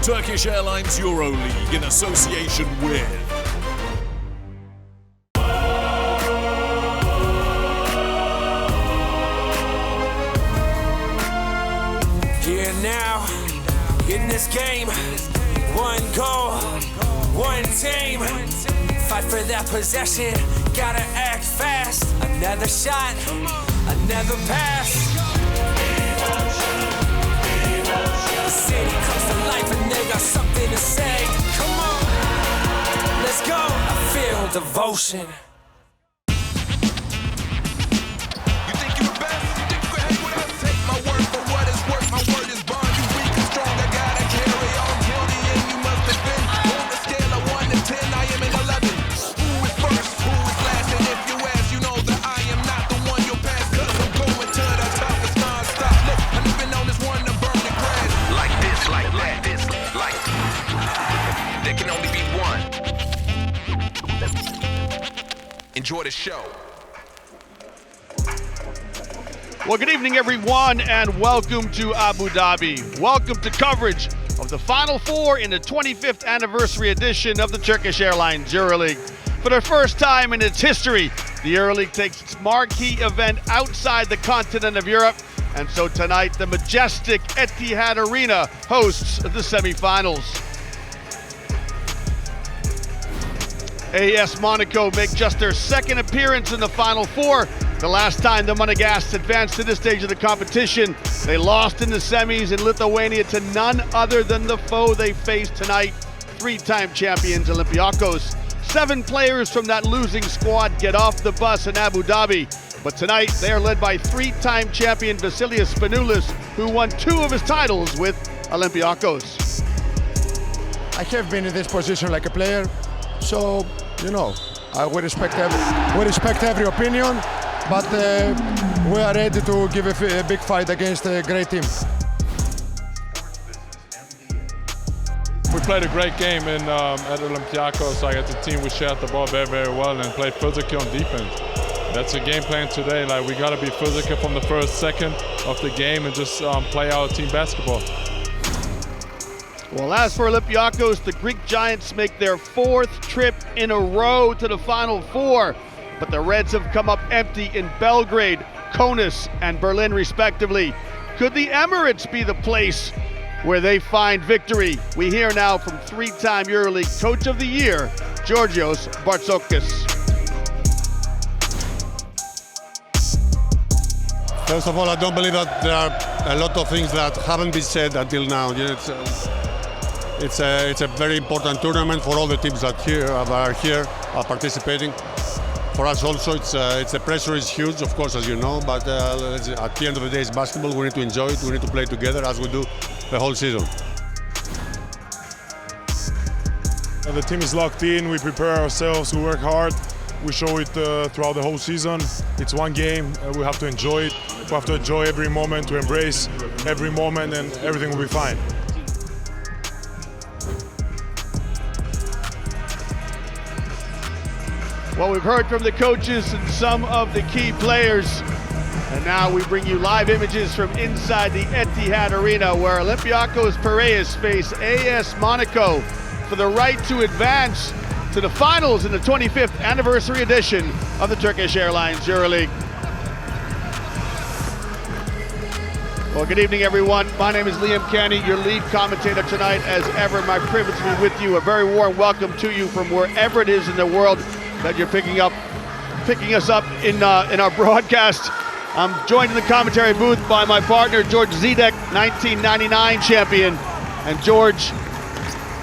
Turkish Airlines EuroLeague in association with Here now, in this game, one goal, one team. Fight for that possession, gotta act fast. Another shot, another pass. The city comes to life and they got something to say. Come on, let's go. I feel devotion. Enjoy the show. Well, good evening, everyone, and welcome to Abu Dhabi. Welcome to coverage of the Final Four in the 25th anniversary edition of the Turkish Airlines EuroLeague. For the first time in its history, the EuroLeague takes its marquee event outside the continent of Europe, and so tonight the majestic Etihad Arena hosts the semifinals. AS Monaco make just their second appearance in the Final Four. The last time the Monegasques advanced to this stage of the competition, they lost in the semis in Lithuania to none other than the foe they faced tonight, three-time champions Olympiacos. 7 players from that losing squad get off the bus in Abu Dhabi, but tonight they are led by three-time champion Vasilios Spanoulis, who won 2 of his titles with Olympiacos. I have been in this position like a player, so we respect every opinion, but we are ready to give a big fight against a great team. We played a great game at Olympiacos. Like, as a team, we shared the ball very, very well and played physical on defense. That's the game plan today. Like, we got to be physical from the first second of the game and just play our team basketball. Well, as for Olympiacos, the Greek Giants make their 4th trip in a row to the Final Four, but the Reds have come up empty in Belgrade, Kaunas, and Berlin, respectively. Could the Emirates be the place where they find victory? We hear now from 3-time EuroLeague Coach of the Year, Georgios Bartzokis. First of all, I don't believe that there are a lot of things that haven't been said until now. It's a very important tournament for all the teams that are participating. For us also, the pressure is huge, of course, as you know, but at the end of the day, it's basketball. We need to enjoy it. We need to play together as we do the whole season. And the team is locked in. We prepare ourselves. We work hard. We show it throughout the whole season. It's one game. We have to enjoy it. We have to enjoy every moment, to embrace every moment, and everything will be fine. Well, we've heard from the coaches and some of the key players, and now we bring you live images from inside the Etihad Arena, where Olympiacos Piraeus face AS Monaco for the right to advance to the finals in the 25th anniversary edition of the Turkish Airlines EuroLeague. Well, good evening, everyone. My name is Liam Canny, your lead commentator tonight. As ever, my privilege to be with you. A very warm welcome to you from wherever it is in the world that you're picking us up in our broadcast. I'm joined in the commentary booth by my partner, George Zidek, 1999 champion. And George,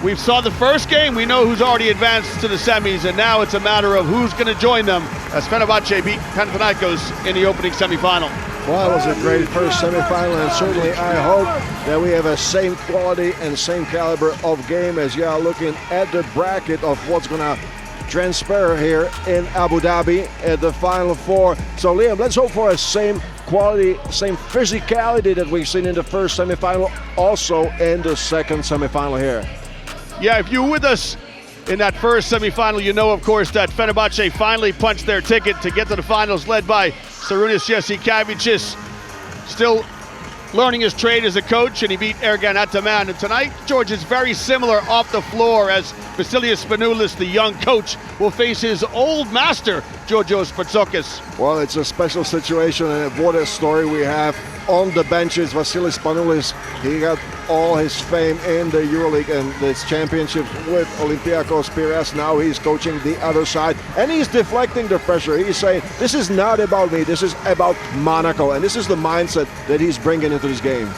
we saw the first game. We know who's already advanced to the semis, and now it's a matter of who's going to join them as Fenerbahce beat Panathinaikos in the opening semifinal. Well, it was a great first semifinal, and certainly I hope that we have a same quality and same caliber of game as you are looking at the bracket of what's going to transfer here in Abu Dhabi at the Final Four. So Liam, let's hope for a same quality, same physicality that we've seen in the first semifinal, also in the second semifinal here. Yeah, if you were with us in that first semifinal, you know, of course, that Fenerbahce finally punched their ticket to get to the finals, led by Sarunas Jasikavičius. Still learning his trade as a coach, and he beat Ergan Ataman. And tonight, George, is very similar off the floor, as Vasilios Spanoulis, the young coach, will face his old master, Georgios Bartsokis. Well, it's a special situation, and what a story we have on the benches. Vasilis Spanoulis, he got all his fame in the EuroLeague and this championship with Olympiacos Piraeus. Now he's coaching the other side, and he's deflecting the pressure. He's saying, this is not about me, this is about Monaco, and this is the mindset that he's bringing into this game.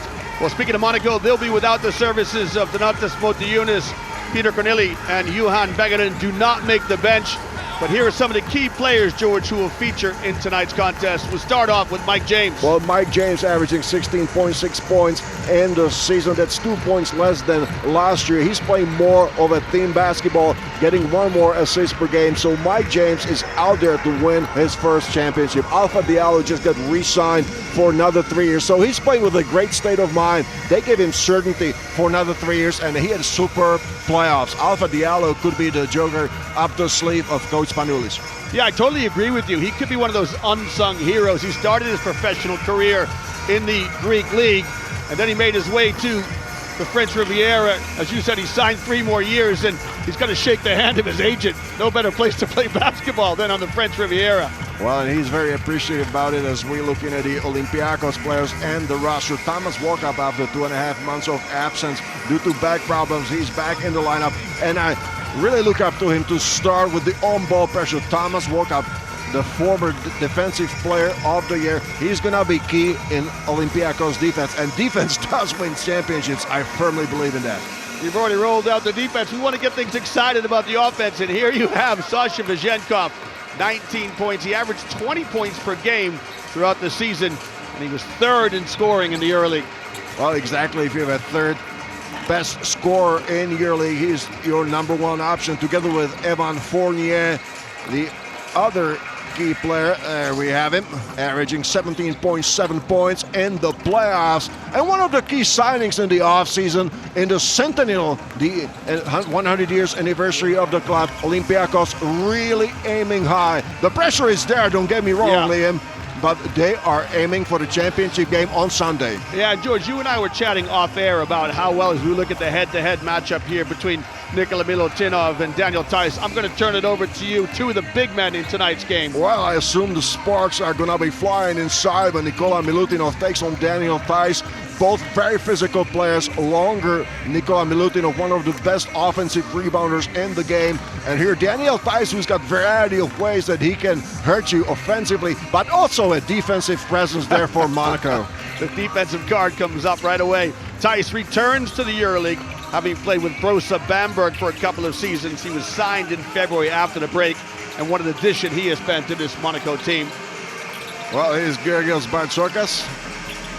Well, speaking of Monaco, they'll be without the services of Donatas Motiejunas, Peter Corneli, and Johan Begarin do not make the bench. But here are some of the key players, George, who will feature in tonight's contest. We'll start off with Mike James. Well, Mike James averaging 16.6 points in the season. That's 2 points less than last year. He's playing more of a team basketball, getting 1 more assist per game. So Mike James is out there to win his first championship. Alpha Diallo just got re-signed for another 3 years. So he's playing with a great state of mind. They gave him certainty for another 3 years, and he had superb playoffs. Alpha Diallo could be the joker up the sleeve of Coach Spanoulis. Yeah, I totally agree with you. He could be one of those unsung heroes. He started his professional career in the Greek league, and then he made his way to the French Riviera. As you said, he signed 3 more years, and he's going to shake the hand of his agent. No better place to play basketball than on the French Riviera. Well, and he's very appreciative about it as we're looking at the Olympiacos players and the roster. Thomas Walkup, after 2.5 months of absence due to back problems, he's back in the lineup, and I really look up to him to start with the on-ball pressure. Thomas Walkup, the former defensive player of the year, he's going to be key in Olympiacos defense, and defense does win championships. I firmly believe in that. You've already rolled out the defense. We want to get things excited about the offense, and here you have Sasha Vezenkov, 19 points. He averaged 20 points per game throughout the season, and he was 3rd in scoring in the EuroLeague. Well, exactly. If you have a 3rd best scorer in EuroLeague, he's your number 1 option, together with Evan Fournier, the other key player. There we have him, averaging 17.7 points in the playoffs, and one of the key signings in the offseason in the Centennial, the 100 years anniversary of the club. Olympiacos really aiming high. The pressure is there, don't get me wrong, Liam, but they are aiming for the championship game on Sunday. Yeah, George, you and I were chatting off air about how well, as we look at the head-to-head matchup here between Nikola Milutinov and Daniel Theis. I'm going to turn it over to you, 2 of the big men in tonight's game. Well, I assume the sparks are going to be flying inside when Nikola Milutinov takes on Daniel Theis. Both very physical players. Longer Nikola Milutinov, one of the best offensive rebounders in the game. And here Daniel Theis, who's got variety of ways that he can hurt you offensively, but also a defensive presence there for Monaco. The defensive card comes up right away. Theis returns to the EuroLeague, having played with Brosa Bamberg for a couple of seasons. He was signed in February after the break, and what an addition he has been to this Monaco team. Well, here's Georgios Bartsokis,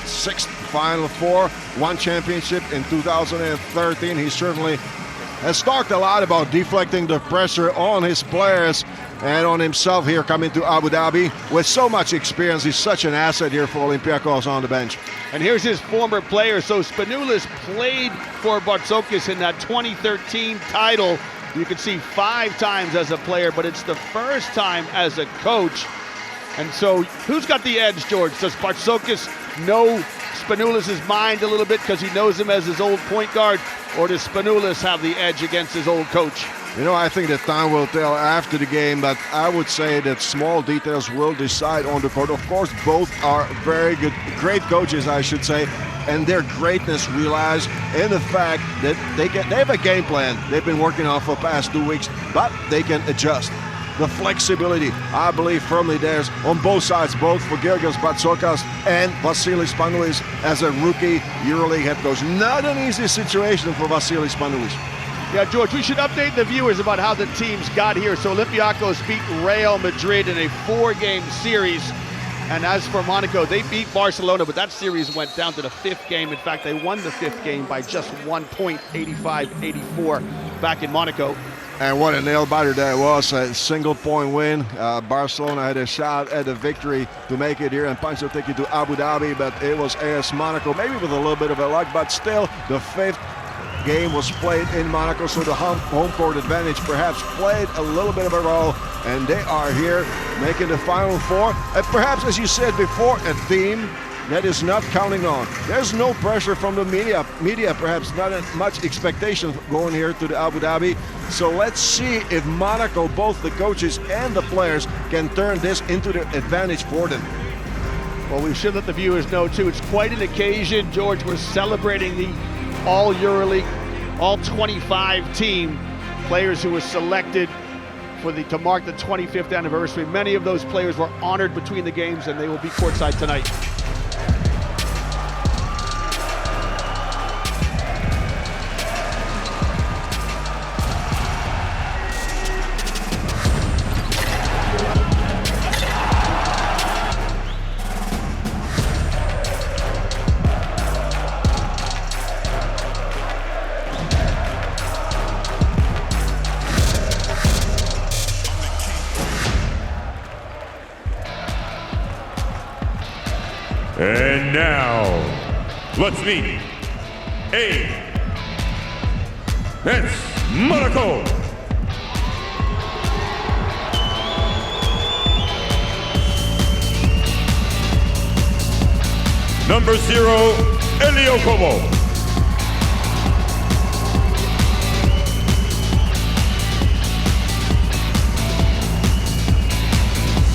6th Final Four, 1 championship in 2013. He certainly has talked a lot about deflecting the pressure on his players and on himself here coming to Abu Dhabi. With so much experience, he's such an asset here for Olympiacos on the bench. And here's his former player. So Spanoulis played for Bartsokis in that 2013 title. You can see 5 times as a player, but it's the first time as a coach. And so who's got the edge, George? Does Bartsokis know Spanoulis' mind a little bit because he knows him as his old point guard, or does Spanoulis have the edge against his old coach? You know, I think that time will tell after the game, but I would say that small details will decide on the court. Of course, both are very good, great coaches, I should say, and their greatness relies in the fact that they have a game plan they've been working on for the past 2 weeks, but they can adjust. The flexibility, I believe firmly there's on both sides, both for Georgios Bartsokis and Vasilis Spanoulis as a rookie EuroLeague head coach. Not an easy situation for Vasilis Spanoulis. Yeah, George, we should update the viewers about how the teams got here. So Olympiacos beat Real Madrid in a 4-game series. And as for Monaco, they beat Barcelona, but that series went down to the 5th game. In fact, they won the 5th game by just 1 point, 85-84 back in Monaco. And what a nail-biter that was, a single-point win. Barcelona had a shot at a victory to make it here and punch the ticket to Abu Dhabi, but it was AS Monaco, maybe with a little bit of a luck, but still the 5th game was played in Monaco, so the home court advantage perhaps played a little bit of a role, and they are here making the Final Four. And perhaps, as you said before, a team that is not counting on. There's no pressure from the media. Perhaps not as much expectation going here to the Abu Dhabi. So let's see if Monaco, both the coaches and the players, can turn this into the advantage for them. Well, we should let the viewers know too, it's quite an occasion. George, we're celebrating the all EuroLeague, all 25 team players who were selected to mark the 25th anniversary. Many of those players were honored between the games, and they will be courtside tonight. And now, let's meet AS Monaco. Number 0, Olympiacos.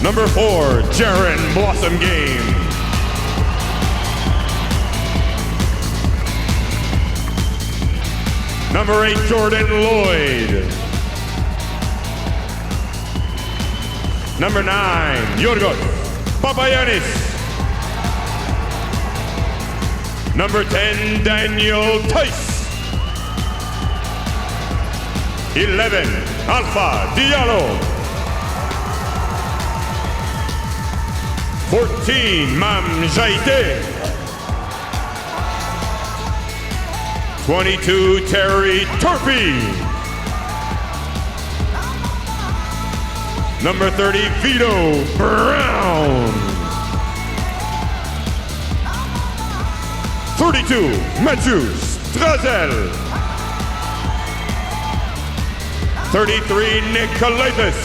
Number 4, Jaren Blossom Game. Number 8, Jordan Lloyd. Number 9, Yorgos Papagiannis. Number 10, Daniel Tice. 11, Alpha Diallo. 14, Mam Jaite. 22, Terry Turpie. Number 30, Vito Brown. 32, Matthew Strazel. 33, Nicolaitis.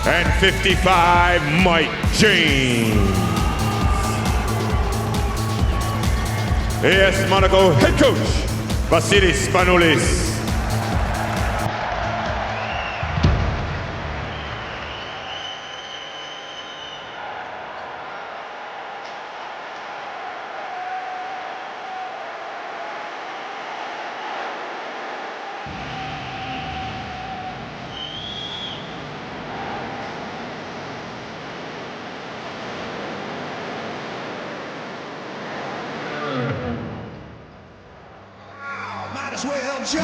And 55, Mike James. AS Monaco head coach, Vasilis Spanoulis.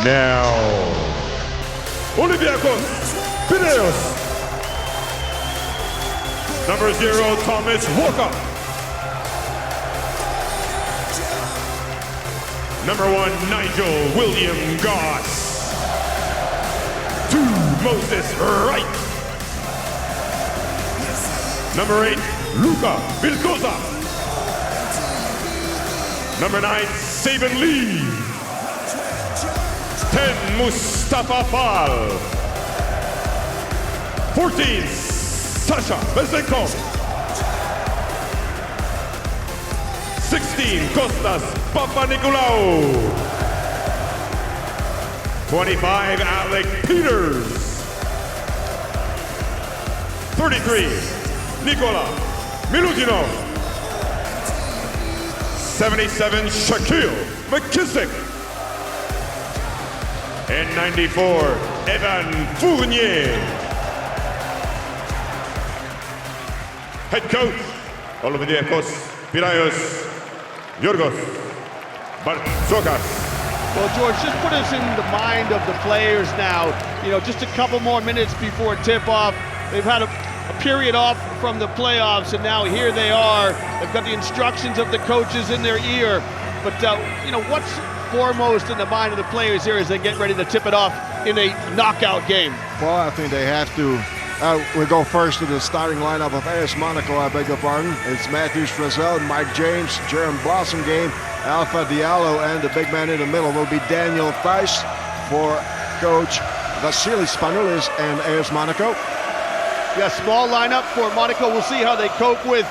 Now, Olympiacos, Piraeus. Number 0, Thomas Walker. Number 1, Nigel William Goss. 2, Moses Wright. Number 8, Luca Vilcosa. Number 9, Saban Lee. 10, Mustafa Fall. 14, Sasha Bezenko. 16, Kostas Papanikolaou. 25, Alec Peters. 33, Nikola Milutinov. 77, Shaquille McKissick. And 94, Evan Fournier. Head coach, Olympiacos Piraeus, Yorgos Bartzokas. Well, George, just put us in the mind of the players now. You know, just a couple more minutes before tip-off. They've had a period off from the playoffs, and now here they are. They've got the instructions of the coaches in their ear. But, you know, what's foremost in the mind of the players here as they get ready to tip it off in a knockout game? Well, I think they have to. We'll go first to the starting lineup of AS Monaco, I beg your pardon. It's Matthew Strazel, Mike James, Jaren Blossom Game, Alpha Diallo, and the big man in the middle will be Daniel Tice for coach Vasilis Spanoulis and AS Monaco. Yeah, small lineup for Monaco. We'll see how they cope with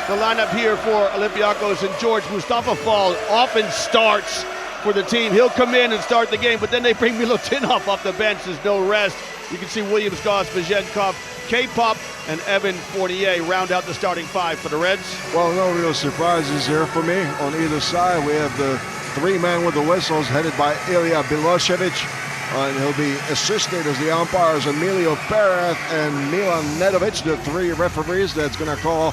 the lineup here for Olympiacos. And George, Mustafa Fall often starts for the team. He'll come in and start the game, but then they bring Milutinov off the bench. There's no rest. You can see Williams, Goss, Bajenkov, K-Pop, and Evan Fournier round out the starting five for the Reds. Well, no real surprises here for me. On either side, we have the three-man with the whistles headed by Ilya Bilosevic. And he'll be assisted as the umpires Emilio Perez and Milan Nedovic, the three referees that's going to call,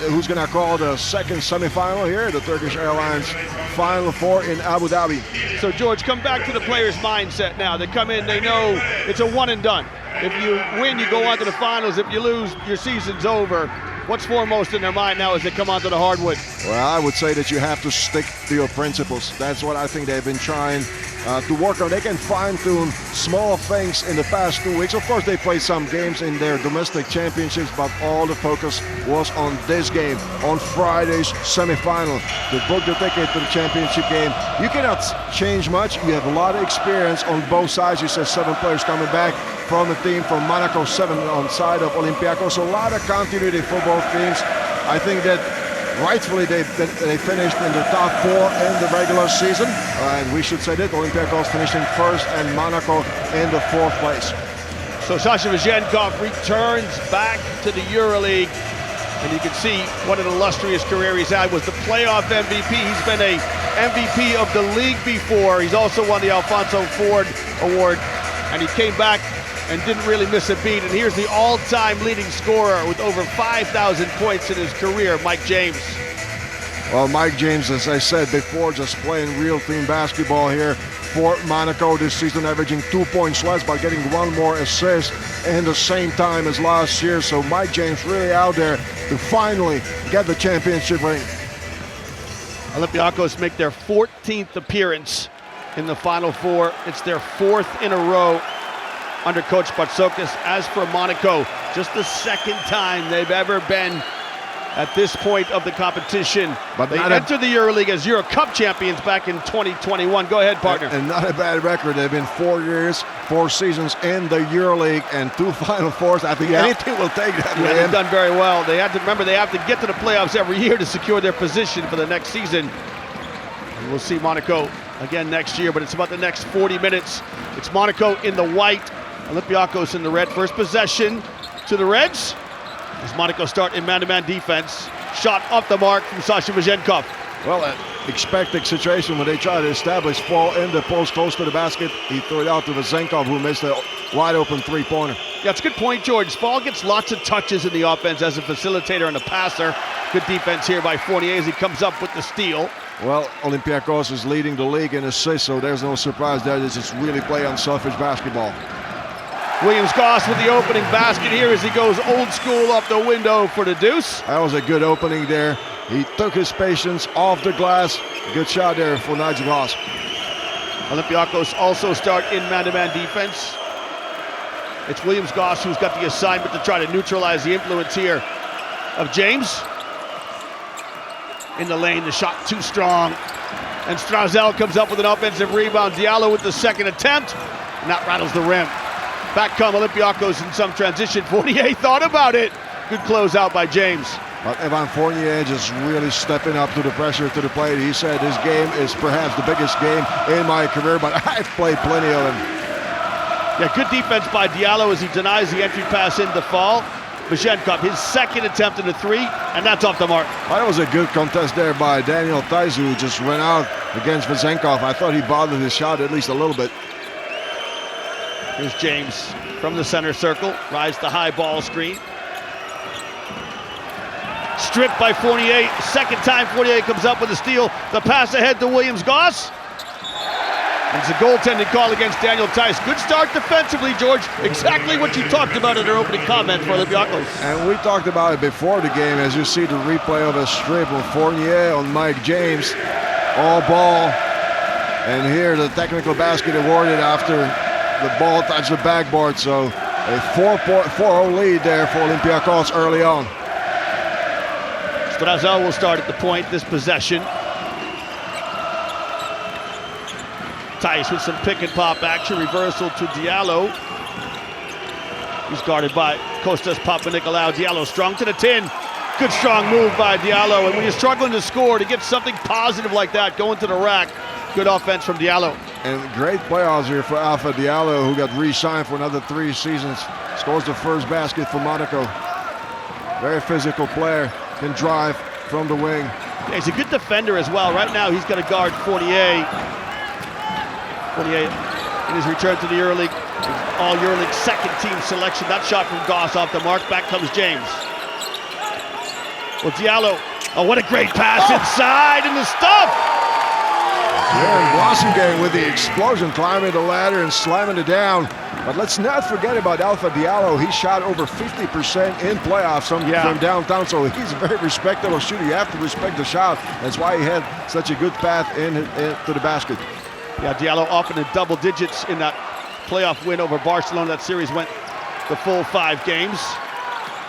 who's going to call the second semifinal here, the Turkish Airlines Final Four in Abu Dhabi. So George, come back to the players' mindset now. They come in, they know it's a one and done. If you win, you go on to the finals. If you lose, your season's over. What's foremost in their mind now as they come onto the hardwood? Well, I would say that you have to stick to your principles. That's what I think they've been trying to work on. They can fine-tune small things in the past 2 weeks. Of course, they played some games in their domestic championships, but all the focus was on this game, on Friday's semifinal. To book the ticket to the championship game. You cannot change much. You have a lot of experience on both sides. You said 7 players coming back from the team from Monaco, 7 on side of Olympiacos. So a lot of continuity for both teams. I think that rightfully they finished in the top 4 in the regular season. And we should say that Olympiacos finishing first and Monaco in the 4th place. So Sasha Vazenkov returns back to the EuroLeague. And you can see what an illustrious career he's had. Was the playoff MVP. He's been a MVP of the league before. He's also won the Alfonso Ford Award. And he came back and didn't really miss a beat. And here's the all-time leading scorer with over 5,000 points in his career, Mike James. Well, Mike James, as I said before, just playing real team basketball here for Monaco this season, averaging 2 points less, but getting 1 more assist in the same time as last year. So Mike James really out there to finally get the championship ring. Olympiacos make their 14th appearance in the Final Four. It's their 4th in a row under Coach Bartzokas. As for Monaco, just the 2nd time they've ever been at this point of the competition. But they entered the EuroLeague as Euro Cup champions back in 2021. Go ahead, partner. And not a bad record. They've been 4 years, 4 seasons in the EuroLeague and 2 Final Fours. I think anything will take that. Yeah, they've done very well. They have to remember they have to get to the playoffs every year to secure their position for the next season. And we'll see Monaco again next year, but it's about the next 40 minutes. It's Monaco in the white, Olympiacos in the red. First possession to the Reds as Monaco start in man-to-man defense. Shot off the mark from Sasha Vazenkov. Well, an expected situation when they try to establish Fall in the post close to the basket. He threw it out to Vazenkov, who missed a wide-open three-pointer. Yeah, it's a good point, George. Fall gets lots of touches in the offense as a facilitator and a passer. Good defense here by Fournier as he comes up with the steal. Well, Olympiacos is leading the league in assists, so there's no surprise there. They just really play unselfish basketball. Williams Goss with the opening basket here as he goes old school up the window for the deuce. That was a good opening there. He took his patience off the glass. Good shot there for Nigel Goss. Olympiacos also start in man-to-man defense. It's Williams Goss who's got the assignment to try to neutralize the influence here of James. In the lane, the shot too strong. And Strazel comes up with an offensive rebound. Diallo with the 2nd attempt, and that rattles the rim. Back come Olympiacos in some transition. Fournier thought about it. Good closeout by James. But Evan Fournier just really stepping up to the pressure to the plate. He said this game is perhaps the biggest game in my career, but I've played plenty of them. Yeah, good defense by Diallo as he denies the entry pass into Fall. Vazenkov, his 2nd attempt at a 3, and that's off the mark. That was a good contest there by Daniel Thijs, who just ran out against Vazenkov. I thought he bothered his shot at least a little bit. Here's James from the center circle, rides the high ball screen. Stripped by Fournier, 2nd time Fournier comes up with a steal. The pass ahead to Williams Goss. And it's a goaltending call against Daniel Thijs. Good start defensively, George. Exactly what you talked about in our opening comment for Olympiacos. And we talked about it before the game, as you see the replay of a strip of Fournier on Mike James. All ball. And here the technical basket awarded after the ball touched the backboard. So a 4-0 lead there for Olympiacos early on. Strazel will start at the point this possession. Thijs with some pick and pop action, reversal to Diallo. He's guarded by Kostas Papanikolaou. Diallo strung to the tin. Good strong move by Diallo. And when you're struggling to score, to get something positive like that, going to the rack, good offense from Diallo. And great playoffs here for Alpha Diallo, who got re-signed for another 3 seasons. Scores the first basket for Monaco. Very physical player, can drive from the wing. Yeah, he's a good defender as well. Right now, he's got to guard Fournier. Fournier in his return to the EuroLeague. All EuroLeague second team selection. That shot from Goss off the mark. Back comes James. Well, Diallo, oh, what a great pass inside and the stuff. Jaron Blossomgame with the explosion, climbing the ladder and slamming it down. But let's not forget about Alpha Diallo. He shot over 50% in playoffs from downtown, so he's a very respectable shooter. You have to respect the shot. That's why he had such a good path to the basket. Yeah, Diallo often in double digits in that playoff win over Barcelona. That series went the full 5 games.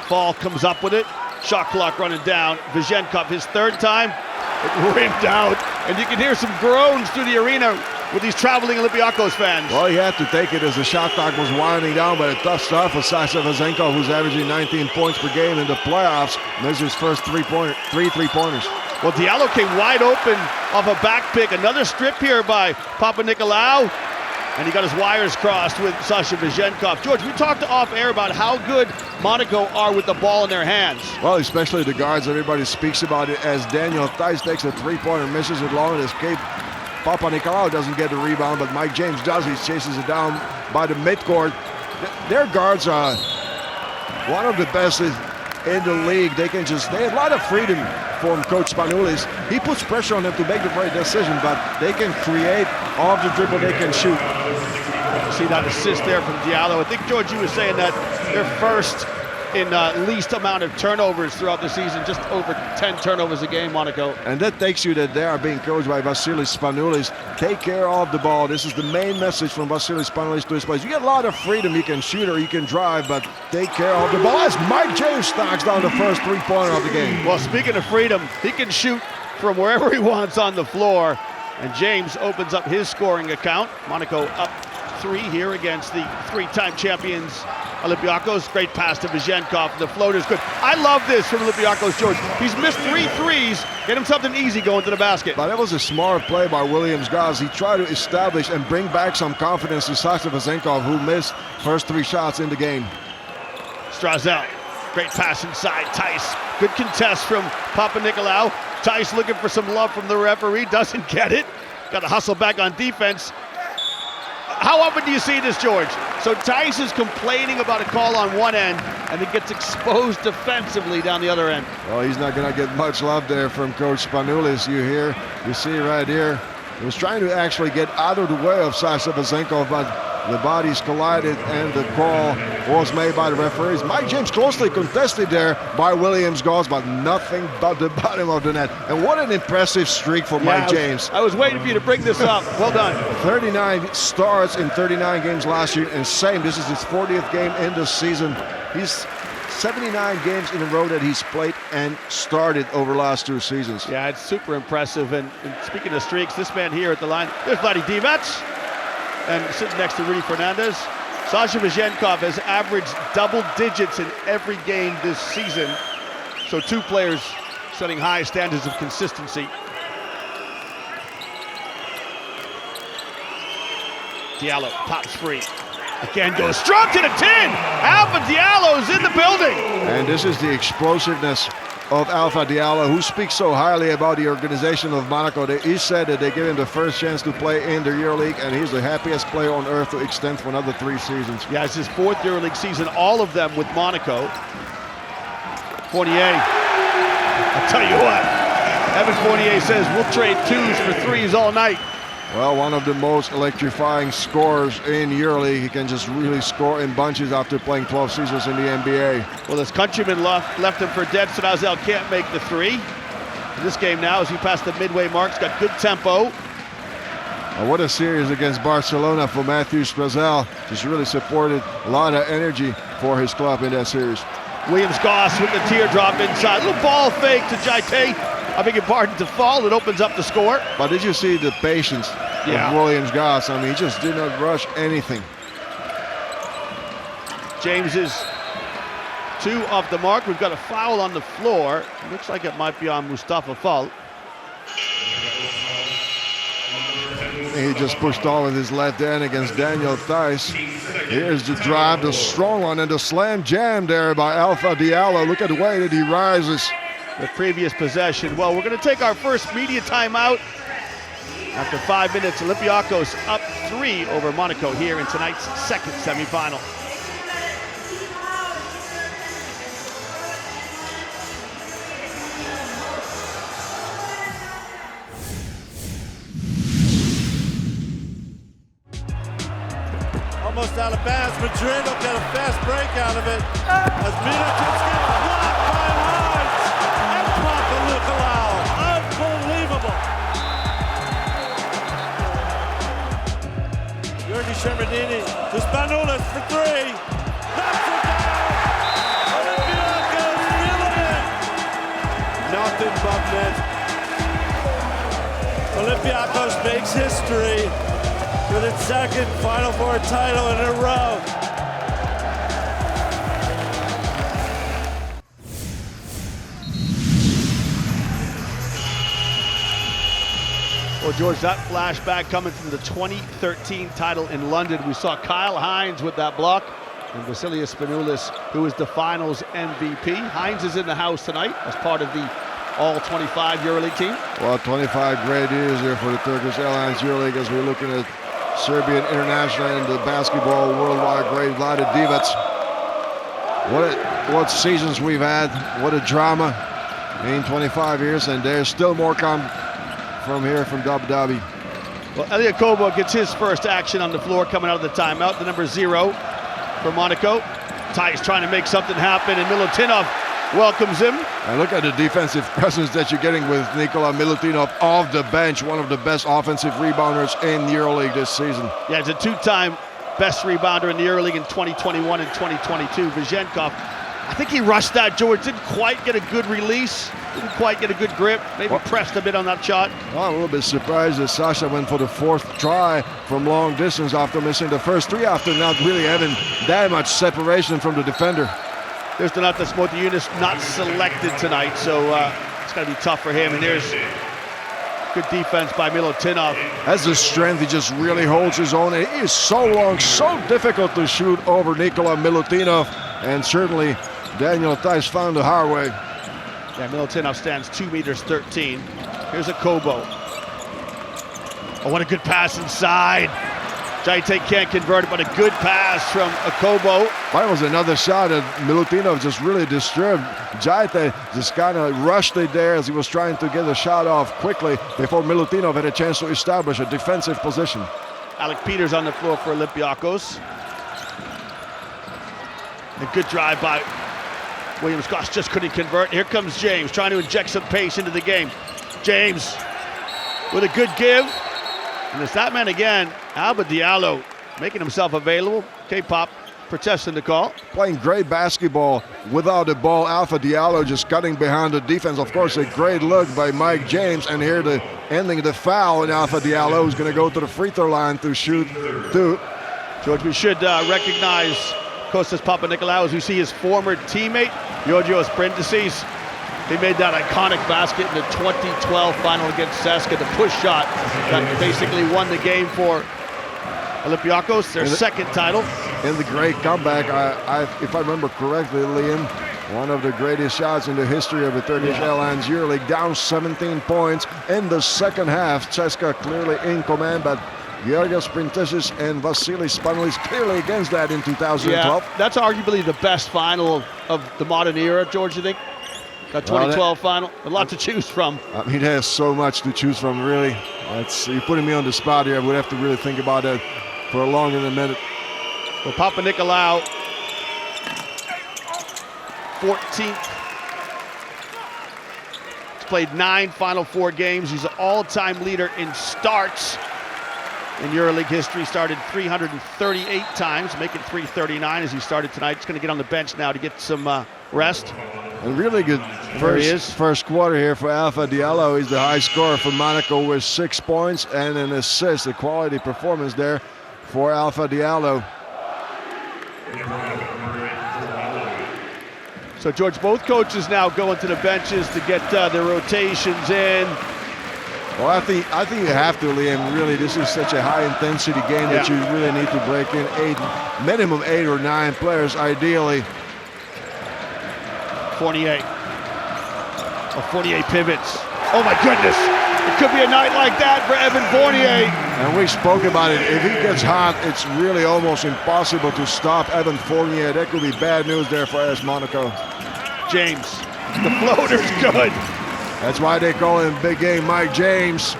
Fall comes up with it. Shot clock running down. Vizhenkov, his 3rd time, it rimmed out. And you can hear some groans through the arena with these traveling Olympiacos fans. Well, he had to take it as the shot clock was winding down, but a tough start for Sasha Vizhenkov, who's averaging 19 points per game in the playoffs. There's his first three three-pointers. Well, Diallo came wide open off a back pick. Another strip here by Papanikolaou. And he got his wires crossed with Sasha Vizhenkov. George, we talked off air about how good Monaco are with the ball in their hands. Well, especially the guards. Everybody speaks about it as Daniel Thijs takes a three-pointer, misses it long, and escape. Papanikolaou doesn't get the rebound, but Mike James does. He chases it down by the midcourt. Their guards are one of the best in the league. They have a lot of freedom from Coach Spanoulis. He puts pressure on them to make the right decision, but they can create off the dribble, they can shoot. See that assist there from Diallo. I think, George, you were saying that they're first in least amount of turnovers throughout the season, just over 10 turnovers a game, Monaco. And that takes you that they are being coached by Vasilis Spanoulis. Take care of the ball. This is the main message from Vasilis Spanoulis to his players. You get a lot of freedom. You can shoot or you can drive, but take care of the ball. As Mike James knocks down the first three-pointer of the game. Well, speaking of freedom, he can shoot from wherever he wants on the floor. And James opens up his scoring account. Monaco up 3 here against the 3-time champions Olympiacos. Great pass to Vizhenkov. The floater's good. I love this from Olympiacos, George. He's missed 3 threes. Get him something easy going to the basket. But that was a smart play by Williams Goss. He tried to establish and bring back some confidence to Sasha Vizhenkov, who missed first 3 shots in the game. Strazel. Great pass inside. Thijs. Good contest from Papanikolaou. Thijs looking for some love from the referee. Doesn't get it. Got to hustle back on defense. How often do you see this, George? So Thijs is complaining about a call on one end and it gets exposed defensively down the other end. Well, he's not going to get much love there from Coach Spanoulis. You see right here. He was trying to actually get out of the way of Sasha Vizhenkov, but the bodies collided and the call was made by the referees. Mike James closely contested there by Williams Goss, but nothing but the bottom of the net. And what an impressive streak for Mike James. I was waiting for you to bring this up. Well done. 39 starts in 39 games last year, and this is his 40th game in the season. He's 79 games in a row that he's played and started over the last 2 seasons. Yeah, it's super impressive. And speaking of streaks, this man here at the line, there's Vlade Divac, and sitting next to Rudy Fernandez. Sasha Vizhenkov has averaged double digits in every game this season. So 2 players setting high standards of consistency. Diallo pops free. Again goes strong to the tin. Alpha Diallo's in the building. And this is the explosiveness of Alpha Diallo, who speaks so highly about the organization of Monaco. He said that they give him the first chance to play in the EuroLeague, and he's the happiest player on earth to extend for another 3 seasons. Yeah, it's his 4th EuroLeague season, all of them with Monaco. Fournier, I'll tell you what, Evan Fournier says we'll trade 2s for 3s all night. Well, one of the most electrifying scorers in EuroLeague. He can just really score in bunches after playing 12 seasons in the NBA. Well, his countryman left him for dead. Strazel can't make the 3. In this game now, as he passed the midway mark, he's got good tempo. And what a series against Barcelona for Matthew Strazel. Just really supported a lot of energy for his club in that series. Williams Goss with the teardrop inside. Little ball fake to Jaite. I beg your pardon, to fall. It opens up the score. But did you see the patience of Williams Goss? I mean, he just did not rush anything. James is 2 off the mark. We've got a foul on the floor. Looks like it might be on Mustafa Fall. He just pushed all with his left hand against Daniel Thijs. Here's the drive, the strong one, and the slam jam there by Alpha Diallo. Look at the way that he rises. The previous possession. Well, we're going to take our first media timeout. After 5 minutes, Olympiacos up 3 over Monaco here in tonight's second semifinal. Almost out of bounds. Madrid will get a fast break out of it. As Middleton's going to block by Hines. And Papa Nicolau. Unbelievable. Jordi Shermanini to Spanulis for 3. Knocks it down. Olympiacos feeling it. Nothing but net. Olympiacos makes history with its second Final Four title in a row. Well, George, that flashback coming from the 2013 title in London. We saw Kyle Hines with that block and Vasilis Spanoulis, who was the finals MVP. Hines is in the house tonight as part of the All-25 EuroLeague team. Well, 25 great years here for the Turkish Airlines EuroLeague as we're looking at Serbian international and the basketball worldwide great Vlade Divac. What seasons we've had, what a drama in 25 years, and there's still more come from here from Abu Dhabi. Well, Elia Kobo gets his first action on the floor coming out of the timeout, the number 0 for Monaco. Thijs trying to make something happen, and Milutinov welcomes him. And look at the defensive presence that you're getting with Nikola Milutinov off the bench, one of the best offensive rebounders in EuroLeague this season. Yeah, he's a 2-time best rebounder in the EuroLeague in 2021 and 2022. Vizhenkov, I think he rushed that, George. Didn't quite get a good release, didn't quite get a good grip, maybe pressed a bit on that shot. Well, I'm a little bit surprised that Sasha went for the 4th try from long distance after missing the first 3, after not really having that much separation from the defender. There's Donatas Motiejunas not selected tonight, so it's going to be tough for him. And there's good defense by Milutinov. Has the strength, he just really holds his own. And he is so long, so difficult to shoot over Nikola Milutinov. And certainly Daniel Thijs found the hard way. Yeah, Milutinov stands 2 meters 13. Here's a Kobo. Oh, what a good pass inside. Jaite can't convert it, but a good pass from Kobo. That was another shot that Milutinov just really disturbed. Jaite just kind of rushed it there as he was trying to get a shot off quickly before Milutinov had a chance to establish a defensive position. Alec Peters on the floor for Olympiacos. A good drive by Williams Goss, just couldn't convert. Here comes James trying to inject some pace into the game. James with a good give. And it's that man again, Abu Diallo, making himself available. K-Pop protesting the call. Playing great basketball without the ball. Alpha Diallo just cutting behind the defense. Of course, a great look by Mike James. And here the ending the foul, and Alpha Diallo is going to go to the free throw line to shoot 2. George, we should recognize Kostas Papanikolaou as we see his former teammate, Georgios Prentisis. He made that iconic basket in the 2012 final against CSKA, the push shot that basically won the game for Olympiacos, their second title. In the great comeback, if I remember correctly, Liam, one of the greatest shots in the history of the Turkish Airlines EuroLeague, down 17 points in the second half. CSKA clearly in command, but Georgios Prentisis and Vasilis Spanoulis clearly against that in 2012. Yeah, that's arguably the best final of the modern era, George, you think? That 2012 final, a lot to choose from. I mean, there's so much to choose from, really. You're putting me on the spot here. I would have to really think about that for a longer than a minute. Well, Papanikolaou, 14th. He's played 9 Final Four games. He's an all-time leader in starts in EuroLeague history. Started 338 times, making 339 as he started tonight. He's going to get on the bench now to get some rest. A really good first quarter here for Alpha Diallo. He's the high scorer for Monaco with 6 points and an assist. A quality performance there for Alpha Diallo. So, George, both coaches now going to the benches to get their rotations in. Well, I think you have to, Liam. Really, this is such a high-intensity game that you really need to break in minimum 8 or 9 players, ideally. Fournier. Fournier pivots. Oh, my goodness. It could be a night like that for Evan Fournier. And we spoke about it. If he gets hot, it's really almost impossible to stop Evan Fournier. That could be bad news there for AS Monaco. James, the floater's good. That's why they call him Big Game Mike James.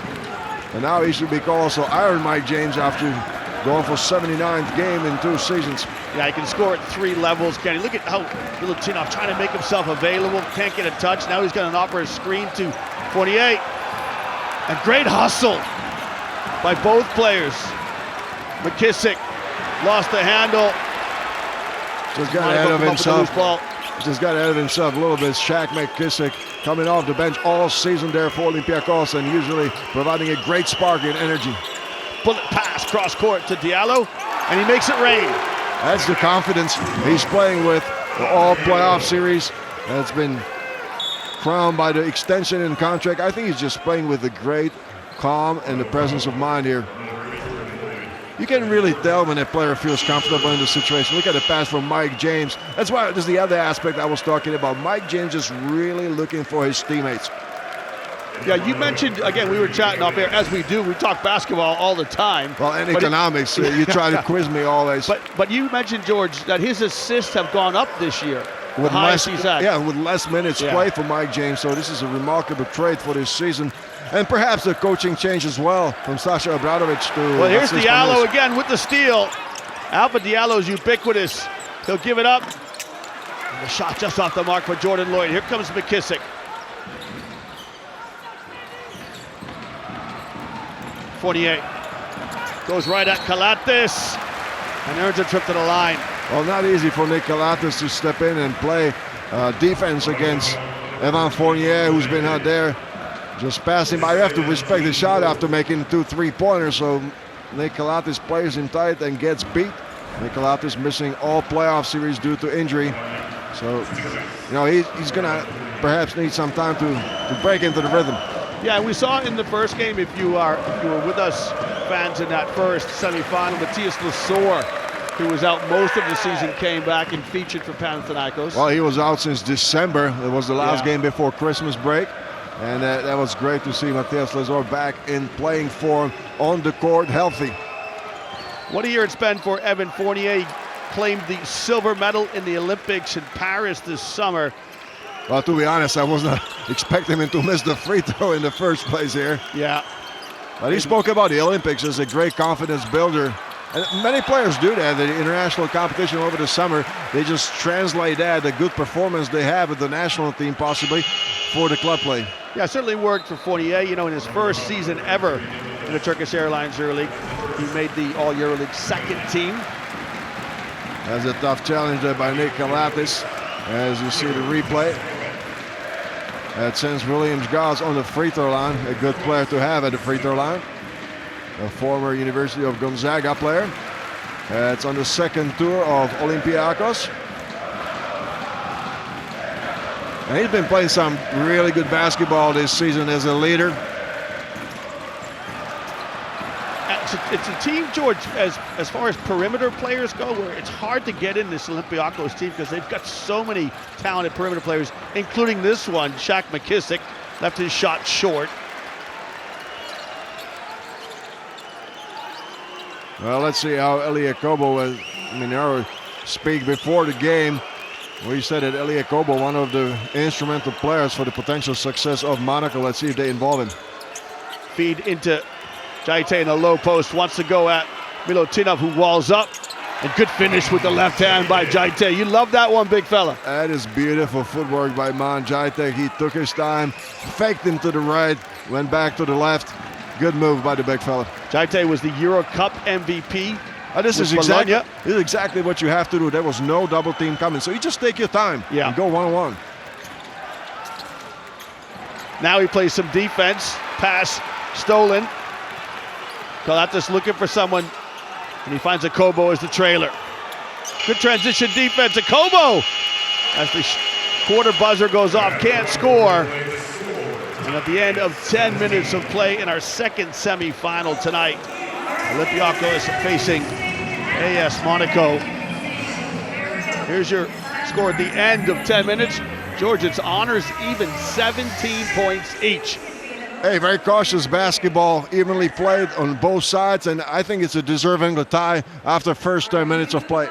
And now he should be called also Iron Mike James after going for 79th game in 2 seasons. Yeah, he can score at 3 levels, Kenny. Look at how Milutinov trying to make himself available. Can't get a touch. Now he's going to offer a screen to Fournier. A great hustle by both players. McKissick lost the handle. Just got ahead of himself. Just got ahead of himself a little bit. Shaq McKissick coming off the bench all season there for Olympiacos and usually providing a great spark and energy. Bullet pass cross court to Diallo, and he makes it rain. That's the confidence he's playing with. The all playoff series that's been crowned by the extension in contract. I think he's just playing with a great calm and the presence of mind here. You can really tell when a player feels comfortable in the situation. Look at the pass from Mike James. That's why this is the other aspect I was talking about. Mike James just really looking for his teammates. Yeah, you mentioned, again, we were chatting off air, as we do. We talk basketball all the time. Well, and economics, you try to quiz me always. But you mentioned, George, that his assists have gone up this year. With less minutes played for Mike James. So this is a remarkable trade for this season. And perhaps the coaching change as well from Sasha Obradovic to... Well, here's Diallo again with the steal. Alpha Diallo's ubiquitous. He'll give it up. And the shot just off the mark for Jordan Lloyd. Here comes McKissick. Fournier goes right at Kalates and earns a trip to the line. Well, not easy for Nick Kalates to step in and play defense against Evan Fournier, who's been out there just passing by. You have to respect the shot after making 2 3-pointers. So Nick Kalates plays him tight and gets beat. Nick Kalates missing all playoff series due to injury. So, you know, he's going to perhaps need some time to break into the rhythm. Yeah, we saw in the first game, if you were with us, fans, in that first semifinal, Matthias Lesor, who was out most of the season, came back and featured for Panathinaikos. Well, he was out since December. It was the last game before Christmas break. And that was great to see Matthias Lesor back in playing form on the court, healthy. What a year it's been for Evan Fournier. He claimed the silver medal in the Olympics in Paris this summer. Well, to be honest, I was not expecting him to miss the free throw in the first place here. Yeah. But he spoke about the Olympics as a great confidence builder. And many players do that. The international competition over the summer, they just translate that, the good performance they have with the national team possibly, for the club play. Yeah, it certainly worked for Fournier. You know, in his first season ever in the Turkish Airlines EuroLeague, he made the All EuroLeague second team. That's a tough challenge there by Nick Kalates, as you see the replay. That sends Williams-Goss on the free throw line, a good player to have at the free throw line. A former University of Gonzaga player. It's on the second tour of Olympiacos. And he's been playing some really good basketball this season as a leader. It's a team, George, as far as perimeter players go, where it's hard to get in this Olympiacos team because they've got so many talented perimeter players, including this one, Shaq McKissick, left his shot short. Well, let's see how Elie Kobo, speak before the game. We said that Elie Kobo, one of the instrumental players for the potential success of Monaco. Let's see if they involve him. Feed into Jaite in the low post, wants to go at Milutinov, who walls up. And good finish with the left hand by Jaite. You love that one, big fella. That is beautiful footwork by Man Jaite. He took his time, faked him to the right, went back to the left. Good move by the big fella. Jaite was the Euro Cup MVP. This is exactly what you have to do. There was no double team coming. So you just take your time and go one-on-one. Now he plays some defense. Pass stolen. Kalates looking for someone, and he finds a Kobo as the trailer. Good transition defense. A Kobo as the Quarter buzzer goes off, can't score. And at the end of 10 minutes of play in our second semifinal tonight, Olympiacos facing AS Monaco. Here's your score at the end of 10 minutes. George, it's honors even, 17 points each. Hey, very cautious basketball, evenly played on both sides, and I think it's a deserving tie after the first 10 minutes of play.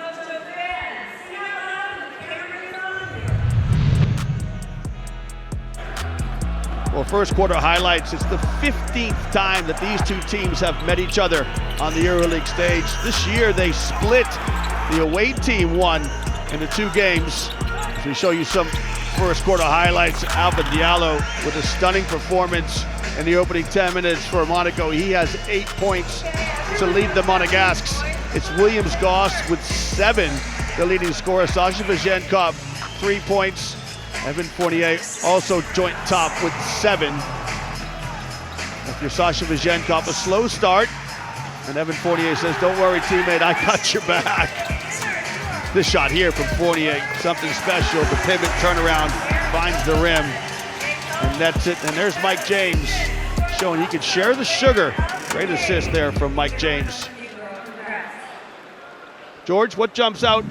Well, first quarter highlights, it's the 15th time that these two teams have met each other on the EuroLeague stage. This year they split. The away team won in the 2 games. So we show you some first quarter highlights. Alpha Diallo with a stunning performance in the opening 10 minutes for Monaco. He has 8 points to lead the Monegasques. It's Williams Goss with 7, the leading scorer. Sasha Vazenkov, 3 points. Evan Fournier also joint top with 7. After Sasha Vazenkov, a slow start. And Evan Fournier says, don't worry, teammate, I got your back. This shot here from Fournier, something special. The pivot turnaround finds the rim. And that's it. And there's Mike James showing he could share the sugar. Great assist there from Mike James. George, what jumps out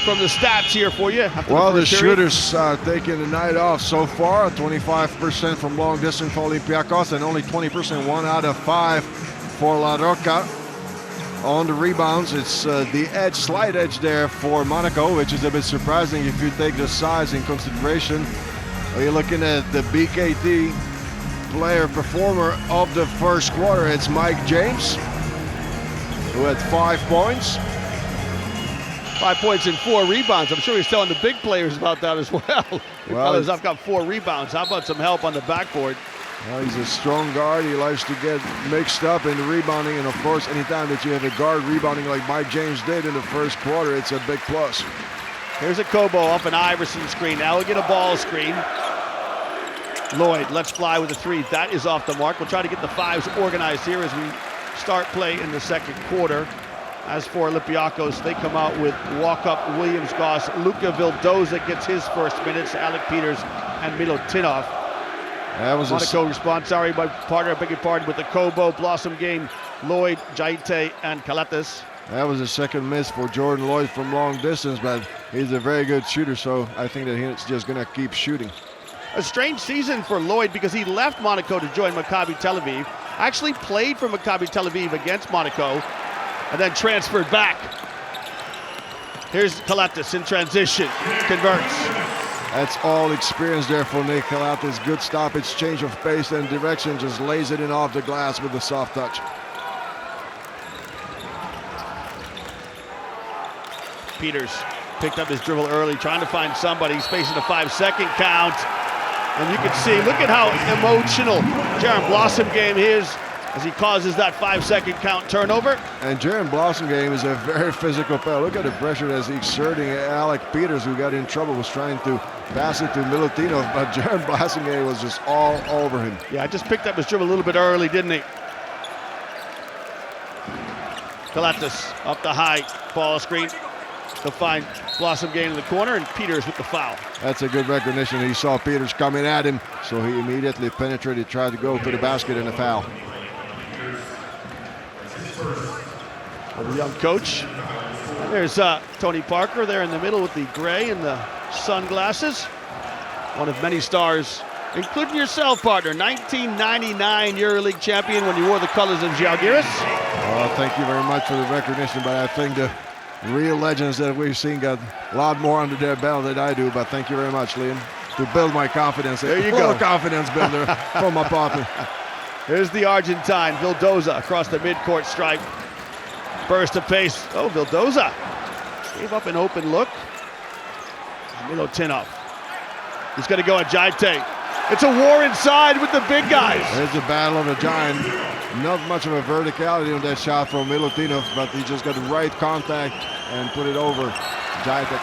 from the stats here for you? Well, the shooters taking the night off so far. 25% from long distance for Olympiacos and only 20%, 1 out of 5 for La Roca. On the rebounds, it's the edge, slight edge there for Monaco, which is a bit surprising if you take the size in consideration. You're looking at the BKT player performer of the first quarter. It's Mike James, who had 5 points. 5 points and 4 rebounds. I'm sure he's telling the big players about that as well. Fellas, I've got 4 rebounds. How about some help on the backboard? Well, he's a strong guard. He likes to get mixed up in the rebounding. And of course, anytime that you have a guard rebounding like Mike James did in the first quarter, it's a big plus. Here's a Kobo off an Iverson screen. Now we'll get a ball screen. Lloyd, let's fly with a 3. That is off the mark. We'll try to get the 5s organized here as we start play in the second quarter. As for Olympiacos, they come out with walk-up Williams Goss. Luka Vildoza gets his first minutes. Alec Peters and Milutinov. That was Monaco response, sorry, my partner, I beg your pardon, with the Kobo, Blossom game, Lloyd, Jaite, and Calates. That was a second miss for Jordan Lloyd from long distance, but he's a very good shooter, so I think that he's just going to keep shooting. A strange season for Lloyd because he left Monaco to join Maccabi Tel Aviv, actually played for Maccabi Tel Aviv against Monaco, and then transferred back. Here's Calates in transition, converts. That's all experience there for Nick Calates. Good stoppage, change of pace and direction, just lays it in off the glass with a soft touch. Peters picked up his dribble early, trying to find somebody. He's facing a 5-second count. And you can see, look at how emotional Jaron Blossom game is as he causes that 5-second count turnover. And Jaron Blossom game is a very physical player. Look at the pressure that's exerting. Alec Peters, who got in trouble, was trying to pass it to Milutinov, but Jaron Blossom game was just all over him. Yeah, just picked up his dribble a little bit early, didn't he? Calates up the high ball screen to find Blossom game in the corner, and Peters with the foul. That's a good recognition. He saw Peters coming at him, so he immediately penetrated, tried to go to the basket, and a foul. The young coach. And there's Tony Parker there in the middle with the gray and the sunglasses. One of many stars, including yourself, partner. 1999 EuroLeague champion when you wore the colors of Žalgiris. Oh, thank you very much for the recognition, but I think the real legends that we've seen got a lot more under their belt than I do, but thank you very much, Liam, to build my confidence. There you go. Confidence builder from my partner. Here's the Argentine, Vildoza, across the midcourt stripe. Burst of pace. Oh, Vildoza gave up an open look. Milutinov. He's going to go at Jaite. It's a war inside with the big guys. There's a battle of the giant. Not much of a verticality on that shot from Milutinov, but he just got the right contact and put it over Jaite.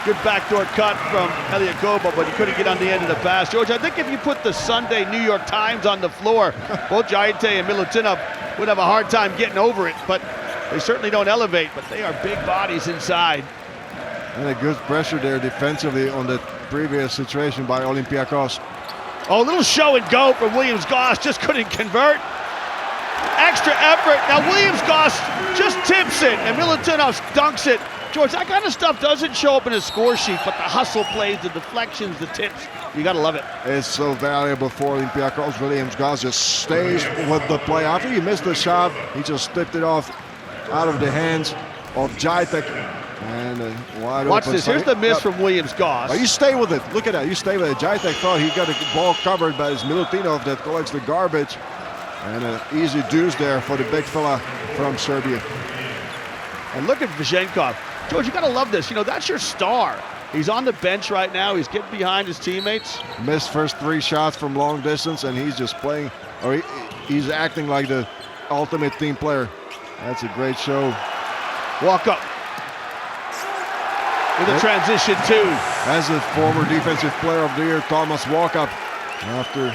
Good backdoor cut from Elliot Kobo, but he couldn't get on the end of the pass. George, I think if you put the Sunday New York Times on the floor, both Jaite and Milutinov would have a hard time getting over it, but they certainly don't elevate, but they are big bodies inside. And a good pressure there defensively on the previous situation by Olympiacos. Oh, a little show and go from Williams-Goss, just couldn't convert. Extra effort. Now Williams-Goss just tips it, and Milutinov dunks it. George, that kind of stuff doesn't show up in a score sheet, but the hustle plays, the deflections, the tips, you gotta love it. It's so valuable for Olympiacos. Williams-Goss just stays with the play. After he missed the shot, he just tipped it off out of the hands of Jaitek. And wide Watch open. this, here's the miss from Williams-Goss. Oh, you stay with it, look at that, you stay with it. Jaitek thought he got the ball covered, but it's Milutinov that collects the garbage. And an easy deuce there for the big fella from Serbia. And look at Vizhenkov. George, you gotta love this. You know, that's your star. He's on the bench right now. He's getting behind his teammates. Missed first 3 shots from long distance, and he's just playing, or he's acting like the ultimate team player. That's a great show. Walk up. With a transition too. As the former defensive player of the year, Thomas Walkup, after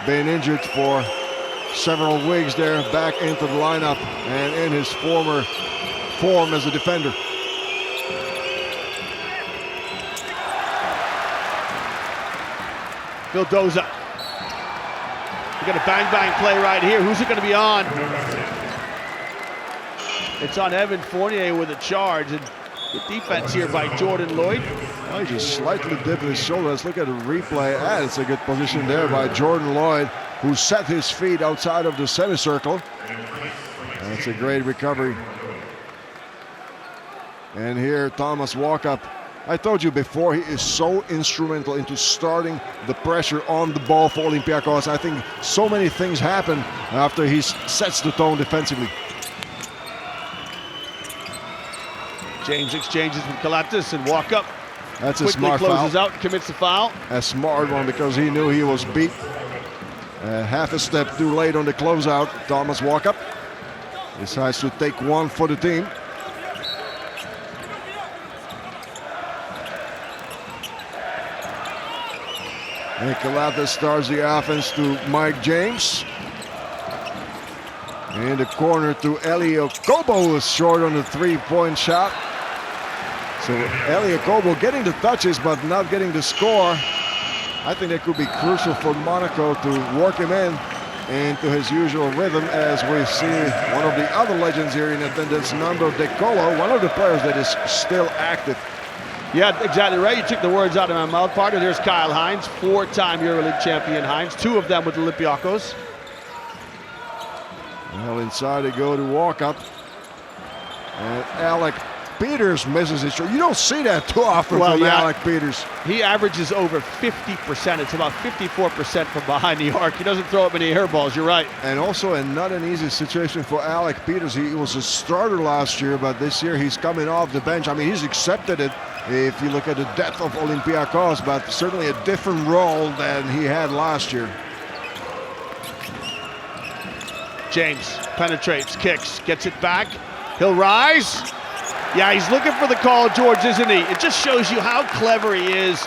being injured for several weeks there, back into the lineup and in his former form as a defender. Vildoza. We got a bang-bang play right here. Who's it going to be on? It's on Evan Fournier with a charge. And good defense here by Jordan Lloyd. Oh, he just slightly dipped his shoulder. Let's look at the replay. And it's a good position there by Jordan Lloyd, who set his feet outside of the semicircle. That's a great recovery. And here, Thomas Walkup. I told you before, he is so instrumental into starting the pressure on the ball for Olympiacos. I think so many things happen after he sets the tone defensively. James exchanges with Kalatis and Walkup. That's a quickly smart closes foul. out and commits the foul. A smart one because he knew he was beat. Half a step too late on the closeout. Thomas Walkup decides to take one for the team. And Kalatis starts the offense to Mike James. In the corner to Eli Okobo, who is short on the three-point shot. So Eli Okobo getting the touches but not getting the score. I think that could be crucial for Monaco to work him into his usual rhythm, as we see one of the other legends here in attendance, Nando De Colo, one of the players that is still active. Yeah, exactly right. You took the words out of my mouth, partner. There's Kyle Hines, 4-time EuroLeague champion Hines, 2 of them with Olympiacos. Well, inside they go to Walkup. And Alec Peters misses his shot. You don't see that too often from Alec Peters. He averages over 50%. It's about 54% from behind the arc. He doesn't throw up many air balls, you're right. And also not an easy situation for Alec Peters. He was a starter last year, but this year he's coming off the bench. I mean, he's accepted it if you look at the depth of Olympiacos, but certainly a different role than he had last year. James penetrates, kicks, gets it back. He'll rise. Yeah, he's looking for the call, George, isn't he? It just shows you how clever he is.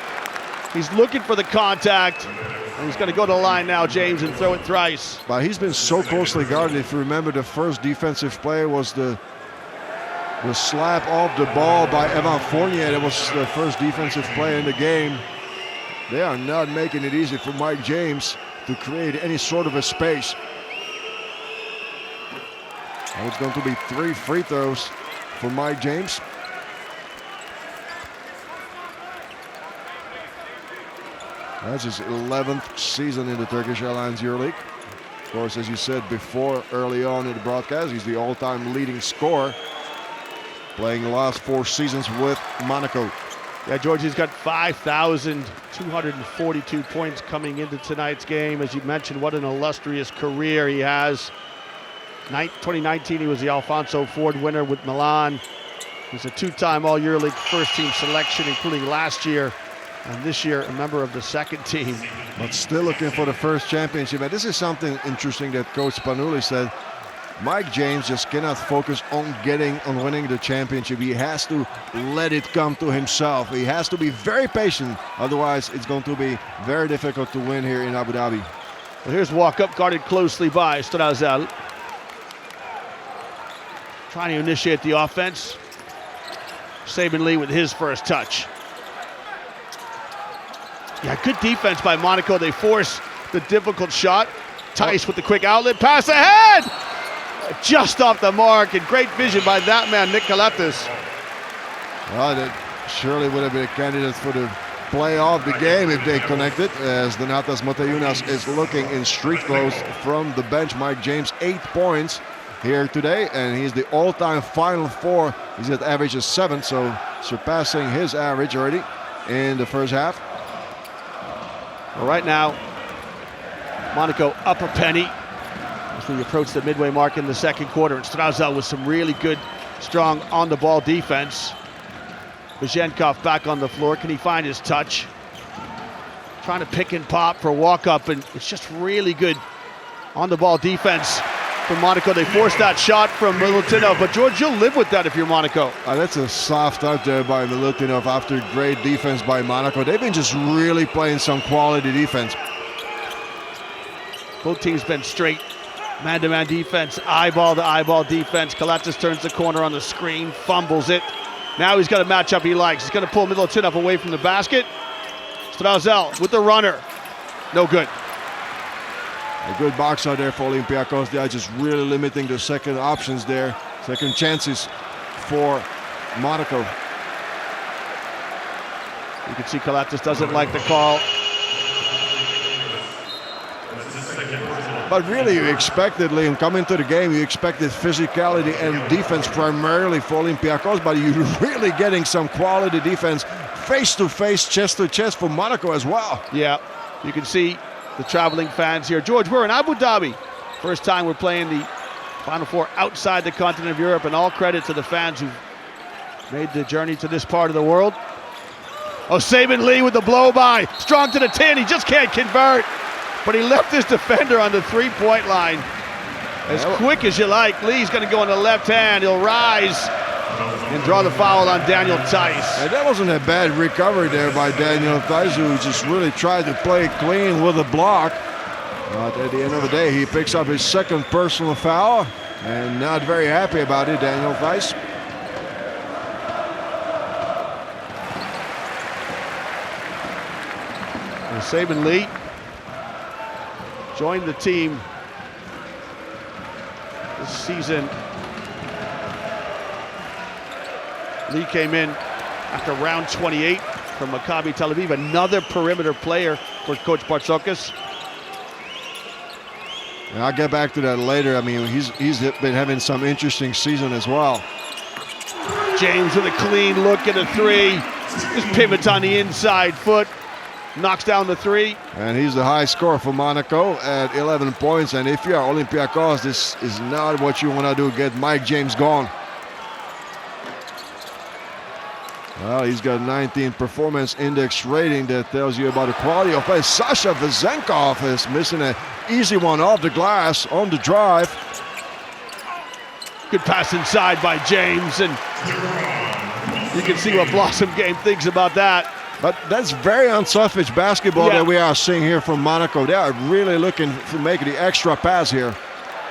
He's looking for the contact. And he's going to go to the line now, James, and throw it thrice. But he's been so closely guarded. If you remember, the first defensive play was the slap off the ball by Evan Fournier. That was the first defensive play in the game. They are not making it easy for Mike James to create any sort of a space. And it's going to be 3 free throws for Mike James. That's his 11th season in the Turkish Airlines EuroLeague. Of course, as you said before, early on in the broadcast, he's the all-time leading scorer, playing the last 4 seasons with Monaco. Yeah, George, he's got 5,242 points coming into tonight's game. As you mentioned, what an illustrious career he has. 2019, he was the Alfonso Ford winner with Milan. He's a 2-time All-EuroLeague first-team selection, including last year. And this year, a member of the second team. But still looking for the first championship. And this is something interesting that Coach Spanulli said. Mike James just cannot focus on winning the championship. He has to let it come to himself. He has to be very patient. Otherwise, it's going to be very difficult to win here in Abu Dhabi. Well, here's Walkup, guarded closely by Strazel. Trying to initiate the offense. Sabin Lee with his first touch. Yeah, good defense by Monaco. They force the difficult shot. Tice with the quick outlet pass ahead! Just off the mark, and great vision by that man, Nick Kalatis. Well, that surely would have been a candidate for the play of the game if they connected, as Donatas Motayunas is looking in street clothes from the bench. Mike James, 8 points here today, and he's the all-time Final Four. He's at average of 7, so surpassing his average already in the first half. Well, right now, Monaco up a penny as we approach the midway mark in the second quarter, and Strazel with some really good, strong on-the-ball defense. Bezhenkov back on the floor. Can he find his touch? Trying to pick and pop for a walk-up, and it's just really good on-the-ball defense from Monaco. They forced that shot from Milutinov, but George, you'll live with that if you're Monaco. That's a soft out there by Milutinov after great defense by Monaco. They've been just really playing some quality defense. Both teams been straight man-to-man defense, eyeball-to-eyeball defense. Kalatis turns the corner on the screen, fumbles it. Now he's got a matchup he likes. He's going to pull Milutinov away from the basket. Strazel with the runner. No good. A good box out there for Olympiacos. They are just really limiting the second options there. Second chances for Monaco. You can see Kalatis doesn't like the call. But really, you expected, Liam, coming to the game, you expected physicality and defense primarily for Olympiacos, but you're really getting some quality defense face-to-face, chest-to-chest for Monaco as well. Yeah, you can see the traveling fans here. George, we're in Abu Dhabi. First time we're playing the Final Four outside the continent of Europe, and all credit to the fans who've made the journey to this part of the world. Oh, Sabin Lee with the blow-by. Strong to the tin, he just can't convert. But he left his defender on the three-point line. As quick as you like, Lee's going to go on the left hand. He'll rise and draw the foul on Daniel Tice. And that wasn't a bad recovery there by Daniel Tice, who just really tried to play clean with a block. But at the end of the day, he picks up his second personal foul, and not very happy about it, Daniel Tice. And Sabin Lee joined the team this season. Lee came in after round 28 from Maccabi Tel Aviv, another perimeter player for Coach Bartzokas. And I'll get back to that later. I mean, he's been having some interesting season as well. James with a clean look at a three. Just pivots on the inside foot. Knocks down the three. And he's the high scorer for Monaco at 11 points. And if you are Olympiacos, this is not what you want to do, get Mike James gone. Well, he's got 19 performance index rating. That tells you about the quality of play. Sasha Vezenkov is missing an easy one off the glass on the drive. Good pass inside by James, and you can see what Blossom Game thinks about that. But that's very unselfish basketball that we are seeing here from Monaco. They are really looking to make the extra pass here.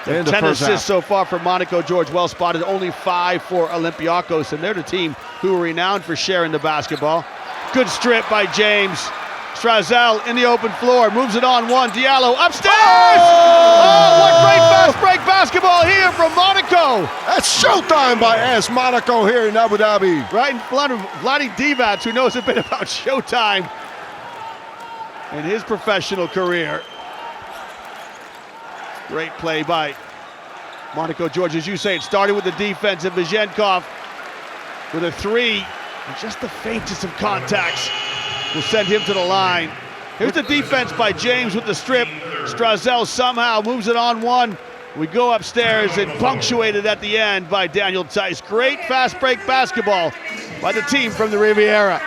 10 assists so far for Monaco. George, well spotted. Only 5 for Olympiacos, and they're the team who are renowned for sharing the basketball. Good strip by James. Strazel in the open floor, moves it on one. Diallo upstairs! Oh, what great fast break basketball here from Monaco! That's showtime by AS Monaco here in Abu Dhabi. Right in front of Vladi Divac, who knows a bit about showtime in his professional career. Great play by Monaco. George, as you say, it started with the defense, and Bezhenkov with a three, and just the faintest of contacts will send him to the line. Here's the defense by James with the strip. Strazel somehow moves it on one. We go upstairs and punctuated at the end by Daniel Tice. Great fast break basketball by the team from the Riviera.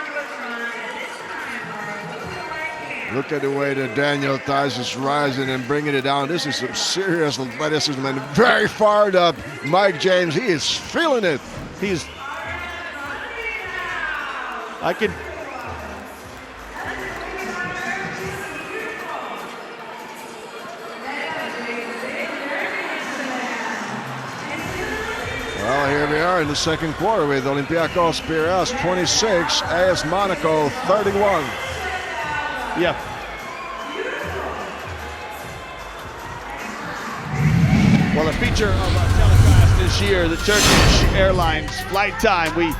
Look at the way that Daniel Tice is rising and bringing it down. This is some serious athleticism and very fired up. Mike James, he is feeling it. Well, Well, here we are in the second quarter with Olympiacos Piraeus 26, AS Monaco 31. Yeah. Well, a feature of our telecast this year, the Turkish Airlines flight time. We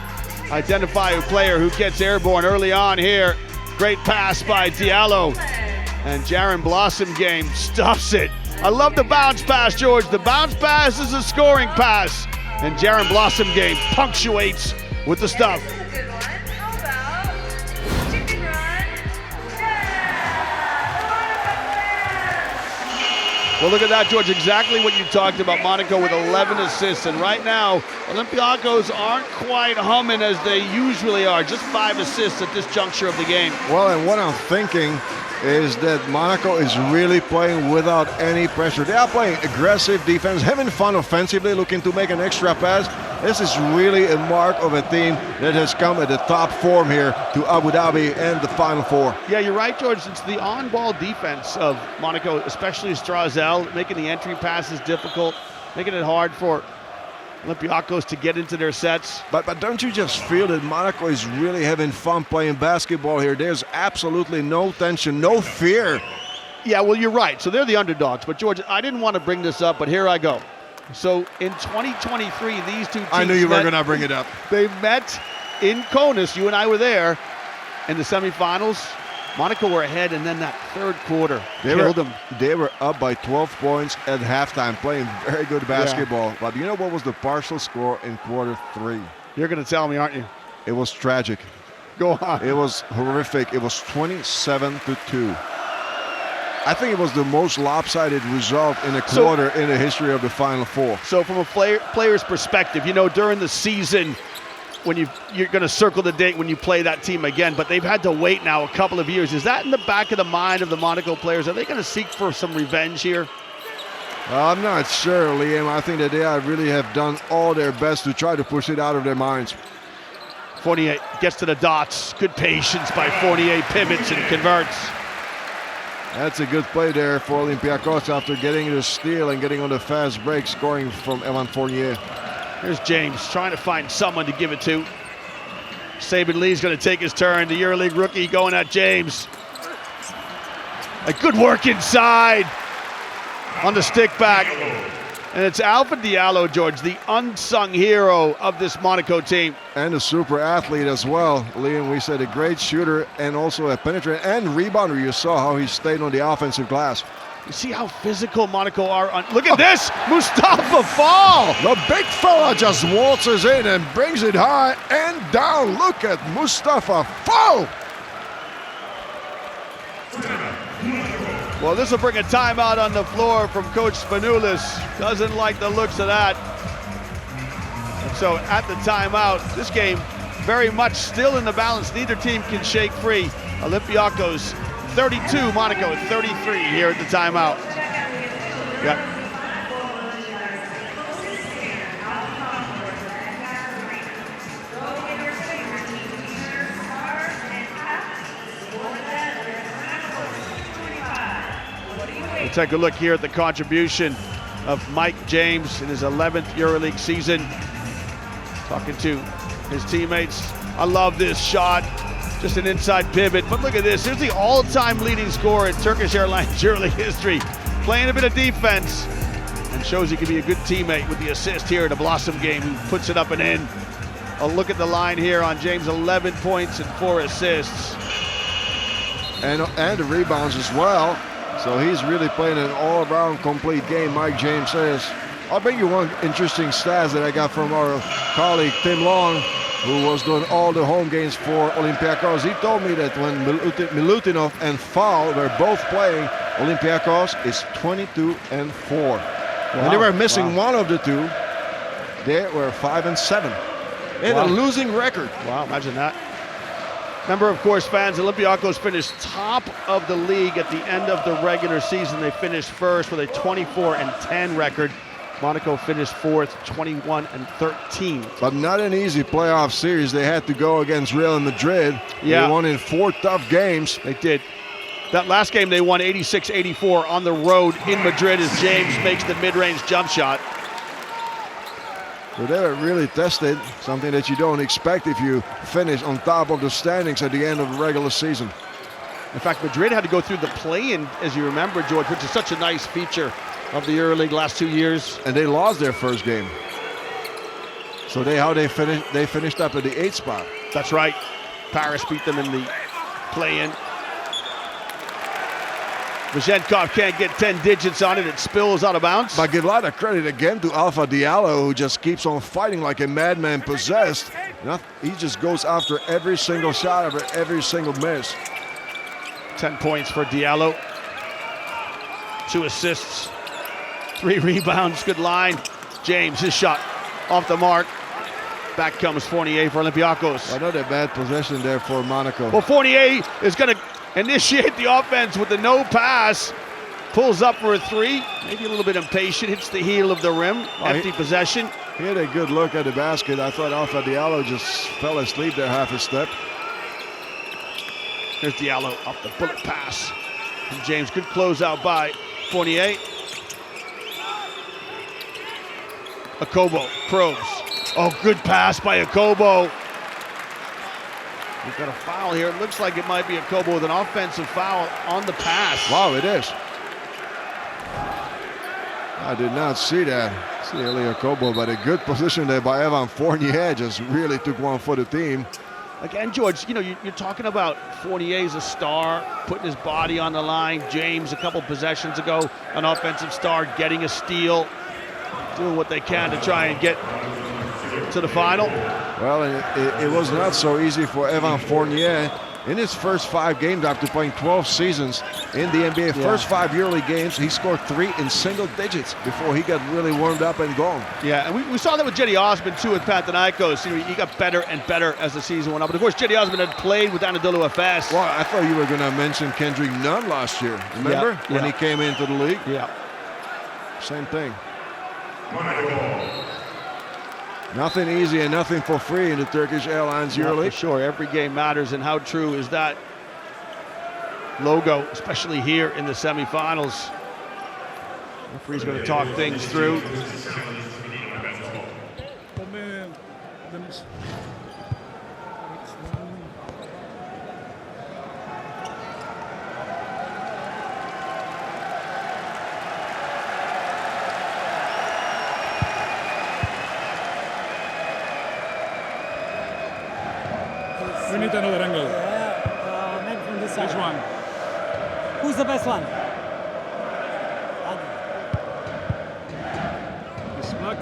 identify a player who gets airborne early on here. Great pass by Diallo. And Jaron Blossomgame stuffs it. I love the bounce pass, George. The bounce pass is a scoring pass. And Jaron Blossomgame punctuates with the stuff. Well, look at that, George. Exactly what you talked about. Monaco with 11 assists. And right now, Olympiacos aren't quite humming as they usually are. Just 5 assists at this juncture of the game. Well, and what I'm thinking is that Monaco is really playing without any pressure. They are playing aggressive defense, having fun offensively, looking to make an extra pass. This is really a mark of a team that has come at the top form here to Abu Dhabi and the Final Four. Yeah, you're right, George. It's the on-ball defense of Monaco, especially Strazel, making the entry passes difficult, making it hard for Olympiacos to get into their sets. But don't you just feel that Monaco is really having fun playing basketball here? There's absolutely no tension, no fear. Yeah, well, you're right. So they're the underdogs. But, George, I didn't want to bring this up, but here I go. So in 2023, these two teams I knew you were going to bring it up. They met in Kaunas. You and I were there in the semifinals. Monaco were ahead, and then that third quarter killed them. They were up by 12 points at halftime, playing very good basketball. Yeah. But you know what was the partial score in quarter 3? You're going to tell me, aren't you? It was tragic. Go on. It was horrific. It was 27-2. I think it was the most lopsided result in a quarter in the history of the Final Four. So from a player's perspective, you know, during the season, when you're going to circle the date when you play that team again, but they've had to wait now a couple of years. Is that in the back of the mind of the Monaco players? Are they going to seek for some revenge here? I'm not sure, Liam. I think that they really have done all their best to try to push it out of their minds. Fournier gets to the dots. Good patience by Fournier, pivots and converts. That's a good play there for Olympiacos after getting the steal and getting on the fast break, scoring from Evan Fournier. Here's James trying to find someone to give it to. Sabin Lee's going to take his turn. The EuroLeague rookie going at James. A good work inside on the stick back. And it's Alpha Diallo, George, the unsung hero of this Monaco team. And a super athlete as well. Liam, we said a great shooter and also a penetrator and rebounder. You saw how he stayed on the offensive glass. You see how physical Monaco are. Look at this, Mustafa Fall. The big fella just waltzes in and brings it high and down. Look at Mustafa Fall. Well, this will bring a timeout on the floor from Coach Spanoulis. Doesn't like the looks of that. And so at the timeout, this game very much still in the balance. Neither team can shake free. Olympiacos 32, Monaco 33 here at the timeout. Yep. We'll take a look here at the contribution of Mike James in his 11th EuroLeague season. Talking to his teammates. I love this shot. Just an inside pivot, but look at this. Here's the all-time leading scorer in Turkish Airlines EuroLeague history. Playing a bit of defense and shows he can be a good teammate with the assist here in a Blossomgame who puts it up and in. A look at the line here on James, 11 points and 4 assists. And the rebounds as well. So he's really playing an all-around complete game, Mike James says. I'll bring you one interesting stats that I got from our colleague Tim Long, who was doing all the home games for Olympiacos. He told me that when Milutinov and Fall were both playing, Olympiacos is 22-4. Wow. When they were missing one of the two, they were 5-7. They had a losing record. Wow, imagine that. Remember, of course, fans, Olympiacos finished top of the league at the end of the regular season. They finished first with a 24-10 record. Monaco finished fourth, 21-13. But not an easy playoff series. They had to go against Real Madrid. Yeah. They won in 4 tough games. They did. That last game, they won 86-84 on the road in Madrid as James makes the mid-range jump shot. So they were really tested, something that you don't expect if you finish on top of the standings at the end of the regular season. In fact, Madrid had to go through the play-in, as you remember, George, which is such a nice feature of the EuroLeague last 2 years. And they lost their first game. So they finished up at the 8th spot. That's right. Paris beat them in the play-in. Vazenkov can't get 10 digits on it. It spills out of bounds. But give a lot of credit again to Alpha Diallo, who just keeps on fighting like a madman possessed. He just goes after every single shot, after every single miss. 10 points for Diallo. 2 assists, 3 rebounds, good line. James, his shot off the mark. Back comes Fournier for Olympiacos. Another bad possession there for Monaco. Well, Fournier is going to initiate the offense with the no pass. Pulls up for a 3, maybe a little bit impatient, hits the heel of the rim. Empty possession. He had a good look at the basket. I thought Alpha Diallo just fell asleep there half a step. Here's Diallo off the bullet pass from James. Good closeout by Fournier. Akobo probes. Oh, good pass by Akobo. We've got a foul here. It looks like it might be Akobo with an offensive foul on the pass. Wow, it is. I did not see that. See Elie Akobo, but a good position there by Evan Fournier. Just really took one for the team. Again, George, you know, you're talking about Fournier's a star, putting his body on the line. James, a couple possessions ago, an offensive star, getting a steal, doing what they can to try and get to the final. Well, it was not so easy for Evan Fournier. In his first 5 games after playing 12 seasons in the NBA, first 5 EuroLeague games, he scored 3 in single digits before he got really warmed up and gone. Yeah, and we saw that with Jetty Osman too with Panathinaikos. You know, he got better and better as the season went on. But of course, Jetty Osman had played with Anadolu Efes. Well, I thought you were going to mention Kendrick Nunn last year. Remember when he came into the league? Yeah. Same thing. Nothing easy and nothing for free in the Turkish Airlines EuroLeague. For sure, every game matters, and how true is that logo, especially here in the semifinals. Referee's going to talk things through. We need another angle. Maybe from this side. Which one? Who's the best one? This black?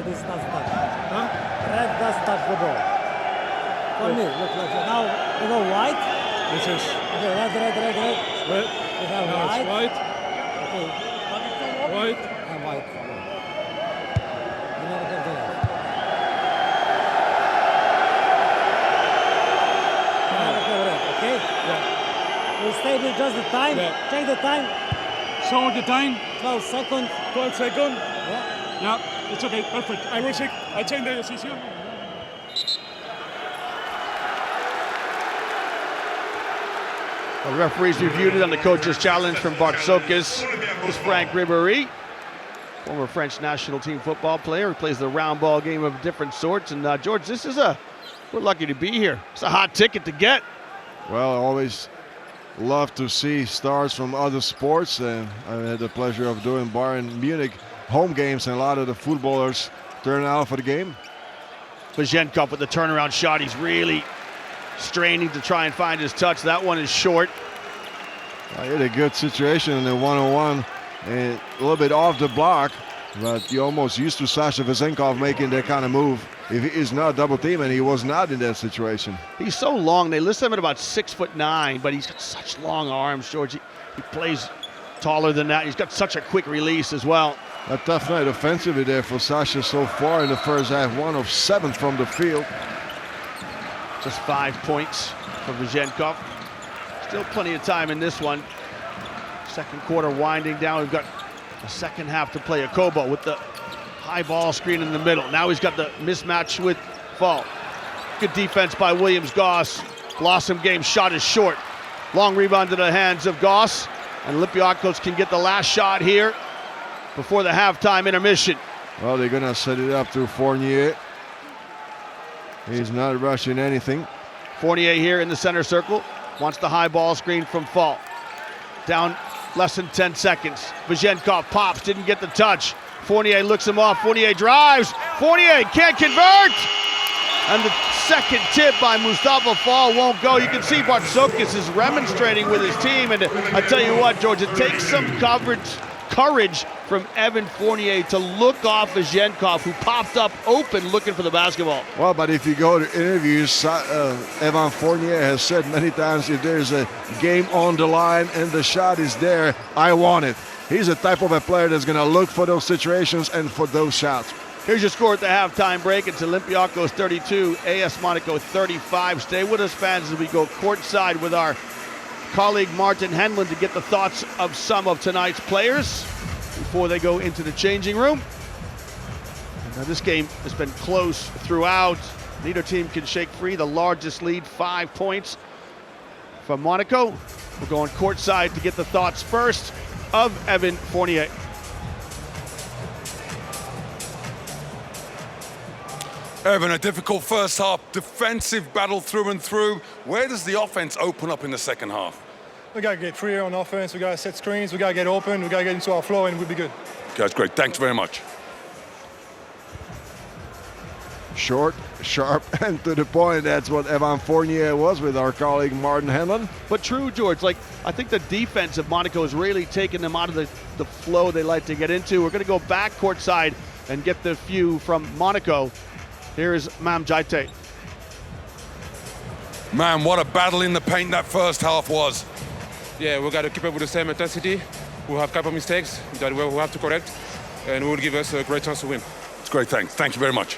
This doesn't touch. Huh? Red does touch the ball. For me, look. Now we go white. This is Okay, red. red. We have Now white. it's white. Okay. White. And white. We never have the red. Okay? Yeah. We'll stay with just the time. Yeah. Check the time. Show the time. 12 seconds. 12 seconds. Yeah. Yeah, it's okay. Perfect. I will check. I change the decision. Well, the referees reviewed it on the coach's challenge from Bartsokis. This is Frank Ribéry, former French national team football player who plays the round ball game of different sorts. And George, we're lucky to be here. It's a hot ticket to get. Well, I always love to see stars from other sports, and I had the pleasure of doing Bayern Munich home games, and a lot of the footballers turn out for the game. Vazenkov with the turnaround shot. He's really straining to try and find his touch. That one is short. I had a good situation in the one-on-one, and a little bit off the block, but you're almost used to Sasha Vazenkov making that kind of move. If he is not double team, and he was not in that situation. He's so long. They list him at about 6'9", but he's got such long arms, George. He plays taller than that. He's got such a quick release as well. A tough night offensively there for Sasha so far in the first half. 1 of 7 from the field. Just 5 points for Vazenkov. Still plenty of time in this one. Second quarter winding down. We've got a second half to play. Akobo with the high ball screen in the middle. Now he's got the mismatch with Fall. Good defense by Williams Goss. Blossom game shot is short. Long rebound to the hands of Goss. And Olympiacos can get the last shot here before the halftime intermission. Well, they're gonna set it up to Fournier. He's not rushing anything. Fournier here in the center circle. Wants the high ball screen from Fall. Down less than 10 seconds. Vazenkov pops, didn't get the touch. Fournier looks him off. Fournier drives. Fournier can't convert. And the second tip by Mustafa Fall won't go. You can see Bartzokis is remonstrating with his team. And I tell you what, George, it takes some courage from Evan Fournier to look off Vazenkov, who popped up open looking for the basketball. Well, but if you go to interviews, Evan Fournier has said many times, if there's a game on the line and the shot is there, I want it. He's the type of a player that's going to look for those situations and for those shots. Here's your score at the halftime break. It's Olympiacos 32, AS Monaco 35. Stay with us, fans, as we go courtside with our colleague Martin Henlon to get the thoughts of some of tonight's players before they go into the changing room. Now, this game has been close throughout. Neither team can shake free. The largest lead, 5 points from Monaco. We're going courtside to get the thoughts first of Evan Fournier. Evan, a difficult first half, defensive battle through and through. Where does the offense open up in the second half? We got to get freer on offense, we got to set screens, we got to get open, we got to get into our flow, and we'll be good. Okay, that's great. Thanks very much. Short, sharp, and to the point. That's what Evan Fournier was with our colleague Martin Henlon. But true, George, like, I think the defense of Monaco has really taken them out of the flow they like to get into. We're going to go back courtside and get the view from Monaco. Here's Mam Jaite. Man, what a battle in the paint that first half was. Yeah, we got to keep up with the same intensity. We'll have a couple of mistakes that we'll have to correct, and it will give us a great chance to win. It's great, thanks. Thank you very much.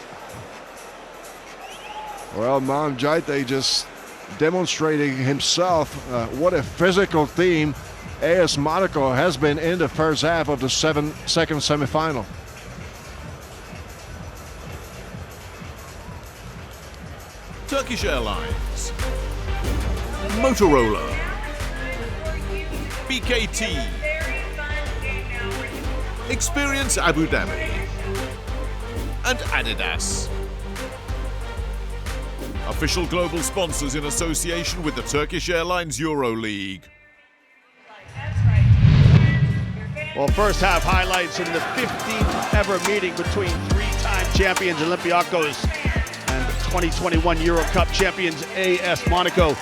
Well, Mam Jaite just demonstrating himself what a physical team AS Monaco has been in the first half of the second semifinal. Turkish Airlines, Motorola, BKT, Experience Abu Dhabi, and Adidas. Official global sponsors in association with the Turkish Airlines EuroLeague. Well, first half highlights in the 15th ever meeting between three-time champions Olympiacos and 2021 Euro Cup champions AS Monaco.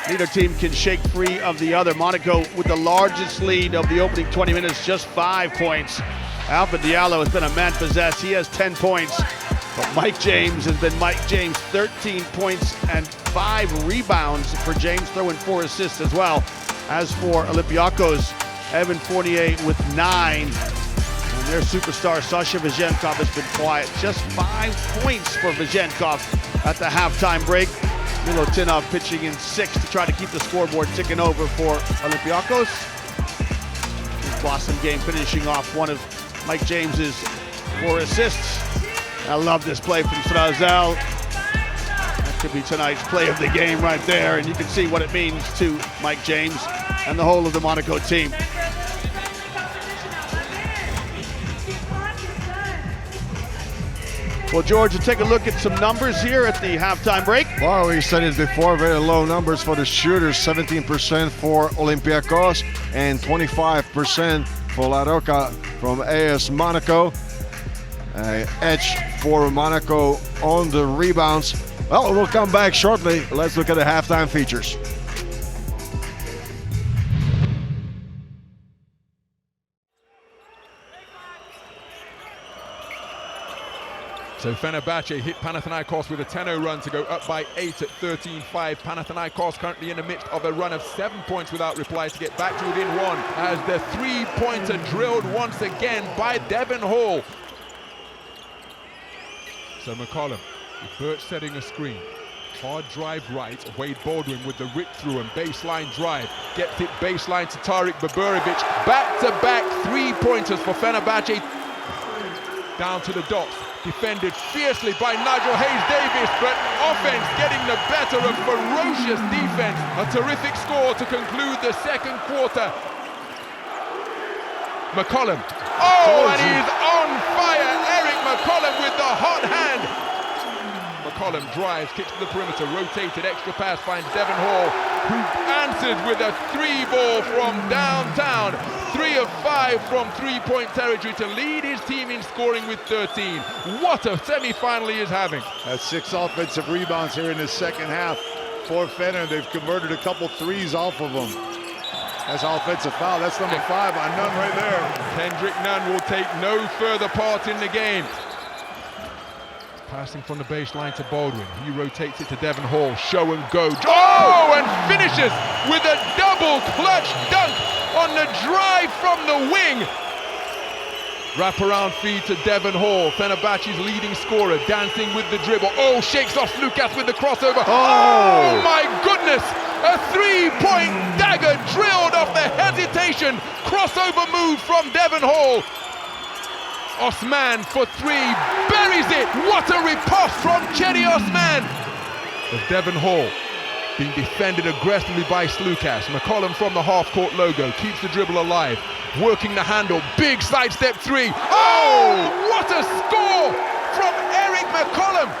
Neither team can shake free of the other. Monaco with the largest lead of the opening 20 minutes, just 5 points. Alpha Diallo has been a man possessed. He has 10 points. But Mike James has been Mike James, 13 points and 5 rebounds for James, throwing 4 assists as well. As for Olympiacos, Evan Fournier with 9. And their superstar, Sasha Vazenkov, has been quiet. Just 5 points for Vazenkov at the halftime break. Milutinov pitching in 6 to try to keep the scoreboard ticking over for Olympiacos. This Boston game finishing off one of Mike James's 4 assists. I love this play from Strazel. That could be tonight's play of the game right there, and you can see what it means to Mike James and the whole of the Monaco team. Well, George, we'll take a look at some numbers here at the halftime break. Well, we said it before, very low numbers for the shooters, 17% for Olympiacos and 25% for La Roca from AS Monaco. Edge for Monaco on the rebounds. Well, we'll come back shortly. Let's look at the halftime features. So Fenerbahce hit Panathinaikos with a 10-0 run to go up by 8 at 13-5. Panathinaikos currently in the midst of a run of 7 points without reply to get back to within 1 as the three-pointer drilled once again by Devon Hall. So McCollum, with Birch setting a screen. Hard drive right, Wade Baldwin with the rip through and baseline drive. Gets it baseline to Tarik Baburivic. Back-to-back three-pointers for Fenerbahce. Down to the dots. Defended fiercely by Nigel Hayes-Davis, but offense getting the better of ferocious defense. A terrific score to conclude the second quarter. McCollum. Oh, and he's on fire. Eric McCollum with the hot hand. McCollum drives, kicks to the perimeter, rotated, extra pass, finds Devon Hall, who answered with a 3-ball from downtown. 3 of 5 from three-point territory to lead his team in scoring with 13. What a semi-final he is having. That's 6 offensive rebounds here in the second half for Fenner. They've converted a couple threes off of them. That's offensive foul. That's number 5 on Nunn right there. Kendrick Nunn will take no further part in the game. Passing from the baseline to Baldwin. He rotates it to Devon Hall. Show and go. Oh, and finishes with a double clutch dunk on the drive from the wing. Wraparound feed to Devon Hall. Fenerbahce's leading scorer, dancing with the dribble. Oh, shakes off Lucas with the crossover. Oh my goodness! A 3-point dagger drilled off the hesitation. Crossover move from Devon Hall. Osman for 3, buries it. What a riposte from Cedi Osman. As Devon Hall being defended aggressively by Slukas. McCollum from the half-court logo keeps the dribble alive, working the handle. Big sidestep 3. Oh, what a score from Eric McCollum.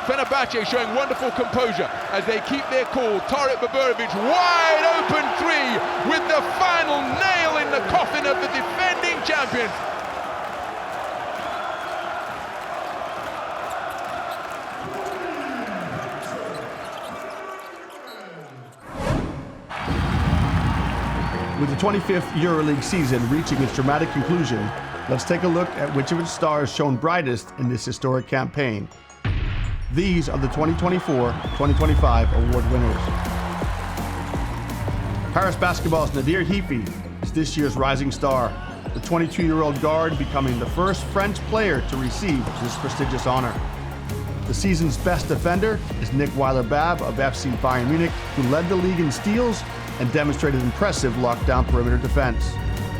Fenerbahce showing wonderful composure as they keep their cool. Tarik Baburovic wide open 3 with the final nail in the coffin of the defending champions. With the 25th EuroLeague season reaching its dramatic conclusion, let's take a look at which of its stars shone brightest in this historic campaign. These are the 2024-2025 award winners. Paris Basketball's Nadir Hifi is this year's rising star, the 22-year-old guard becoming the first French player to receive this prestigious honor. The season's best defender is Nick Weiler-Babb of FC Bayern Munich, who led the league in steals and demonstrated impressive lockdown perimeter defense.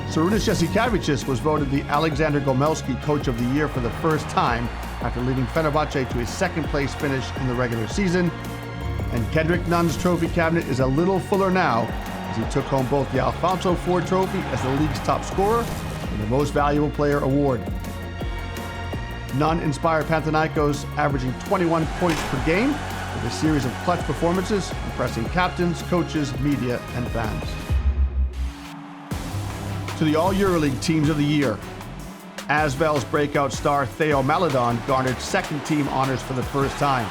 Sarunas Jasikavičius was voted the Alexander Gomelski Coach of the Year for the first time after leading Fenerbahce to a second-place finish in the regular season. And Kendrick Nunn's trophy cabinet is a little fuller now, as he took home both the Alfonso Ford Trophy as the league's top scorer and the Most Valuable Player award. Nunn inspired Panathinaikos, averaging 21 points per game with a series of clutch performances, impressing captains, coaches, media, and fans. To the All-EuroLeague Teams of the Year, Asvel's breakout star Theo Maledon garnered second-team honors for the first time.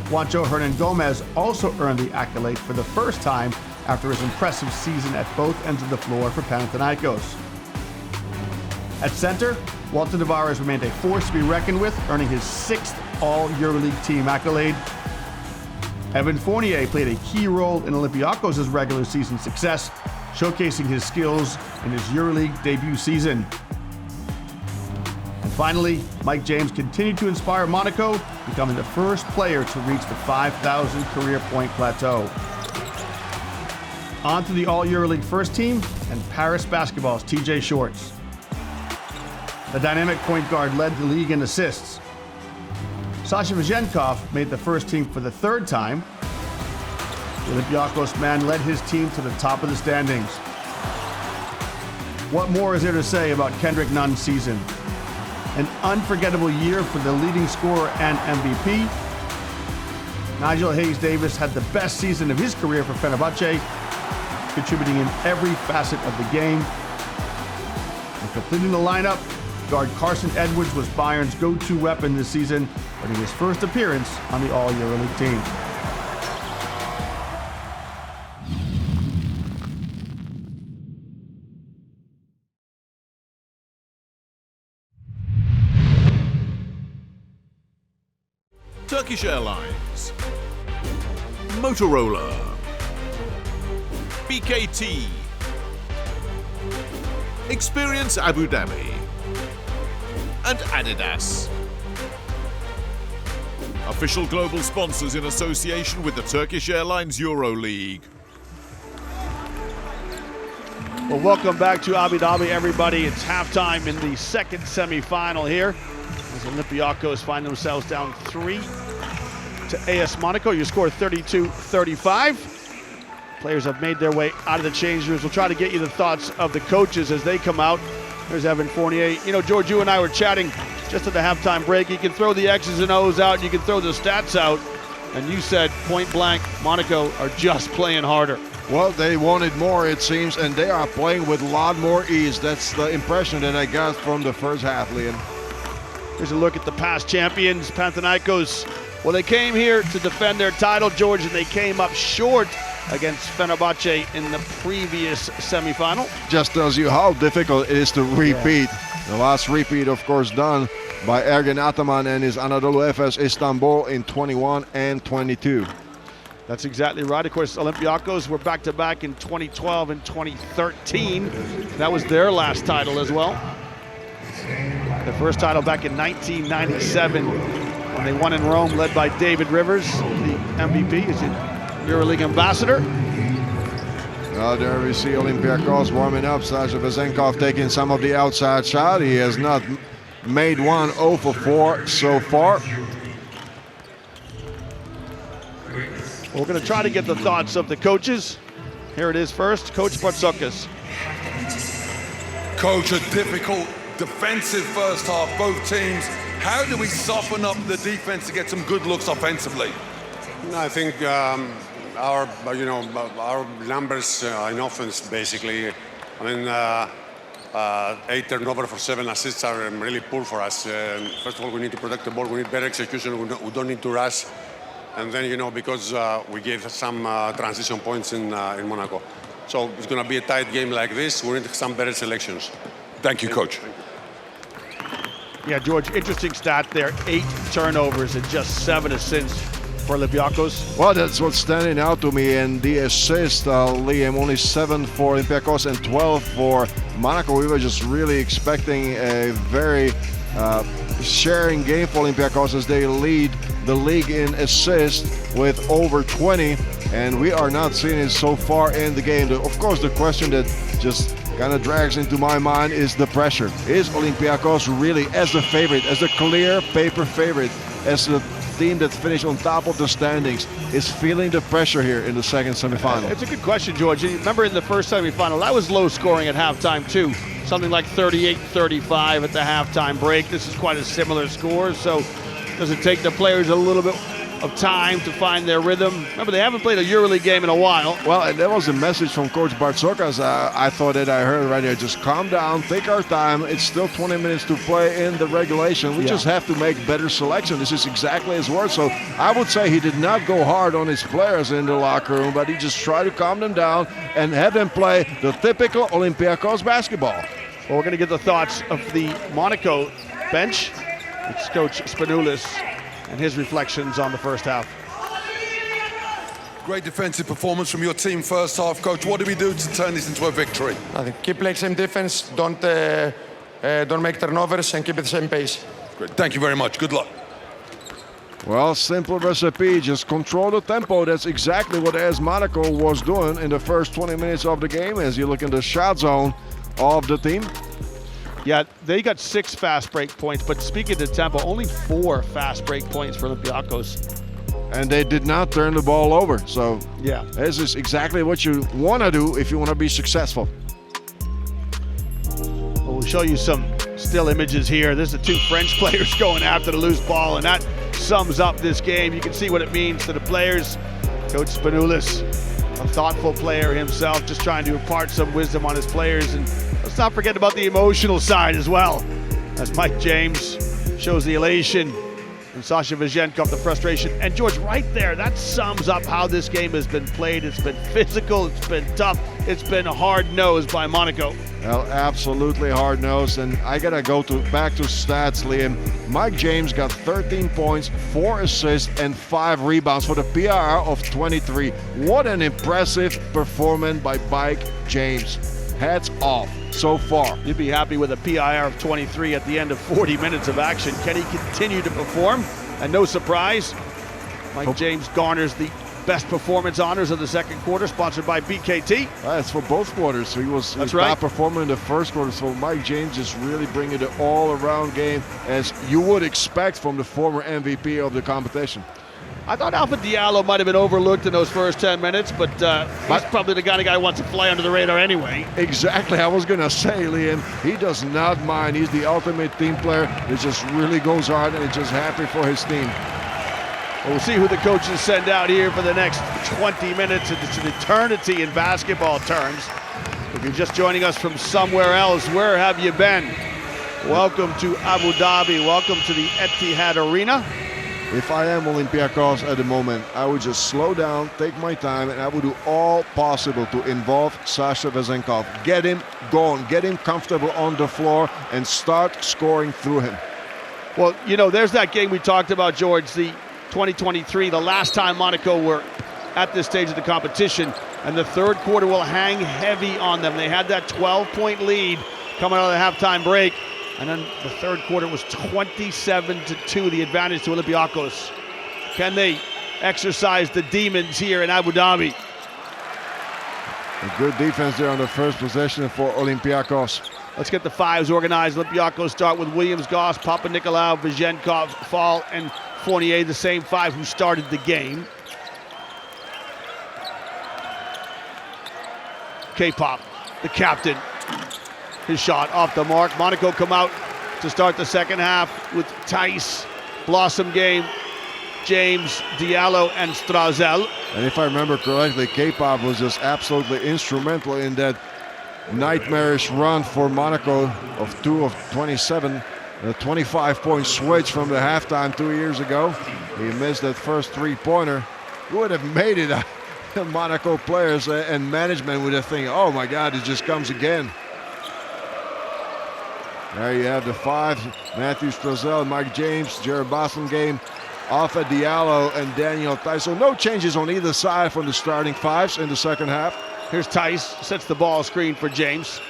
Juancho Hernan Gomez also earned the accolade for the first time after his impressive season at both ends of the floor for Panathinaikos. At center, Walter Tavares remained a force to be reckoned with, earning his 6th All-EuroLeague team accolade. Evan Fournier played a key role in Olympiacos' regular season success, showcasing his skills in his EuroLeague debut season. And finally, Mike James continued to inspire Monaco, becoming the first player to reach the 5,000 career point plateau. On to the All-EuroLeague first team and Paris Basketball's TJ Shorts. The dynamic point guard led the league in assists. Sasha Vezenkov made the first team for the third time. The Olympiacos man led his team to the top of the standings. What more is there to say about Kendrick Nunn's season? An unforgettable year for the leading scorer and MVP. Nigel Hayes-Davis had the best season of his career for Fenerbahce, contributing in every facet of the game. And completing the lineup, guard Carson Edwards was Bayern's go-to weapon this season, earning his first appearance on the All-EuroLeague team. Turkish Airlines, Motorola, BKT, Experience Abu Dhabi, and Adidas. Official global sponsors in association with the Turkish Airlines EuroLeague. Well, welcome back to Abu Dhabi, everybody. It's halftime in the second semifinal here, as Olympiacos find themselves down 3 to AS Monaco. Your score 32-35. Players have made their way out of the change rooms. We'll try to get you the thoughts of the coaches as they come out. There's Evan Fournier. You know, George, you and I were chatting just at the halftime break. You can throw the X's and O's out, you can throw the stats out, and you said point blank, Monaco are just playing harder. Well, they wanted more, it seems, and they are playing with a lot more ease. That's the impression that I got from the first half, Liam. Here's a look at the past champions, Panathinaikos. Well, they came here to defend their title, George, and they came up short against Fenerbahce in the previous semifinal. Just tells you how difficult it is to repeat. Yeah. The last repeat, of course, done by Ergin Ataman and his Anadolu Efes Istanbul in 21 and 22. That's exactly right. Of course, Olympiacos were back-to-back in 2012 and 2013. That was their last title as well. Their first title back in 1997 when they won in Rome, led by David Rivers, the MVP, is it EuroLeague ambassador. There we see Olympiacos warming up. Sasha Vezenkov taking some of the outside shot. He has not made one 0 for 4 so far. We're going to try to get the thoughts of the coaches. Here it is first, Coach Bartzokas. Coach, a difficult defensive first half, both teams. How do we soften up the defense to get some good looks offensively? I think our numbers in offense, basically. I mean, 8 turnovers for 7 assists are really poor for us. First of all, we need to protect the ball. We need better execution. We don't need to rush. And then, because we gave some transition points in Monaco. So it's going to be a tight game like this. We need some better selections. Thank you, Coach. Yeah, George, interesting stat there. 8 turnovers and just 7 assists for Olympiacos. Well, that's what's standing out to me. And the assist, Liam, only 7 for Olympiacos and 12 for Monaco. We were just really expecting a very sharing game for Olympiacos as they lead the league in assists with over 20. And we are not seeing it so far in the game. Of course, the question that just kind of drags into my mind is the pressure. Is Olympiacos really, as the favorite, as the clear paper favorite, as the team that finished on top of the standings, is feeling the pressure here in the second semifinal? It's a good question, George. You remember in the first semifinal, that was low scoring at halftime too. Something like 38-35 at the halftime break. This is quite a similar score, so does it take the players a little bit of time to find their rhythm? Remember, they haven't played a EuroLeague game in a while. Well, and that was a message from Coach Bartzokas. I thought that I heard right there. Just calm down, take our time. It's still 20 minutes to play in the regulation. We just have to make better selection. This is exactly his word. So I would say he did not go hard on his players in the locker room, but he just tried to calm them down and have them play the typical Olympiacos basketball. Well, we're going to get the thoughts of the Monaco bench. It's Coach Spanoulis and his reflections on the first half. Great defensive performance from your team first half, Coach. What do we do to turn this into a victory? I think keep playing same defense, don't make turnovers, and keep it the same pace. Great. Thank you very much. Good luck. Well, simple recipe, just control the tempo. That's exactly what AS Monaco was doing in the first 20 minutes of the game as you look in the shot zone of the team. Yeah, they got 6 fast break points, but speaking to tempo, only 4 fast break points for Olympiacos. And they did not turn the ball over. So yeah, this is exactly what you want to do if you want to be successful. Well, we'll show you some still images here. This is the 2 French players going after the loose ball, and that sums up this game. You can see what it means to the players. Coach Spanoulis, a thoughtful player himself, just trying to impart some wisdom on his players. And let's not forget about the emotional side as well, as Mike James shows the elation and Sasha Vezenkov the frustration. And George, right there, that sums up how this game has been played. It's been physical, it's been tough, it's been hard-nosed by Monaco. Well, absolutely hard-nosed, and I gotta go back to stats, Liam. Mike James got 13 points, 4 assists, and 5 rebounds for the PIR of 23. What an impressive performance by Mike James. Hats off so far. You'd be happy with a PIR of 23 at the end of 40 minutes of action. Can he continue to perform? And no surprise, Mike James garners the best performance honors of the second quarter, sponsored by BKT. That's for both quarters. So he was right. top performer in the first quarter. So Mike James is really bringing the all-around game, as you would expect from the former MVP of the competition. I thought Alpha Diallo might have been overlooked in those first 10 minutes, but he's probably the kind of guy who wants to fly under the radar anyway. Exactly, I was gonna say, Liam, he does not mind. He's the ultimate team player. He just really goes hard and he's just happy for his team. Well, we'll see who the coaches send out here for the next 20 minutes. It's an eternity in basketball terms. If you're just joining us from somewhere else, where have you been? Welcome to Abu Dhabi. Welcome to the Etihad Arena. If I am Olympiacos at the moment, I would just slow down, take my time, and I would do all possible to involve Sasha Vezenkov. Get him going, get him comfortable on the floor, and start scoring through him. Well, you know, there's that game we talked about, George, the 2023, the last time Monaco were at this stage of the competition, and the third quarter will hang heavy on them. They had that 12-point lead coming out of the halftime break. And then the third quarter was 27-2, the advantage to Olympiacos. Can they exercise the demons here in Abu Dhabi? A good defense there on the first possession for Olympiacos. Let's get the fives organized. Olympiacos start with Williams, Goss, Papanikolaou, Vezenkov, Fall, and Fournier, the same five who started the game. K-Pop, the captain. His shot off the mark. Monaco come out to start the second half with Thijs, Blossom Game, James, Diallo, and Strazel. And if I remember correctly, K-Pop was just absolutely instrumental in that nightmarish run for Monaco of 2 of 27, a 25-point switch from the halftime 2 years ago. He missed that first three-pointer. Who would have made it? Monaco players and management would have think, oh my God, it just comes again. There you have the five, Matthew Strazel, Mike James, Jared Blossom Game, Alpha Diallo, and Daniel Thijs. So no changes on either side from the starting fives in the second half. Here's Thijs, sets the ball screen for James.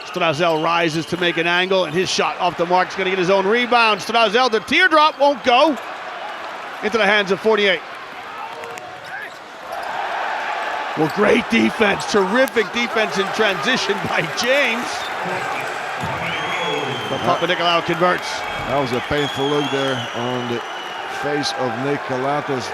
Strazel rises to make an angle, and his shot off the mark is going to get his own rebound. Strazel, the teardrop won't go. Into the hands of Fournier. Well, great defense, terrific defense in transition by James. But Papanikolaou converts. That was a painful look there on the face of Nick Calates.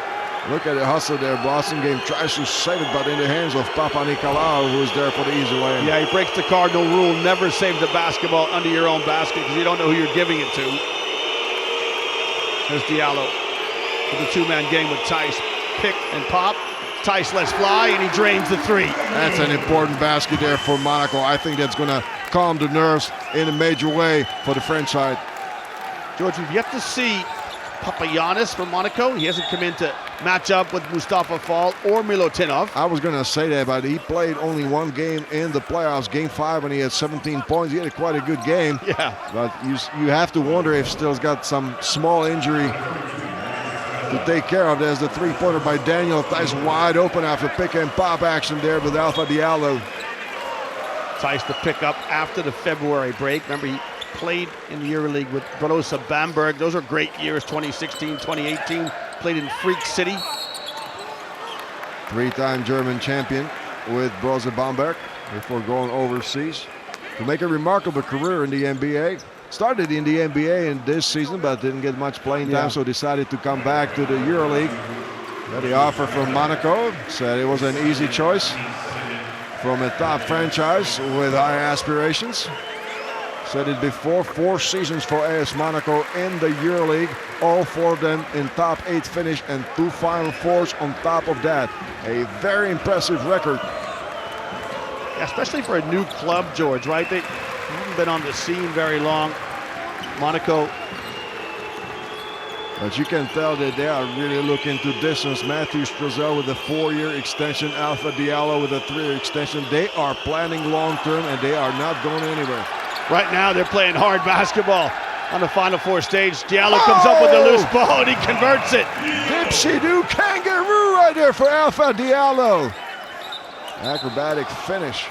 Look at the hustle there. Blossom Game tries to save it, but in the hands of Papanikolaou, who's there for the easy lay. Yeah, he breaks the cardinal rule. Never save the basketball under your own basket because you don't know who you're giving it to. There's Diallo with the two-man game with Thijs. Pick and pop. Thijs lets fly, and he drains the three. That's an important basket there for Monaco. I think that's going to calm the nerves in a major way for the French side. George, we've yet to see Papagiannis from Monaco. He hasn't come in to match up with Mustafa Fall or Milutinov. I was going to say that, but he played only one game in the playoffs, game 5, and he had 17 points. He had quite a good game. Yeah. But you have to wonder if still's got some small injury to take care of. There's the three-pointer by Daniel Thijs, wide open after pick and pop action there with Alpha Diallo. Thijs to pick up after the February break. Remember, he played in the EuroLeague with Borussia Bamberg. Those are great years, 2016, 2018. Played in Freak City. Three-time German champion with Borussia Bamberg before going overseas to make a remarkable career in the NBA. Started in the NBA in this season, but didn't get much playing time, so decided to come back to the EuroLeague. Got the offer from Monaco, said it was an easy choice from a top franchise with high aspirations. Said it before, 4 seasons for AS Monaco in the EuroLeague, all 4 of them in top 8 finish and 2 Final Fours on top of that. A very impressive record. Yeah, especially for a new club, George, right? They haven't been on the scene very long. Monaco. But you can tell that they are really looking to distance. Matthew Strazel with a 4-year extension, Alpha Diallo with a 3-year extension. They are planning long-term, and they are not going anywhere. Right now, they're playing hard basketball on the Final Four stage. Diallo comes up with a loose ball, and he converts it. Dipsy-doo kangaroo right there for Alpha Diallo. Acrobatic finish.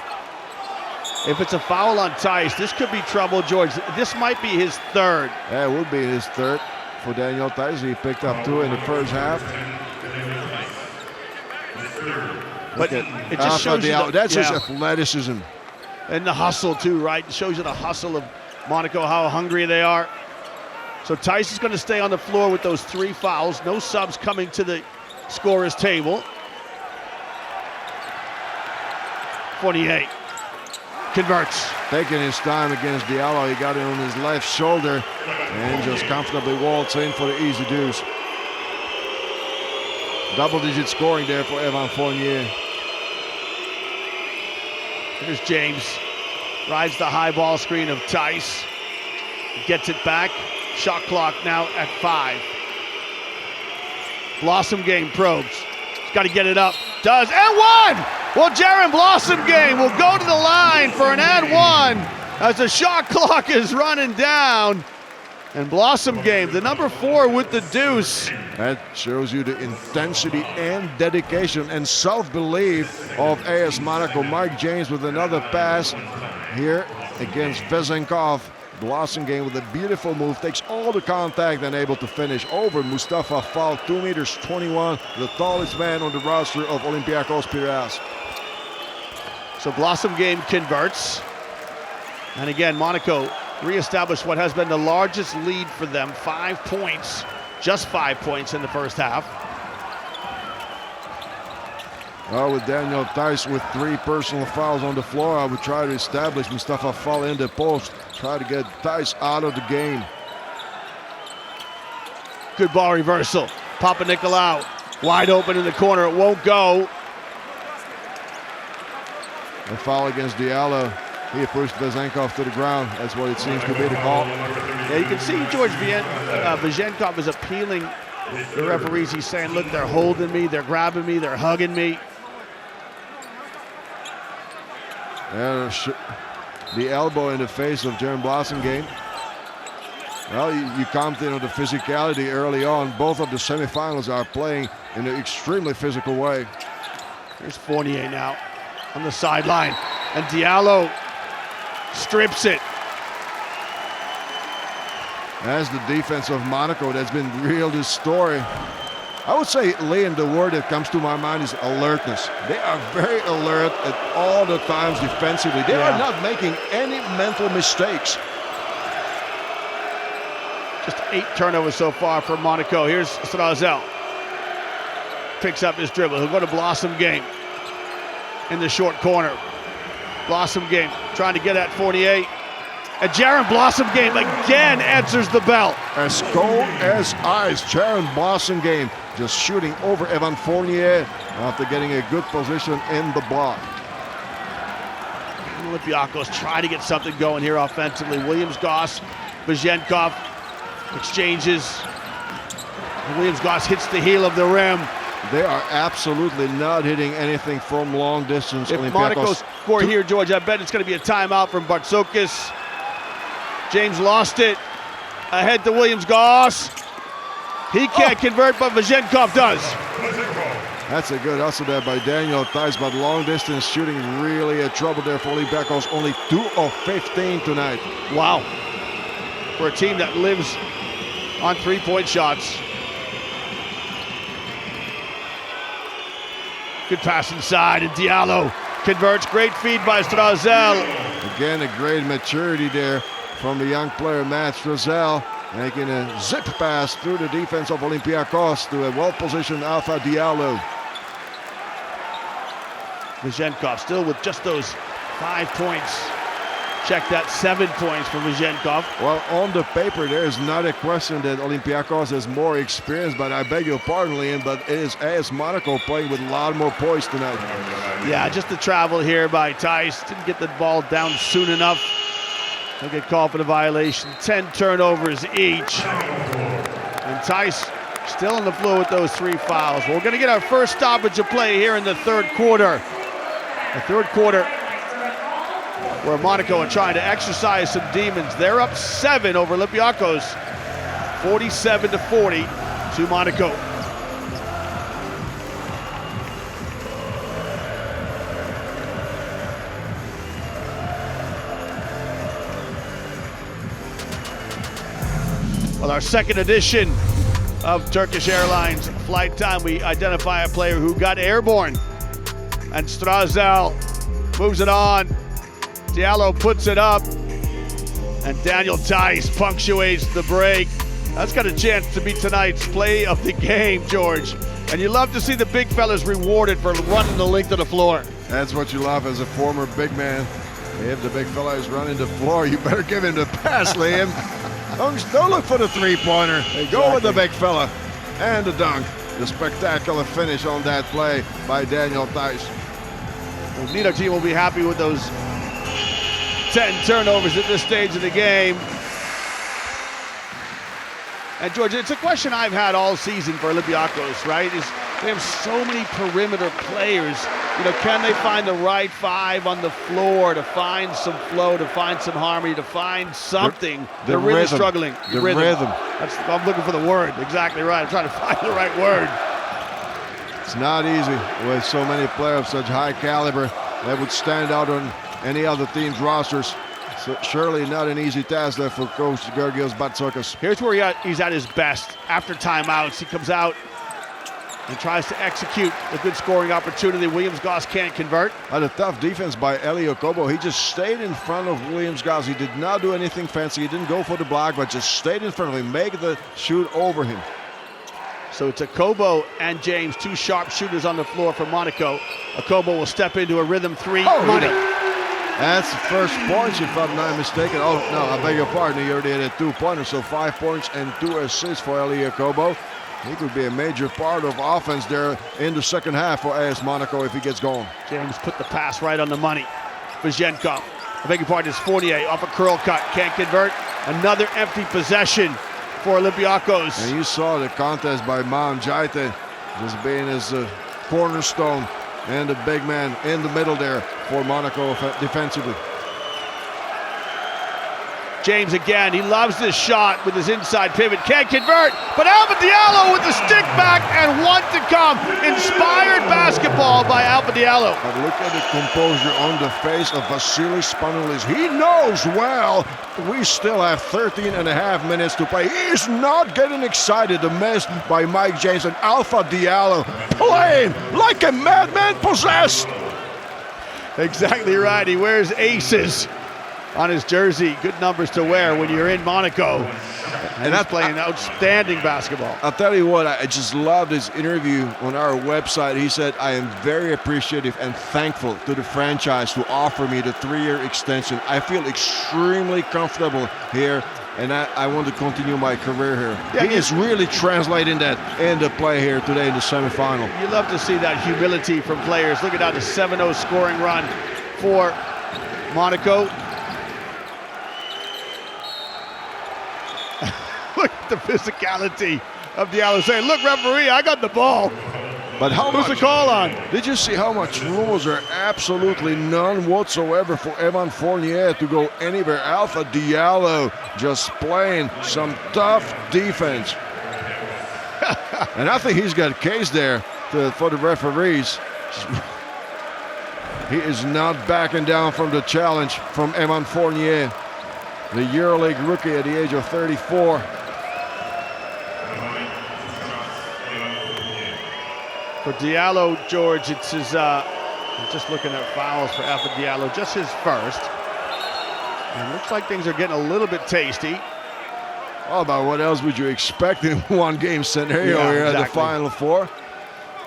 If it's a foul on Thijs, this could be trouble, George. This might be his third. Yeah, it would be his third for Daniel Thijs. He picked up 2 in the first half. But it just shows you that's his athleticism. And the hustle too, right? It shows you the hustle of Monaco, how hungry they are. So Tice is going to stay on the floor with those 3 fouls. No subs coming to the scorer's table. 48 converts. Taking his time against Diallo. He got it on his left shoulder and just comfortably waltz in for the easy deuce. Double-digit scoring there for Evan Fournier. Here's James. Rides the high ball screen of Tice. Gets it back. Shot clock now at 5. Blossom Game probes. He's got to get it up. Does, and one! Well, Jaron Blossom Game will go to the line for an and one as the shot clock is running down. And Blossom Game, the number 4 with the deuce. That shows you the intensity and dedication and self-belief of AS Monaco. Mike James with another pass here against Vezenkov. Blossom Game with a beautiful move, takes all the contact and able to finish over Mustafa Fall, 2 meters 21, the tallest man on the roster of Olympiacos Piraeus. So Blossom Game converts. And again, Monaco reestablished what has been the largest lead for them, 5 points, just 5 points in the first half. Well, with Daniel Tice with 3 personal fouls on the floor, I would try to establish Mustafa Fall in the post, try to get Tice out of the game. Good ball reversal. Papa Nicolau wide open in the corner. It won't go. A foul against Diallo. He pushed Vezenkov to the ground. That's what it seems to be the call. Yeah, you can see George Vezenkov is appealing the referees. He's saying, look, they're holding me, they're grabbing me, they're hugging me. Yeah, the elbow in the face of Jaron Blossom Game. Well, you commented on the physicality early on. Both of the semifinals are playing in an extremely physical way. Here's Fournier now on the sideline. And Diallo strips it. As the defense of Monaco, that's been real this story. I would say, Liam, the word that comes to my mind is alertness. They are very alert at all the times defensively. They are not making any mental mistakes. Just 8 turnovers so far for Monaco. Here's Strazel. Picks up his dribble. He'll go to Blossom Game in the short corner. Blossom Game trying to get at Fournier. And Jaron Blossom Game again answers the bell. As cold as ice, Jaron Blossom Game just shooting over Evan Fournier after getting a good position in the block. Olympiacos try to get something going here offensively. Williams-Goss, Vezenkov exchanges. And Williams-Goss hits the heel of the rim. They are absolutely not hitting anything from long distance. If Monaco score here, George, I bet it's going to be a timeout from Bartsokis. James lost it. Ahead to Williams-Goss. He can't convert, but Vezenkov does. That's a good hustle there by Daniel Tice, but long distance shooting really a trouble there for Olympiacos. Only 2 of 15 tonight. Wow. For a team that lives on 3-point shots. Good pass inside, and Diallo converts. Great feed by Strazel. Again, a great maturity there from the young player Matt Strazel, making a zip pass through the defense of Olympiacos to a well-positioned Alpha Diallo. Vezenkov still with just those 5 points. Check that, 7 points for Vezenkov. Well, on the paper, there is not a question that Olympiacos has more experience, but I beg your pardon, Liam, but it is AS Monaco playing with a lot more poise tonight. Yeah, just the travel here by Tice. Didn't get the ball down soon enough. He'll get called for the violation. 10 turnovers each. And Tice still on the floor with those 3 fouls. We're going to get our first stoppage of play here in the third quarter. The third quarter, where Monaco are trying to exercise some demons. They're up 7 over Olympiacos, 47-40 to Monaco. Well, our second edition of Turkish Airlines Flight Time, we identify a player who got airborne. And Strazel moves it on. Diallo puts it up. And Daniel Tice punctuates the break. That's got a chance to be tonight's play of the game, George. And you love to see the big fellas rewarded for running the length of the floor. That's what you love as a former big man. If the big fella is running the floor, you better give him the pass, Liam. Don't look for the three-pointer. Exactly. Go with the big fella. And the dunk. The spectacular finish on that play by Daniel Theis. Neither team will be happy with those 10 turnovers at this stage of the game. And George, it's a question I've had all season for Olympiacos, right? Is they have so many perimeter players. You know, can they find the right five on the floor to find some flow, to find some harmony, to find something? They're really rhythm. struggling. The rhythm. I'm looking for the word. Exactly right. I'm trying to find the right word. It's not easy with so many players of such high caliber that would stand out on any other team's rosters. So surely not an easy task there for Coach Georgios Batsoukas. Here's where he's at his best. After timeouts, he comes out and tries to execute a good scoring opportunity. Williams-Goss can't convert. Had a tough defense by Eli Okobo. He just stayed in front of Williams-Goss. He did not do anything fancy. He didn't go for the block, but just stayed in front of him, make the shoot over him. So it's Okobo and James, two sharp shooters on the floor for Monaco. Okobo will step into a rhythm three. Money. That's the first points, if I'm not mistaken. Oh, no, I beg your pardon. He already had a two-pointer, so 5 points and 2 assists for Eli Okobo. He could be a major part of offense there in the second half for AS Monaco if he gets going. James put the pass right on the money. Vajenko, I beg your pardon, it's Fournier off a curl cut, can't convert. Another empty possession for Olympiacos. And you saw the contest by Mam Jaite just being his cornerstone and the big man in the middle there for Monaco defensively. James again, he loves this shot with his inside pivot, can't convert, but Alpha Diallo with the stick back and one to come. Inspired basketball by Alpha Diallo. But look at the composure on the face of Vasilis Spanoulis. He knows well we still have 13 and a half minutes to play. He is not getting excited. The miss by Mike James and Alpha Diallo playing like a madman possessed. Exactly right, he wears aces on his jersey. Good numbers to wear when you're in Monaco. And he's playing outstanding basketball. I'll tell you what, I just loved his interview on our website. He said, I am very appreciative and thankful to the franchise to offer me the 3-year extension. I feel extremely comfortable here, and I want to continue my career here. Yeah, he is really translating that in the play here today in the semifinal. You love to see that humility from players. Look at that, the 7-0 scoring run for Monaco. Look at the physicality of Diallo saying, look, referee, I got the ball. But who's the call on? Did you see how much rules there? Absolutely none whatsoever for Evan Fournier to go anywhere. Alpha Diallo just playing some tough defense. And I think he's got a case there for the referees. He is not backing down from the challenge from Evan Fournier, the EuroLeague rookie at the age of 34. For Diallo, George, it's his, I'm just looking at fouls for Alpha Diallo, just his first. And looks like things are getting a little bit tasty. Well, about what else would you expect in one game scenario here at the Final Four?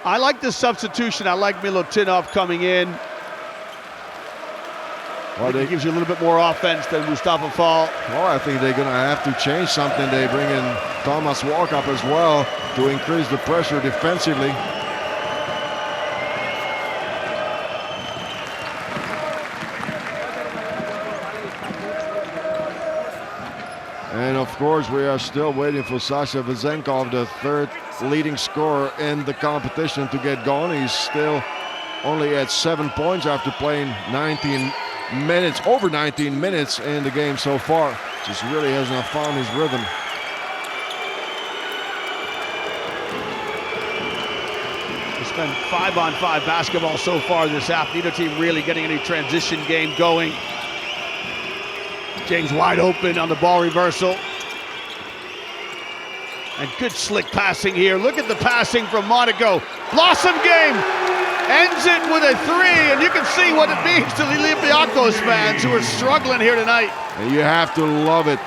I like the substitution. I like Milutinov coming in. Well, it gives you a little bit more offense than Mustafa Fall. Well, I think they're going to have to change something. They bring in Thomas Walkup as well to increase the pressure defensively. And of course, we are still waiting for Sasha Vezenkov, the third leading scorer in the competition, to get going. He's still only at 7 points after playing 19 minutes, over 19 minutes in the game so far. Just really has not found his rhythm. It's been 5-on-5 basketball so far this half. Neither team really getting any transition game going. James wide open on the ball reversal. And good slick passing here. Look at the passing from Monaco. Blossom game. Ends it with a 3, and you can see what it means to the Olympiacos fans who are struggling here tonight. And you have to love it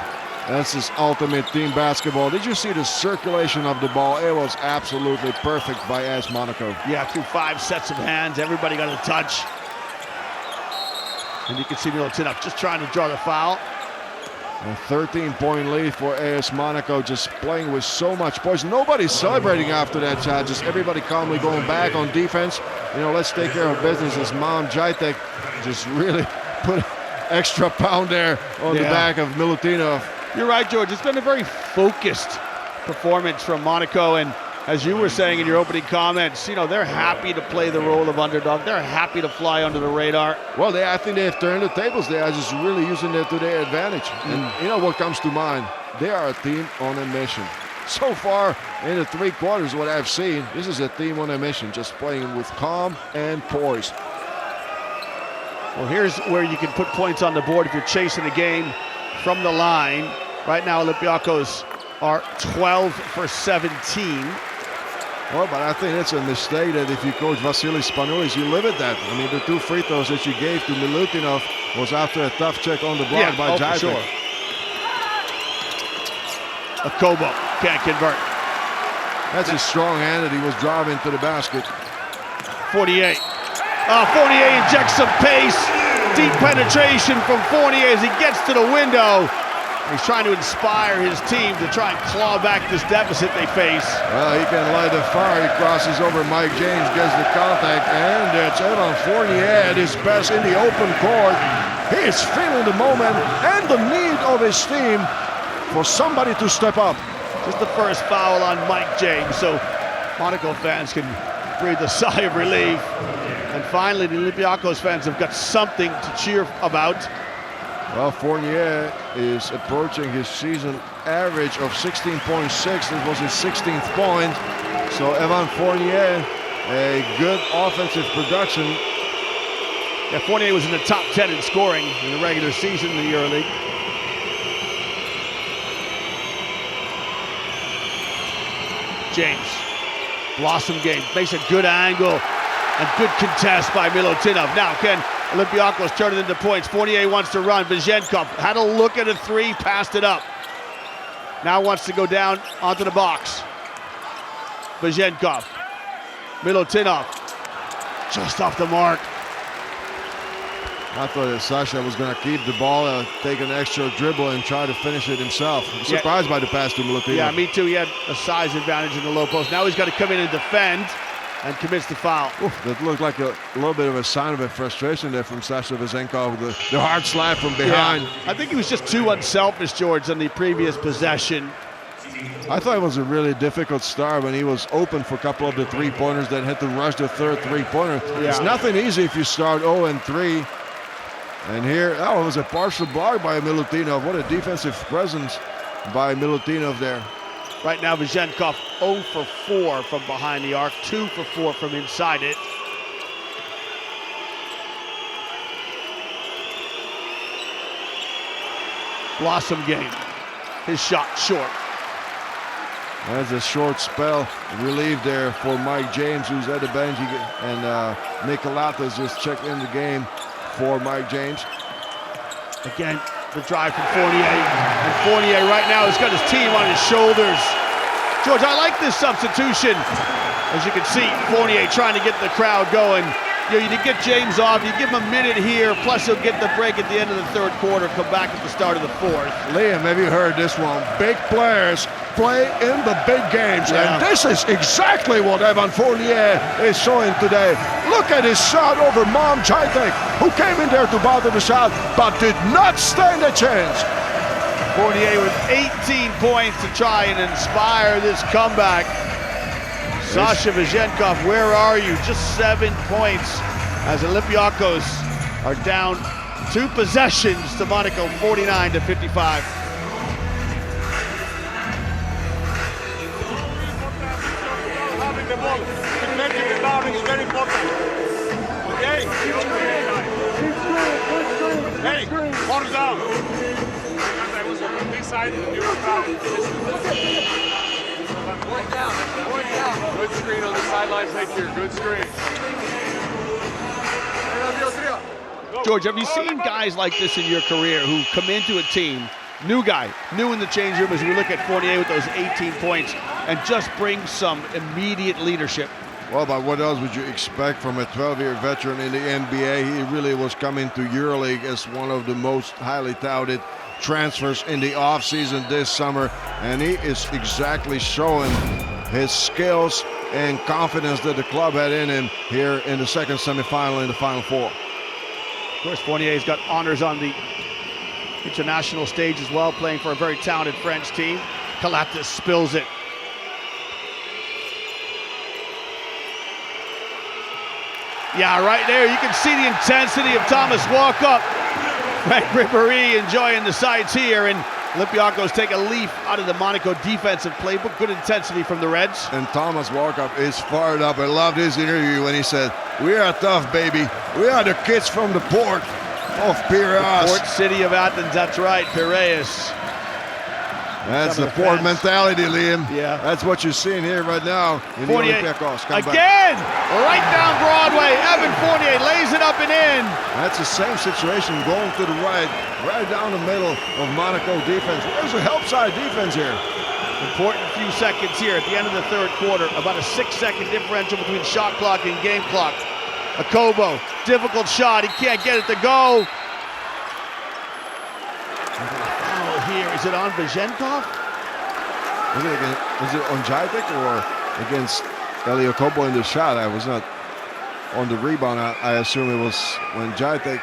This is ultimate team basketball. Did you see the circulation of the ball? It was absolutely perfect by AS Monaco. Yeah, through 5 sets of hands, everybody got a touch. And you can see Milutinov just trying to draw the foul. A 13-point lead for AS Monaco, just playing with so much poise. Nobody's celebrating after that shot, just everybody calmly going back on defense. You know, let's take care of business as Mam Jajtek just really put extra pound there on the back of Milutinov. You're right, George. It's been a very focused performance from Monaco, and as you were saying in your opening comments, you know, they're happy to play the role of underdog. They're happy to fly under the radar. Well, I think they have turned the tables. They are just really using it to their advantage. And you know what comes to mind? They are a team on a mission. So far in the 3 quarters, what I've seen, this is a team on a mission, just playing with calm and poise. Well, here's where you can put points on the board if you're chasing the game from the line. Right now, Olympiacos are 12 for 17. Well, but I think it's a mistake that if you coach Vasilis Spanoulis, you limit that. I mean, the 2 free throws that you gave to Milutinov was after a tough check on the block by Jajtek. Sure. Akobo can't convert. That's a strong hand that he was driving to the basket. 48. Fournier injects some pace. Deep penetration from Fournier as he gets to the window. He's trying to inspire his team to try and claw back this deficit they face. Well, he can light a fire. He crosses over Mike James, gets the contact, and it's Evan Fournier at his best in the open court. He is feeling the moment and the need of his team for somebody to step up. Just the first foul on Mike James, so Monaco fans can breathe a sigh of relief. And finally, the Olympiacos fans have got something to cheer about. Well, Fournier is approaching his season average of 16.6. This was his 16th point. So Evan Fournier, a good offensive production. Yeah, Fournier was in the top 10 in scoring in the regular season in the EuroLeague. James, blossom game, makes a good angle. And good contest by Milutinov. Now can Olympiacos turn it into points? Fournier wants to run. Bezhenkov had a look at a 3, passed it up. Now wants to go down onto the box. Bezhenkov. Milutinov. Just off the mark. I thought that Sasha was going to keep the ball, take an extra dribble and try to finish it himself. I'm surprised by the pass to Milutinov. Yeah, me too. He had a size advantage in the low post. Now he's got to come in and defend. And commits the foul. Oof, that looked like a little bit of a sign of a frustration there from Sasha Bezhenkov, the hard slap from behind. Yeah, I think he was just too unselfish, George, on the previous possession. I thought it was a really difficult start when he was open for a couple of the 3-pointers that had to rush the 3rd 3-pointer. Yeah. It's nothing easy if you start 0-3. And here, it was a partial block by Milutinov. What a defensive presence by Milutinov there. Right now, Bezhenkov 0 for 4 from behind the arc, 2 for 4 from inside it. Blossom game. His shot short. That's a short spell relieved there for Mike James, who's at the bench, and Nicolatas just checked in the game for Mike James. Again, the drive from Fournier, and Fournier right now has got his team on his shoulders. George, I like this substitution. As you can see, Fournier trying to get the crowd going. You know, you get James off, you give him a minute here, plus he'll get the break at the end of the 3rd quarter, come back at the start of the 4th. Liam, have you heard this one? Big players play in the big games, and this is exactly what Evan Fournier is showing today. Look at his shot over Mam Jajtek, who came in there to bother the shot, but did not stand a chance. Fournier with 18 points to try and inspire this comeback. Sasha Bezhenkov, where are you? Just 7 points as Olympiacos are down 2 possessions to Monaco, 49-55. Having the ball, defending the rebounding is very important. Okay? Hey, hold it down. I was on the big side and you were proud. Point down. Good screen on the sidelines right here. Good screen. George, have you seen guys like this in your career who come into a team new guy, new in the change room as we look at Fournier with those 18 points and just brings some immediate leadership. Well, but what else would you expect from a 12-year veteran in the NBA? He really was coming to EuroLeague as one of the most highly touted transfers in the offseason this summer, and he is exactly showing his skills and confidence that the club had in him here in the second semifinal in the Final Four. Of course, Fournier's got honors on the international stage as well, playing for a very talented French team. Calates spills it. Yeah, right there, you can see the intensity of Thomas Walkup. Frank Ribéry enjoying the sights here, and Olympiacos take a leaf out of the Monaco defensive playbook. Good intensity from the Reds. And Thomas Walkup is fired up. I loved his interview when he said, "We are tough, baby. We are the kids from the port of Piraeus." Port city of Athens, that's right, Piraeus. That's the port mentality, Liam. Yeah. That's what you're seeing here right now in the Olympiacos. Again, right down Broadway. Evan Fournier lays it up and in. That's the same situation going to the right down the middle of Monaco defense. There's a help side defense here. Important few seconds here at the end of the third quarter. About a 6-second differential between shot clock and game clock. Akobo, difficult shot. He can't get it to go. Here, is it on Vazenkov? Was it on Jaitek or against Elio Kobo in the shot? I was not on the rebound. I assume it was when Jaitek.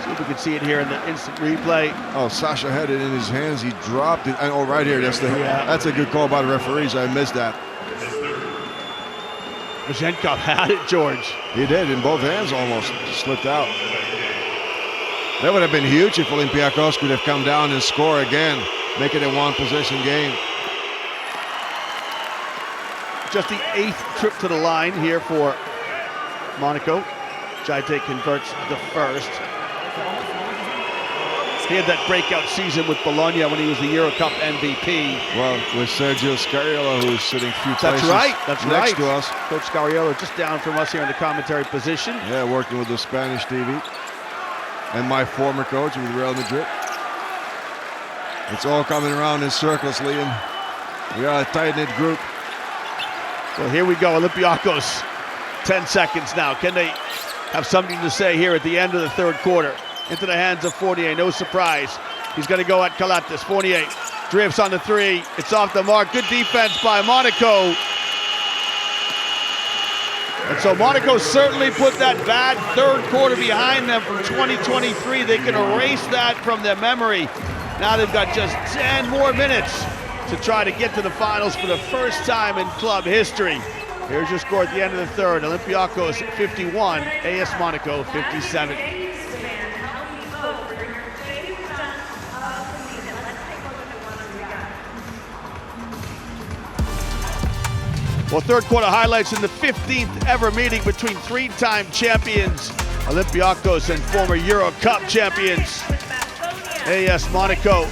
See if we can see it here in the instant replay. Oh, Sasha had it in his hands. He dropped it. Oh, right here. That's a good call by the referees. I missed that. Vazenkov had it, George. He did in both hands almost. Slipped out. That would have been huge if Olympiacos could have come down and score again, make it a one-possession game. Just the 8th trip to the line here for Monaco. Jaitek converts the first. He had that breakout season with Bologna when he was the Euro Cup MVP. Well, with Sergio Scariolo, who's sitting few places That's next right. to us. Coach Scariolo just down from us here in the commentary position. Yeah, working with the Spanish TV. And my former coach with Real Madrid. It's all coming around in circles, Liam. We are a tight-knit group. Well, here we go, Olympiacos. 10 seconds now. Can they have something to say here at the end of the third quarter? Into the hands of Fournier, no surprise. He's gonna go at Calates. Fournier drifts on the three. It's off the mark. Good defense by Monaco. And so Monaco certainly put that bad third quarter behind them from 2023. They can erase that from their memory. Now they've got just 10 more minutes to try to get to the finals for the first time in club history. Here's your score at the end of the third. Olympiacos 51, AS Monaco 57. Well, third quarter highlights in the 15th ever meeting between three-time champions Olympiacos and former Euro Cup champions AS Monaco.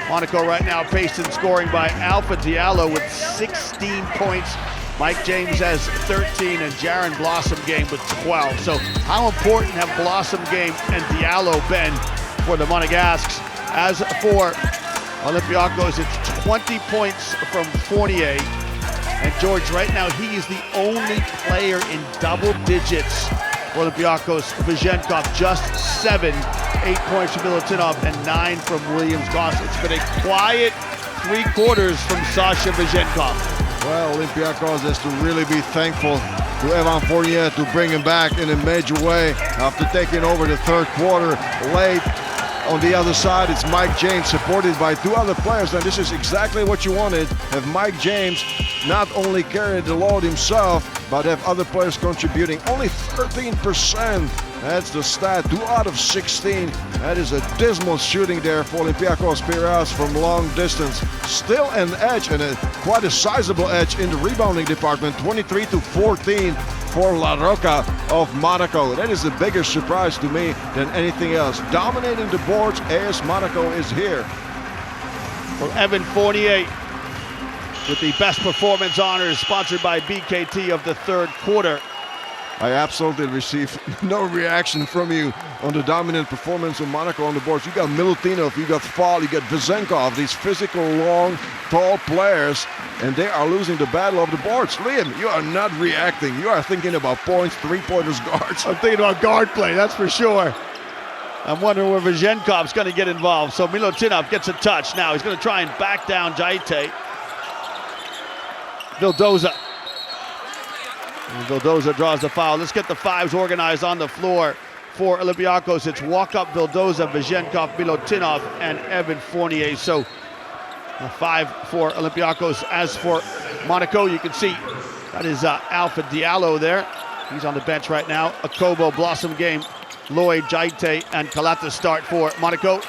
Monaco right now paced and scoring by Alpha Diallo with 16 points. Mike James has 13 and Jaron Blossomgame with 12. So how important have Blossomgame and Diallo been for the Monegasques? As for Olympiacos, it's 20 points from Fournier. And George, right now, he is the only player in double digits for Olympiacos. Vazenkov just 7, 8 points from Milutinov and 9 from Williams Goss. It's been a quiet 3 quarters from Sasha Vazenkov. Well, Olympiacos has to really be thankful to Evan Fournier to bring him back in a major way after taking over the third quarter late. On the other side, it's Mike James supported by 2 other players, and this is exactly what you wanted. Have Mike James not only carry the load himself, but have other players contributing. Only 13%. That's the stat, 2 out of 16. That is a dismal shooting there for Olympiacos Piraeus from long distance. Still an edge, and quite a sizable edge in the rebounding department, 23-14 for La Roca of Monaco. That is the bigger surprise to me than anything else. Dominating the boards, AS Monaco is here. For Evan Fournier with the best performance honors sponsored by BKT of the third quarter. I absolutely received no reaction from you on the dominant performance of Monaco on the boards. You got Milutinov, you got Fall, you got Vezenkov, these physical, long, tall players, and they are losing the battle of the boards. Liam, you are not reacting. You are thinking about points, three-pointers, guards. I'm thinking about guard play, that's for sure. I'm wondering where Vezenkov's going to get involved. So Milutinov gets a touch now. He's going to try and back down Jaite. Vildoza. And Vildoza draws the foul. Let's get the fives organized on the floor for Olympiacos. It's Walkup, Vildoza, Vezenkov, Milutinov, and Evan Fournier. So a 5 for Olympiacos. As for Monaco, you can see that is Alpha Diallo there. He's on the bench right now. Akobo, Blossom Game, Lloyd, Jaite, and Kalata start for Monaco.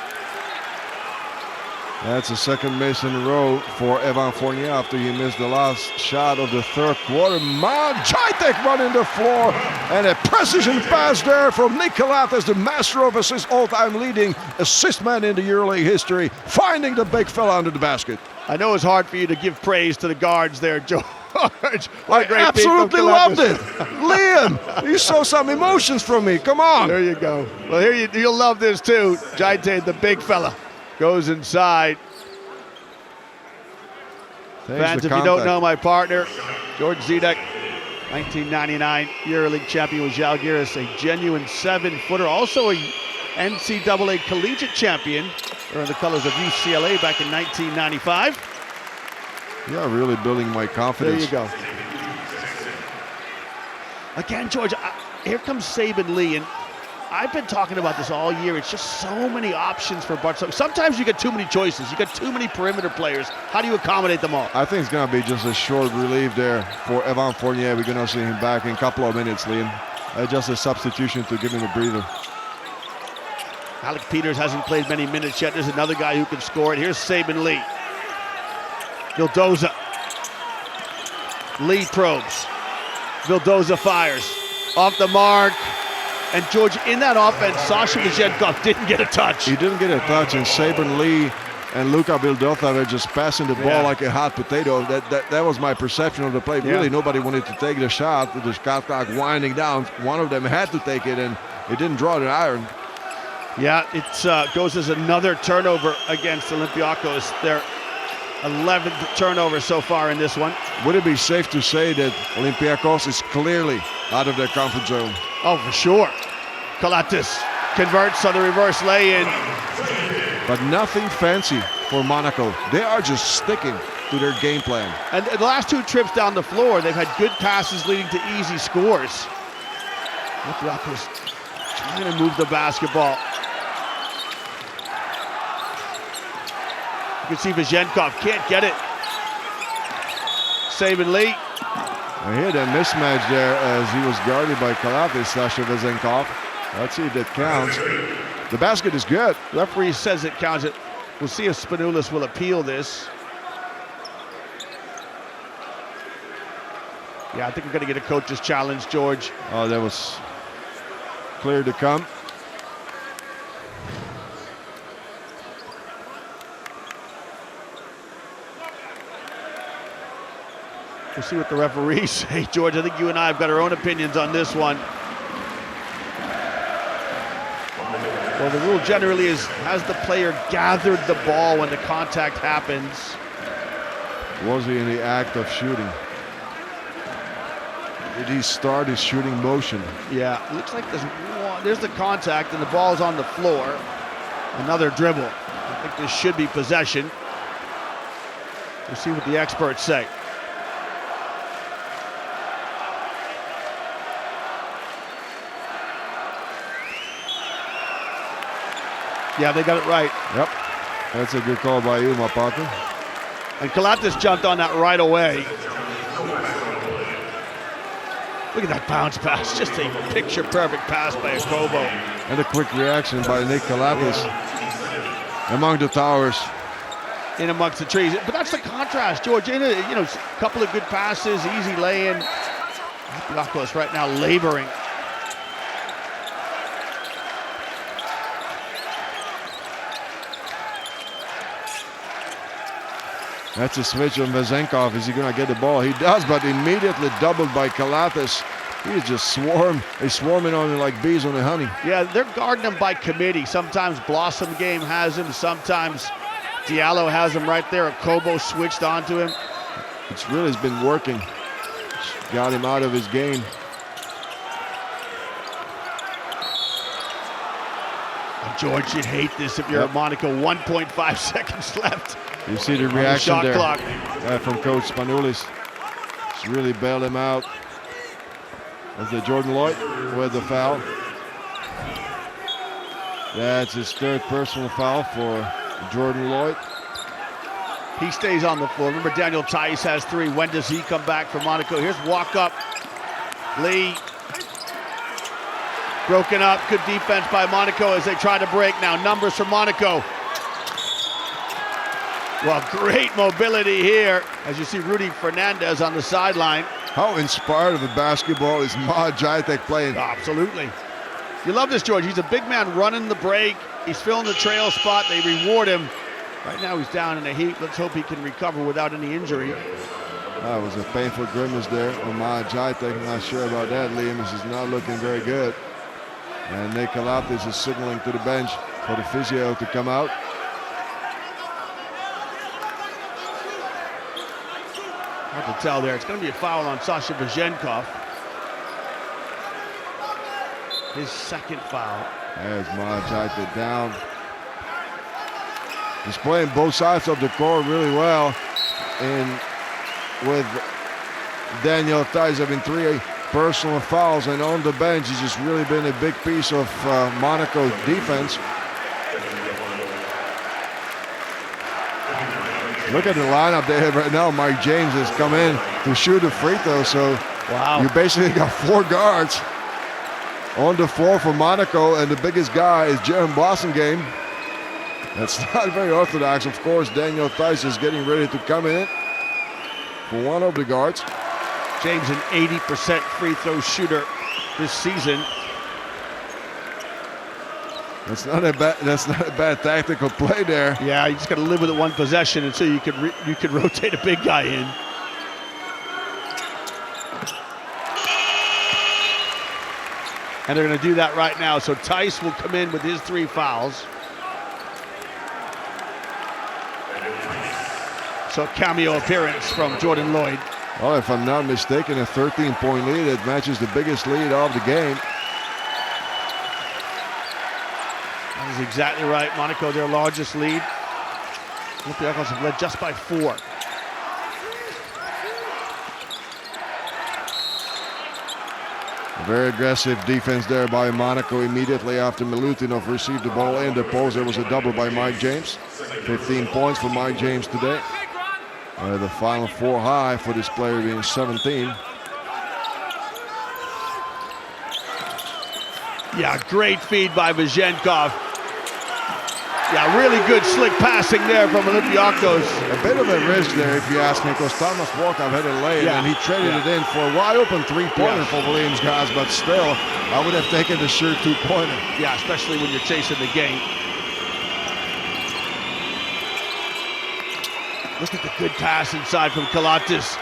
That's the second miss in a row for Evan Fournier after he missed the last shot of the third quarter. Jaite running the floor, and a precision pass there from Nick Kalatas, the master of assists, all-time leading assist man in the EuroLeague history, finding the big fella under the basket. I know it's hard for you to give praise to the guards there, George. I absolutely loved it. Liam, you saw some emotions from me. Come on. There you go. Well, here you'll love this too. Jaite, the big fella, goes inside. Fans, if you don't know my partner, George Zidek, 1999 EuroLeague champion with Žalgiris, a genuine 7-footer, also a NCAA collegiate champion, wearing the colors of UCLA back in 1995. You are really building my confidence. There you go. Again, George, here comes Sabin Lee, and I've been talking about this all year. It's just so many options for Barcelona. Sometimes you get too many choices. You get too many perimeter players. How do you accommodate them all? I think it's going to be just a short relief there for Evan Fournier. We're going to see him back in a couple of minutes, Liam. Just a substitution to give him a breather. Alec Peters hasn't played many minutes yet. There's another guy who can score it. Here's Sabin Lee. Vildoza. Lee probes. Vildoza fires. Off the mark. And George, in that offense, Sasha Vezenkov didn't get a touch. He didn't get a touch, and Sabin Lee and Luka Vildoza were just passing the ball like a hot potato. That was my perception of the play. Really, nobody wanted to take the shot. The shot clock winding down. One of them had to take it, and it didn't draw the iron. Yeah, it goes as another turnover against Olympiacos. Their 11th turnover so far in this one. Would it be safe to say that Olympiacos is clearly out of their comfort zone? Oh, for sure. Kalatis converts on the reverse lay-in. But nothing fancy for Monaco. They are just sticking to their game plan. And the last two trips down the floor, they've had good passes leading to easy scores. Olympiacos trying to move the basketball. You can see Vezenkov can't get it. Sabin Lee. I hear that mismatch there as he was guarded by Kalatis, Sasha Vezenkov. Let's see if that counts. The basket is good. Referee says it counts. It. We'll see if Spanoulis will appeal this. Yeah, I think we're going to get a coach's challenge, George. Oh, that was clear to come. We'll see what the referees say, George. I think you and I have got our own opinions on this one. Well, the rule generally is, has the player gathered the ball when the contact happens? Was he in the act of shooting? Did he start his shooting motion? Yeah, it looks like there's the contact and the ball's on the floor. Another dribble. I think this should be possession. We'll see what the experts say. Yeah, they got it right. Yep. That's a good call by you, my partner. And Kalatis jumped on that right away. Look at that bounce pass. Just a picture-perfect pass by Akobo. And a quick reaction by Nick Kalatis among the towers. In amongst the trees. But that's the contrast, George. A couple of good passes, easy lay-in. Olympiacos right now laboring. That's a switch on Vezenkov. Is he going to get the ball? He does, but immediately doubled by Kalatis. He's just swarming on him like bees on the honey. Yeah, they're guarding him by committee. Sometimes Blossom Game has him. Sometimes Diallo has him right there. Kobo switched onto him. It's really been working. Got him out of his game. George, you'd hate this if you're at Monaco. 1.5 seconds left. You see the reaction shot there clock. From Coach Spanoulis. Just really bailed him out. As the Jordan Lloyd with the foul. That's his third personal foul for Jordan Lloyd. He stays on the floor. Remember, Daniel Tice has 3. When does he come back for Monaco? Here's walk up. Lee. Broken up. Good defense by Monaco as they try to break now. Numbers for Monaco. Well, great mobility here. As you see Rudy Fernandez on the sideline. How inspired of a basketball is Ma Jaitek playing? Absolutely. You love this, George. He's a big man running the break. He's filling the trail spot. They reward him. Right now he's down in a heap. Let's hope he can recover without any injury. That was a painful grimace there on Ma Jaitek. I'm not sure about that, Liam. This is not looking very good. And Nick Kalatis is signaling to the bench for the physio to come out. Hard to tell there. It's going to be a foul on Sasha Vezenkov. His second foul. There's Ma Jaitek down. He's playing both sides of the court really well. And with Daniel Tice having 3 personal fouls, and on the bench, he's just really been a big piece of Monaco defense. Look at the lineup they have right now. Mike James has come in to shoot a free throw, so wow. You basically got 4 guards on the floor for Monaco, and the biggest guy is Jaren Blossom Game. That's not very orthodox. Of course, Daniel Tice is getting ready to come in for one of the guards. James, an 80% free throw shooter this season. That's not a bad tactical play there. Yeah, you just got to live with it one possession until you could rotate a big guy in. And they're going to do that right now. So Tice will come in with his 3 fouls. So cameo appearance from Jordan Lloyd. Well, if I'm not mistaken, a 13-point lead that matches the biggest lead of the game. That is exactly right. Monaco, their largest lead. Olympiacos have led just by 4. A very aggressive defense there by Monaco immediately after Milutinov received the ball in the post. There was a double by Mike James. 15 points for Mike James today. The Final Four high for this player being 17. Yeah, great feed by Vezenkov. Yeah, really good slick passing there from Olympiacos. A bit of a risk there, if you ask me, because Thomas Walkup had it late and he traded it in for a wide open 3-pointer for Williams guys, but still, I would have taken the sure 2-pointer. Yeah, especially when you're chasing the game. Look at the good pass inside from Kalatis.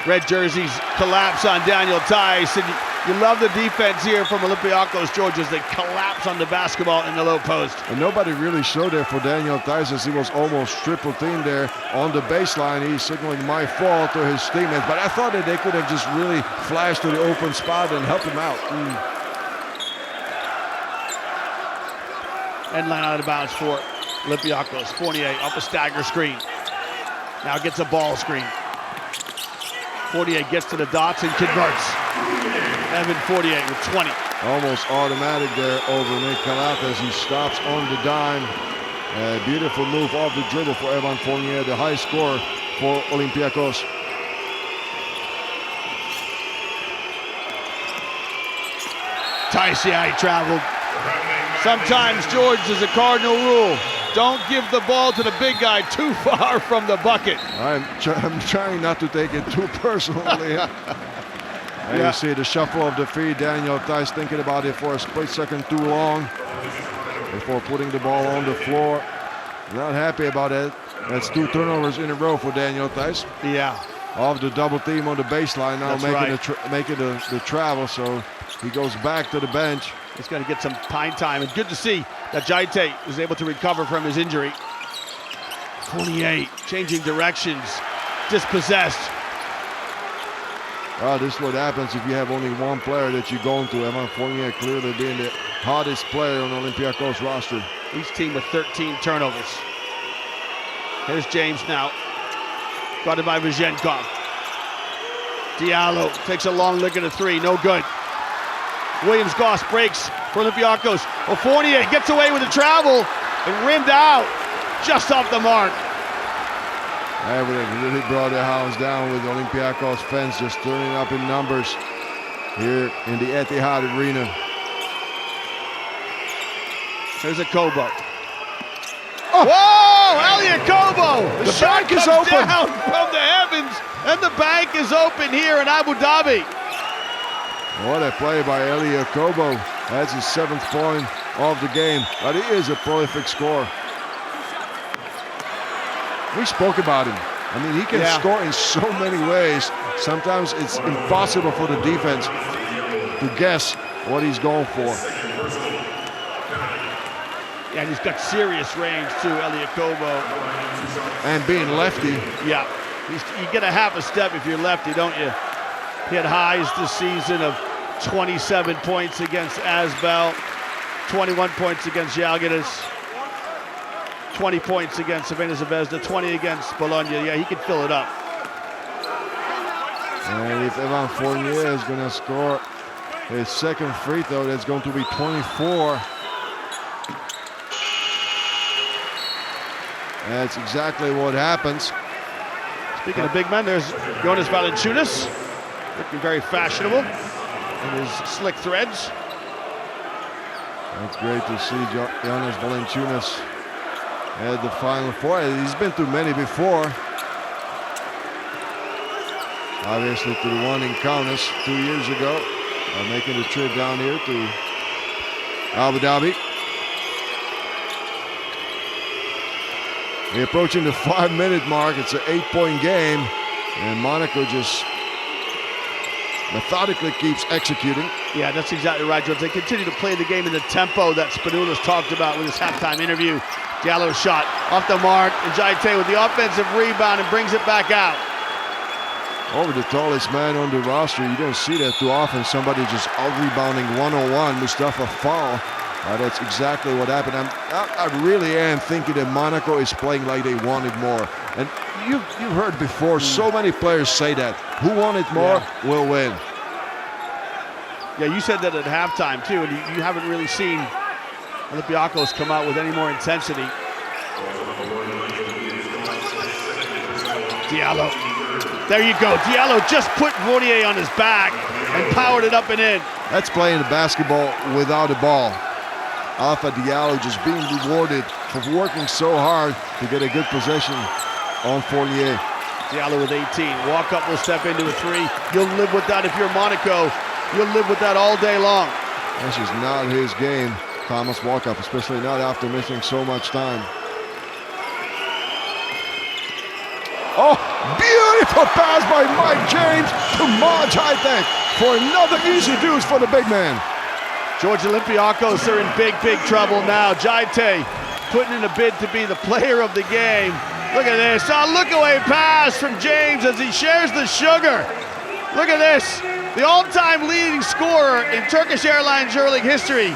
Red jerseys collapse on Daniel Tice, and you love the defense here from Olympiacos, George, as they collapse on the basketball in the low post. And nobody really showed there for Daniel Tice, as he was almost triple teamed there on the baseline. He's signaling my fault to his teammates, but I thought that they could have just really flashed to the open spot and helped him out. End line out of bounds for Olympiacos. Fournier off a stagger screen. Now gets a ball screen. Fournier gets to the dots and converts. Evan Fournier with 20. Almost automatic there over Nick Kalatis. He stops on the dime. A beautiful move off the dribble for Evan Fournier, the high scorer for Olympiacos. Tice, yeah, he traveled. Sometimes, George, there's a cardinal rule. Don't give the ball to the big guy too far from the bucket. I'm trying not to take it too personally. And you see the shuffle of the feet. Daniel Tice thinking about it for a split second too long before putting the ball on the floor. Not happy about it. That's 2 turnovers in a row for Daniel Tice. Yeah. of the double team on the baseline now, That's making the travel. So he goes back to the bench. He's got to get some pine time, and good to see that Jaite is able to recover from his injury. 28, changing directions, dispossessed. This is what happens if you have only one player that you're going to. Evan Fournier clearly being the hardest player on Olympiacos roster. Each team with 13 turnovers. Here's James now. Guarded by Vizhenkov. Diallo takes a long look at a three, no good. Williams-Goss breaks for Olympiacos. Fournier gets away with the travel and rimmed out just off the mark. Everything really brought the house down with Olympiacos fans just turning up in numbers here in the Etihad Arena. Here's a Kobo. Oh. Whoa! Elliot Kobo! The shot is open down from the heavens, and the bank is open here in Abu Dhabi. What a play by Elliot Kobo. That's his 7th point of the game, but he is a prolific scorer. We spoke about him. I mean, he can score in so many ways. Sometimes it's impossible for the defense to guess what he's going for. Yeah, and he's got serious range too, Elliot Kobo. And being lefty. Yeah, you get a half a step if you're lefty, don't you? He had highs this season of 27 points against Asbel, 21 points against Žalgiris, 20 points against Crvena Zvezda, 20 against Bologna. Yeah, he could fill it up. And if Evan Fournier is going to score his 2nd free throw, that's going to be 24. That's exactly what happens. Speaking of big men, there's Jonas Valanciunas, looking very fashionable in his slick threads. It's great to see Jonas Valanciunas at the Final Four. He's been to many before. Obviously to the one in Kaunas 2 years ago, making the trip down here to Abu Dhabi. We're approaching the 5-minute mark. It's an 8-point game, and Monaco just methodically keeps executing. Yeah, that's exactly right, George. They continue to play the game in the tempo that Spanulis talked about with his halftime interview. Diallo's shot off the mark, and Jaite with the offensive rebound and brings it back out. Over the tallest man on the roster, you don't see that too often. Somebody just out-rebounding one-on-one, Mustafa Fall. That's exactly what happened. I really am thinking that Monaco is playing like they wanted more. And you've heard before so many players say that. Who wanted more will win. Yeah, you said that at halftime too, and you haven't really seen Olympiacos come out with any more intensity. Diallo. There you go. Diallo just put Fournier on his back and powered it up and in. That's playing the basketball without a ball. Alpha Diallo just being rewarded for working so hard to get a good possession on Fournier. Diallo with 18. Walk up will step into a three. You'll live with that if you're Monaco. You'll live with that all day long. That's just not his game, Thomas Walkup, especially not after missing so much time. Oh, beautiful pass by Mike James to Jaite for another easy deuce for the big man. George, Olympiacos are in big trouble now. Jaite putting in a bid to be the player of the game. Look at this. Oh, look away pass from James as he shares the sugar. Look at this. The all-time leading scorer in Turkish Airlines EuroLeague history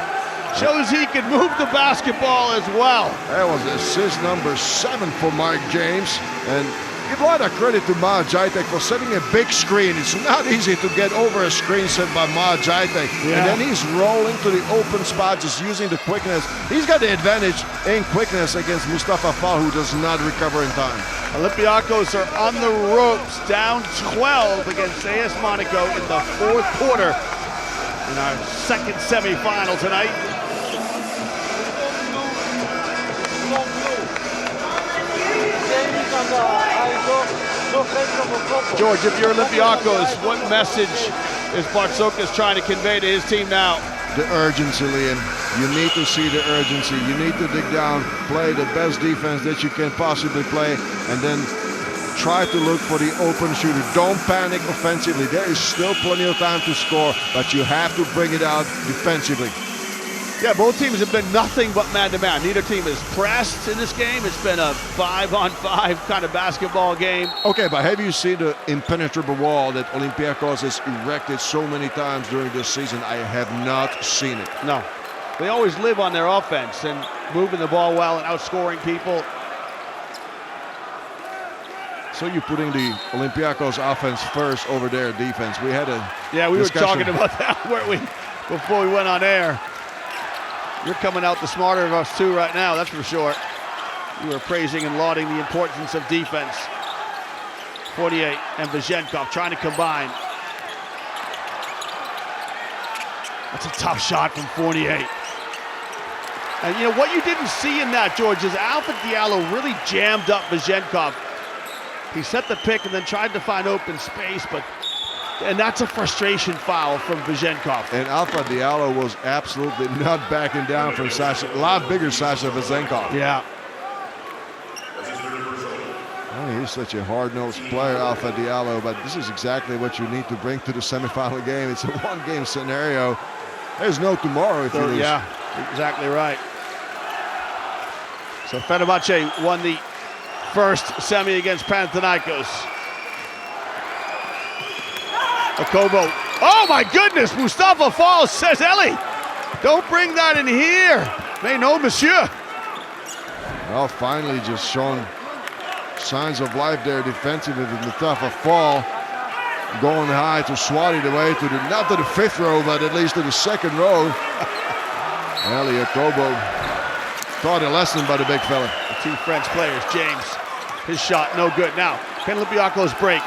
shows he can move the basketball as well. That was assist number 7 for Mike James. And give a lot of credit to Jaite for setting a big screen. It's not easy to get over a screen set by Jaite. Yeah. And then he's rolling to the open spot, just using the quickness. He's got the advantage in quickness against Mustafa Fall, who does not recover in time. Olympiacos are on the ropes, down 12 against AS Monaco in the 4th quarter in our 2nd semifinal tonight. George, if you're Olympiacos, what message is Bartzokas trying to convey to his team now? The urgency, Liam. You need to see the urgency. You need to dig down, play the best defense that you can possibly play, and then try to look for the open shooter. Don't panic offensively. There is still plenty of time to score, but you have to bring it out defensively. Yeah, both teams have been nothing but man-to-man. Neither team has pressed in this game. It's been a 5-on-5 kind of basketball game. Okay, but have you seen the impenetrable wall that Olympiacos has erected so many times during this season? I have not seen it. No. They always live on their offense and moving the ball well and outscoring people. So you're putting the Olympiacos offense first over their defense. We had a we discussion. were talking about that, weren't we, before we went on air. You're coming out the smarter of us too right now, that's for sure. You were praising and lauding the importance of defense. 48 and Vezenkov trying to combine. That's a tough shot from 48. And you know what you didn't see in that, George, is Alpha Diallo really jammed up Vezenkov. He set the pick and then tried to find open space, and that's a frustration foul from Vezenkov. And Alpha Diallo was absolutely not backing down from Sasha, a lot bigger Sasha Vezenkov. Yeah. Oh, he's such a hard-nosed player, Alpha Diallo, but this is exactly what you need to bring to the semifinal game. It's a one-game scenario. There's no tomorrow if you lose. Yeah, exactly right. So Fenerbahce won the first semi against Panathinaikos. Okobo. Oh my goodness, Mustafa Fall says, Ellie, don't bring that in here. Mais non, monsieur. Well, finally just shown signs of life there defensively with Mustafa Fall going high to swat it away to not to the fifth row, but at least to the second row. Ellie Okobo taught a lesson by the big fella. The two French players, James, his shot no good. Now, can Olympiacos break?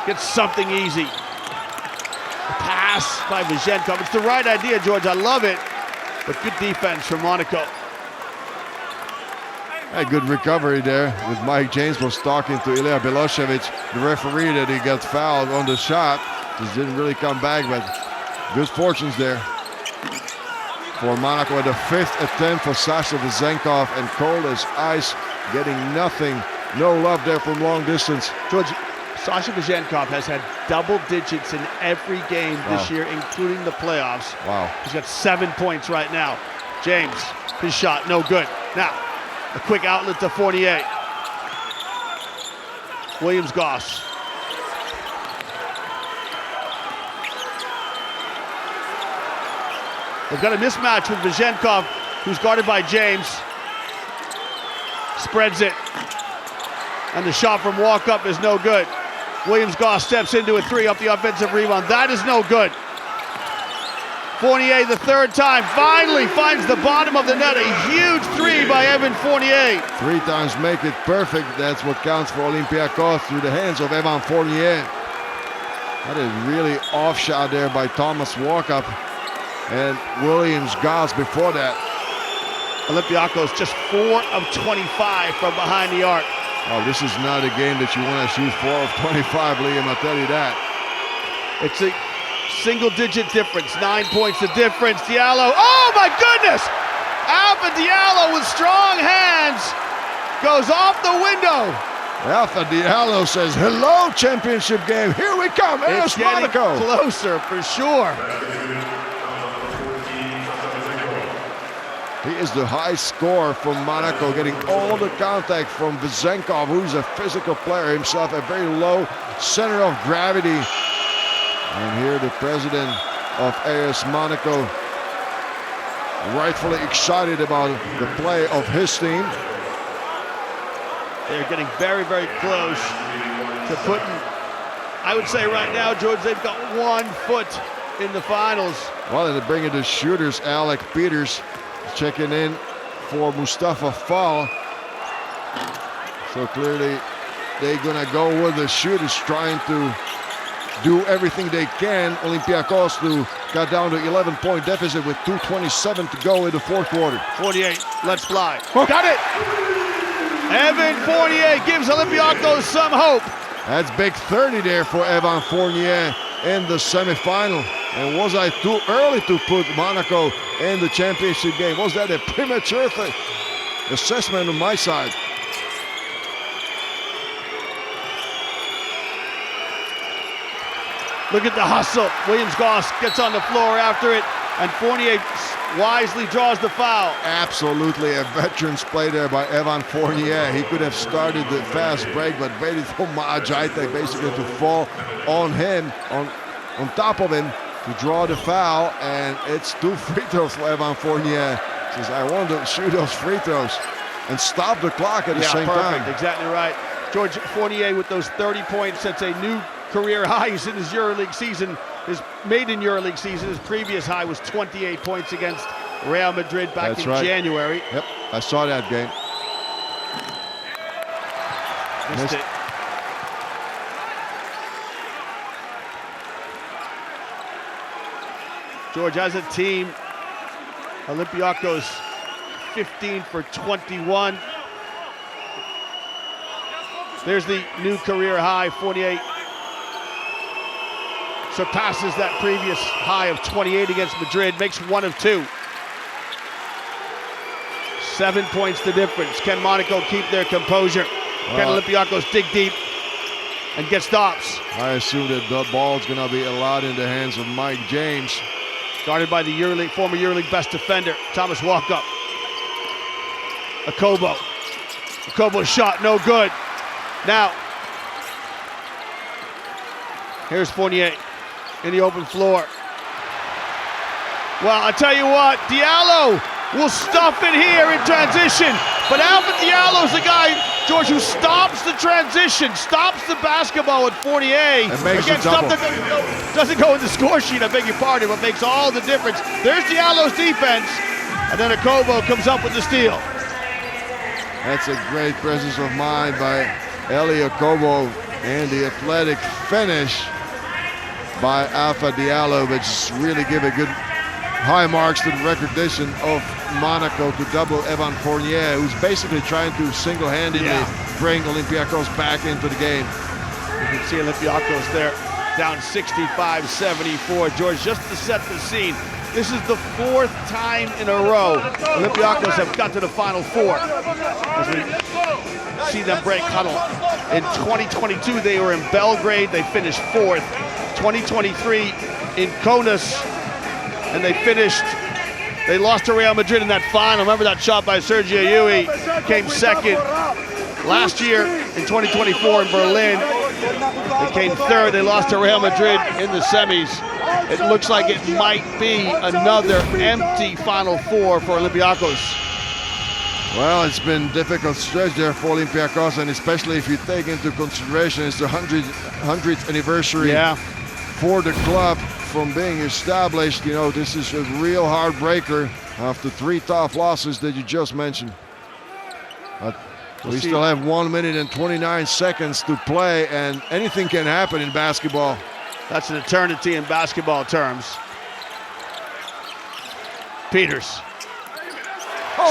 Get something easy. A pass by Vezenkov. It's the right idea, George. I love it. But good defense from Monaco. A good recovery there with Mike James was talking to Ilya Belosevic, the referee, that he got fouled on the shot. Just didn't really come back, but good fortunes there for Monaco at the fifth attempt for Sasha Vezenkov, and cold as ice, getting nothing. No love there from long distance. George, Sasha Vezenkov has had double digits in every game this year, including the playoffs. Wow. He's got 7 points right now. James, his shot no good. Now, a quick outlet to Fournier. Williams-Goss. They've got a mismatch with Vezenkov, who's guarded by James. Spreads it. And the shot from walk-up is no good. Williams-Goss steps into a three off the offensive rebound. That is no good. Fournier the third time finally finds the bottom of the net. A huge three by Evan Fournier. 3 times make it perfect. That's what counts for Olympiacos through the hands of Evan Fournier. That is really off shot there by Thomas Walkup and Williams-Goss before that. Olympiacos just 4 of 25 from behind the arc. Oh, this is not a game that you want to shoot 4 of 25, Liam, I'll tell you that. It's a single-digit difference, 9 points the difference. Diallo, oh my goodness! Alpha Diallo with strong hands goes off the window. Alpha Diallo says, hello, championship game. Here we come, AS Monaco. Closer for sure. He is the high scorer from Monaco, getting all the contact from Vezenkov, who's a physical player himself, a very low center of gravity. And here the president of AS Monaco, rightfully excited about the play of his team. They're getting very, very close to putting, I would say right now, George, they've got 1 foot in the finals. Well, and they're bringing the shooters. Alec Peters checking in for Mustafa Fall. So clearly they're gonna go with the shooters, trying to do everything they can. Olympiacos to got down to 11-point deficit with 2:27 to go in the fourth quarter. 48, let's fly. Got it! Evan Fournier gives Olympiacos some hope. That's big 30 there for Evan Fournier in the semifinal. And was I too early to put Monaco in the championship game? Was that a premature assessment on my side? Look at the hustle. Williams-Goss gets on the floor after it, and Fournier wisely draws the foul. Absolutely a veteran's play there by Evan Fournier. He could have started the fast break, but waited for Maajaite basically to fall on him, on top of him, to draw the foul, and it's 2 free throws for Evan Fournier. He says, I want to shoot those free throws and stop the clock at the same time. Exactly right. George Fournier with those 30 points sets a new career highs in his EuroLeague season. His maiden EuroLeague season, his previous high was 28 points against Real Madrid back in January. Yep, I saw that game. Missed it. George, as a team, Olympiacos 15 for 21. There's the new career high. Fournier surpasses that previous high of 28 against Madrid, makes 1 of 2. 7 points the difference. Can Monaco keep their composure? Can Olympiacos dig deep and get stops? I assume that the ball's gonna be allowed in the hands of Mike James. Guarded by the former EuroLeague best defender, Thomas Walkup. Akobo's shot, no good. Now, here's Fournier in the open floor. Well, I tell you what, Diallo will stuff it here in transition, but Alvin Diallo's the guy, George, who stops the transition, stops the basketball at Fournier. Again, stuff that doesn't go in the score sheet, I beg your pardon, but makes all the difference. There's Diallo's defense, and then Akobo comes up with the steal. That's a great presence of mind by Eli Akobo, and the athletic finish by Alpha Diallo, which really give a good high marks to the recognition of Monaco to double Evan Fournier, who's basically trying to single-handedly bring Olympiacos back into the game. You can see Olympiacos there, down 65-74. George, just to set the scene, this is the 4th time in a row Olympiacos have got to the Final Four. As we see them break huddle. In 2022, they were in Belgrade. They finished 4th. 2023 in Kaunas, and they lost to Real Madrid in that final. Remember that shot by Sergio Yui, came second. Last year in 2024 in Berlin, they came 3rd. They lost to Real Madrid in the semis. It looks like it might be another empty Final Four for Olympiacos. Well, it's been a difficult stretch there for Olympiacos, and especially if you take into consideration it's the 100th anniversary for the club from being established. You know, this is a real heartbreaker after 3 tough losses that you just mentioned. But we still have 1 minute and 29 seconds to play, and anything can happen in basketball. That's an eternity in basketball terms. Peters.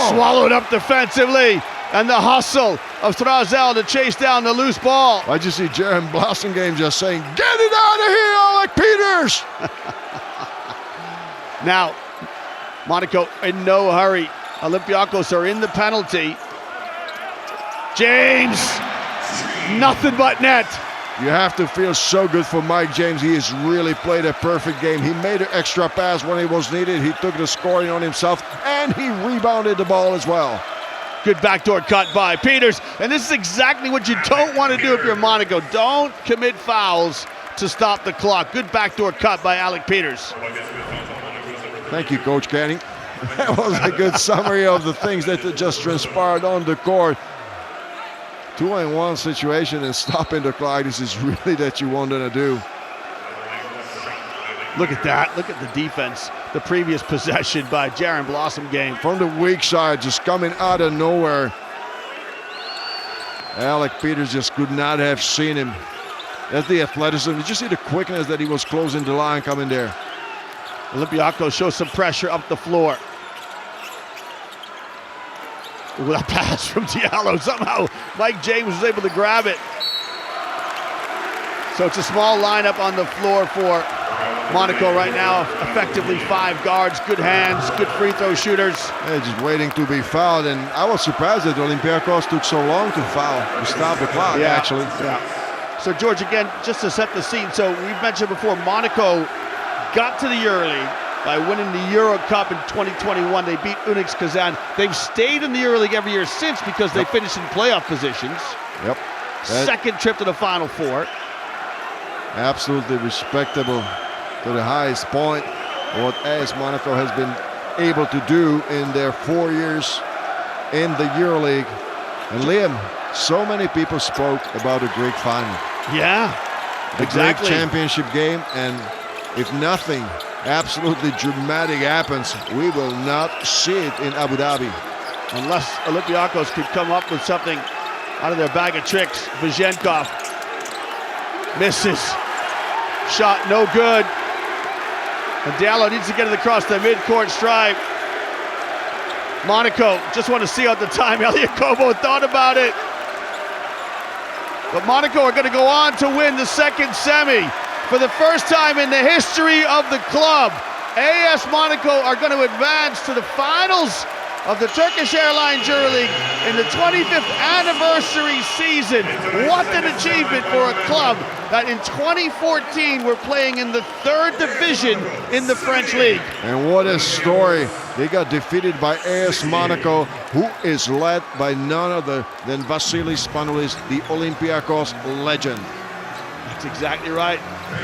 Swallowed up defensively, and the hustle of Strazel to chase down the loose ball. I just see Jaron Blossomgame just saying, get it out of here, Alec Peters! Now, Monaco in no hurry. Olympiacos are in the penalty. James, nothing but net. You have to feel so good for Mike James. He has really played a perfect game. He made an extra pass when it was needed. He took the scoring on himself, and he rebounded the ball as well. Good backdoor cut by Peters, and this is exactly what you don't want to do if you're Monaco. Don't commit fouls to stop the clock. Good backdoor cut by Alec Peters. Thank you, Coach Canning. That was a good summary of the things that just transpired on the court. 2-on-1 situation and stopping the clock. This is really that you wanted to do. Look at that. Look at the defense. The previous possession by Jaron Blossomgame. From the weak side, just coming out of nowhere. Alec Peters just could not have seen him. That's the athleticism. Did you see the quickness that he was closing the line coming there? Olympiacos shows some pressure up the floor. Ooh, that pass from Diallo. Somehow Mike James was able to grab it. So it's a small lineup on the floor for Monaco right now. Effectively 5 guards, good hands, good free throw shooters. Yeah, just waiting to be fouled. And I was surprised that Olympiacos took so long to foul, to stop the clock, actually. Yeah. So George, again, just to set the scene, so we've mentioned before, Monaco got to the EuroLeague by winning the Euro Cup in 2021. They beat Unix Kazan. They've stayed in the EuroLeague every year since because they finished in playoff positions. Yep. Second trip to the Final Four. Absolutely respectable to the highest point. What AS Monaco has been able to do in their 4 years in the EuroLeague. And Liam, so many people spoke about a Greek final. Yeah, exactly. Greek championship game, and if nothing absolutely dramatic happens, we will not see it in Abu Dhabi. Unless Olympiacos could come up with something out of their bag of tricks. Vizhenkov misses. Shot no good. And Diallo needs to get it across the midcourt stripe. Monaco just want to see out the time. Elliot Kobo thought about it. But Monaco are going to go on to win the second semi. For the first time in the history of the club, AS Monaco are going to advance to the finals of the Turkish Airlines EuroLeague in the 25th anniversary season. What an achievement for a club that in 2014 were playing in the 3rd division in the French league. And what a story. They got defeated by AS Monaco, who is led by none other than Vasilis Spanoulis, the Olympiacos legend. That's exactly right.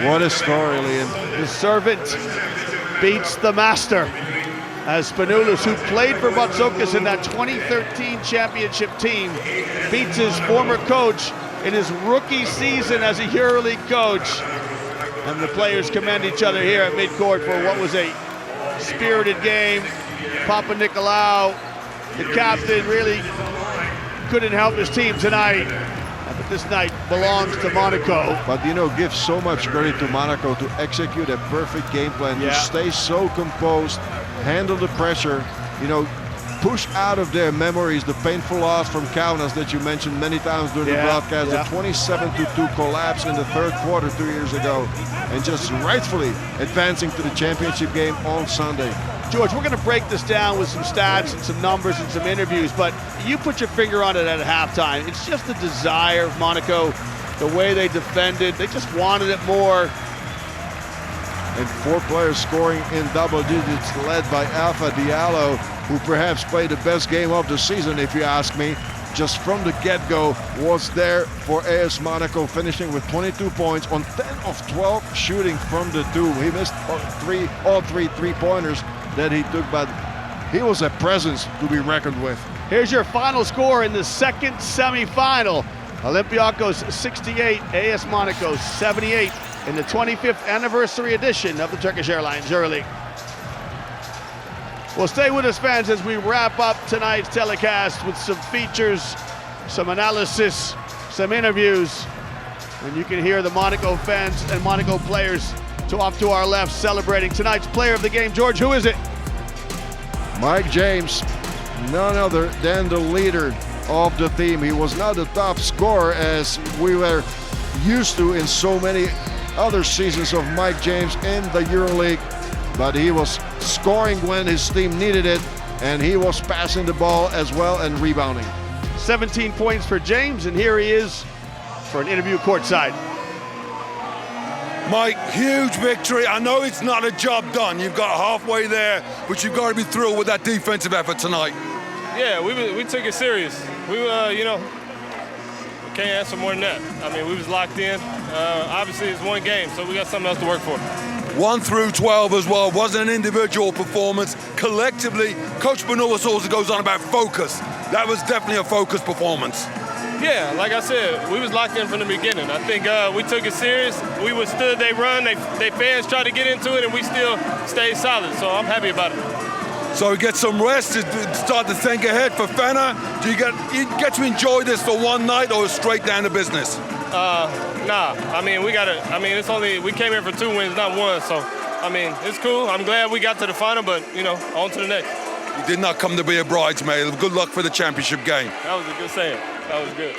What a story, Liam. The servant beats the master, as Spanoulis, who played for Matsoukas in that 2013 championship team, beats his former coach in his rookie season as a EuroLeague coach. And the players commend each other here at midcourt for what was a spirited game. Papa Nicolau, the captain, really couldn't help his team tonight. But this night belongs to Monaco. But you know, give so much credit to Monaco to execute a perfect game plan, to stay so composed, handle the pressure, you know, push out of their memories the painful loss from Kaunas that you mentioned many times during the broadcast, the 27-2 collapse in the 3rd quarter 2 years ago, and just rightfully advancing to the championship game on Sunday. George, we're going to break this down with some stats and some numbers and some interviews, but you put your finger on it at halftime. It's just the desire of Monaco, the way they defended. They just wanted it more. And 4 players scoring in double digits, led by Alpha Diallo, who perhaps played the best game of the season, if you ask me. Just from the get-go was there for AS Monaco, finishing with 22 points on 10 of 12 shooting from the 2. He missed all three three-pointers that he took, but he was a presence to be reckoned with. Here's your final score in the second semifinal. Olympiacos 68, AS Monaco 78 in the 25th anniversary edition of the Turkish Airlines EuroLeague. Well, stay with us, fans, as we wrap up tonight's telecast with some features, some analysis, some interviews. And you can hear the Monaco fans and Monaco players off to our left celebrating tonight's player of the game. George, who is it? Mike James, none other than the leader of the team. He was not the top scorer as we were used to in so many other seasons of Mike James in the EuroLeague, but he was scoring when his team needed it, and he was passing the ball as well and rebounding. 17 points for James, and here he is for an interview courtside. Mike, huge victory. I know it's not a job done. You've got halfway there, but you've got to be thrilled with that defensive effort tonight. Yeah, we took it serious. We can't answer more than that. I mean, we was locked in. Obviously, it's one game, so we got something else to work for. 1 through 12 as well. Wasn't an individual performance. Collectively, Coach Spanoulis also goes on about focus. That was definitely a focused performance. Yeah, like I said, we was locked in from the beginning. I think we took it serious. We withstood their run. They fans tried to get into it, and we still stayed solid. So I'm happy about it. So we get some rest to start to think ahead for Fenner. Do you get to enjoy this for one night, or straight down to business? Nah. I mean, we came here for 2 wins, not 1. So, I mean, it's cool. I'm glad we got to the final, but, on to the next. You did not come to be a bridesmaid. Good luck for the championship game. That was a good saying. That was good.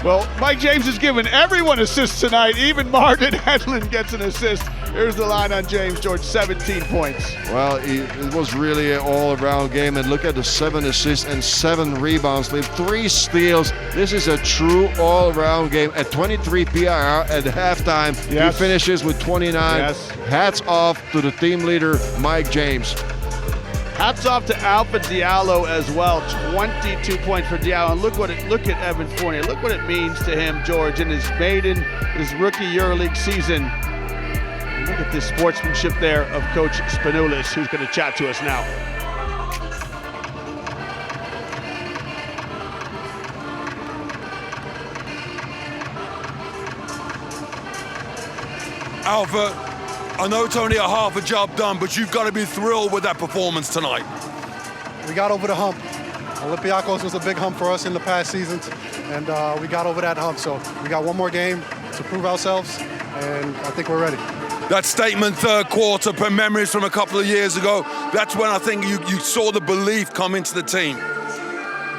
Well, Mike James has given everyone assists tonight. Even Martin Hedlund gets an assist. Here's the line on James, George, 17 points. Well, it was really an all-around game, and look at the 7 assists and 7 rebounds, 3 steals. This is a true all-around game. At 23 PIR at halftime, he finishes with 29. Hats off to the team leader, Mike James. Hats off to Alpha Diallo as well. 22 points for Diallo. And look at Evan Fournier. Look what it means to him, George, in his rookie EuroLeague season. And look at this sportsmanship there of Coach Spanoulis, who's going to chat to us now. Alpha, I know it's only a half a job done, but you've got to be thrilled with that performance tonight. We got over the hump. Olympiacos was a big hump for us in the past seasons, and we got over that hump. So we got one more game to prove ourselves, and I think we're ready. That statement third quarter, memories from a couple of years ago, that's when I think you saw the belief come into the team.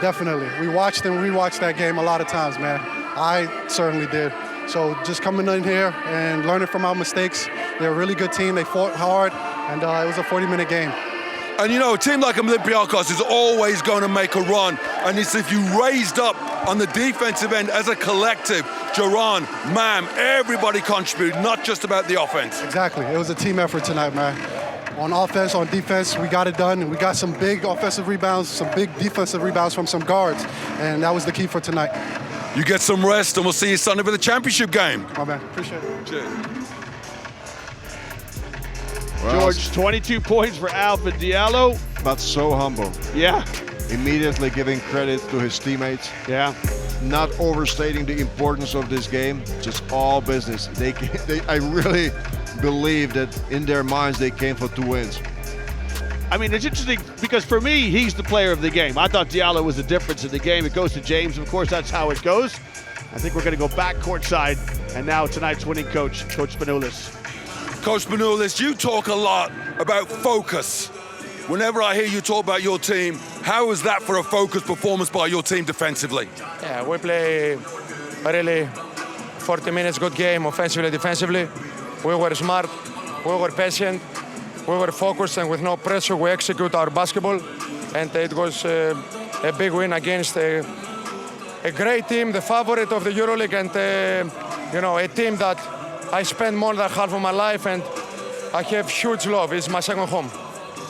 Definitely. We watched and rewatched that game a lot of times, man. I certainly did. So just coming in here and learning from our mistakes. They're a really good team. They fought hard, and it was a 40-minute game. And you know, a team like Olympiacos is always going to make a run. And it's if you raised up on the defensive end as a collective, Jaron, Mam, everybody contributed, not just about the offense. Exactly. It was a team effort tonight, man. On offense, on defense, we got it done. And we got some big offensive rebounds, some big defensive rebounds from some guards. And that was the key for tonight. You get some rest, and we'll see you Sunday for the championship game. Oh, man. Appreciate it. Cheers. Well, George, 22 points for Alpha Diallo. But so humble. Yeah. Immediately giving credit to his teammates. Yeah. Not overstating the importance of this game. Just all business. I really believe that in their minds they came for 2 wins. I mean, it's interesting because for me, he's the player of the game. I thought Diallo was the difference in the game. It goes to James. Of course, that's how it goes. I think we're going to go back courtside. And now tonight's winning coach, Coach Spanoulis. Coach Spanoulis, you talk a lot about focus. Whenever I hear you talk about your team, how is that for a focused performance by your team defensively? Yeah, we play a really 40 minutes good game, offensively, defensively. We were smart, we were patient, we were focused, and with no pressure, we execute our basketball. And it was a big win against a great team, the favorite of the EuroLeague, and you know, a team that I spent more than half of my life, and I have huge love. It's my second home.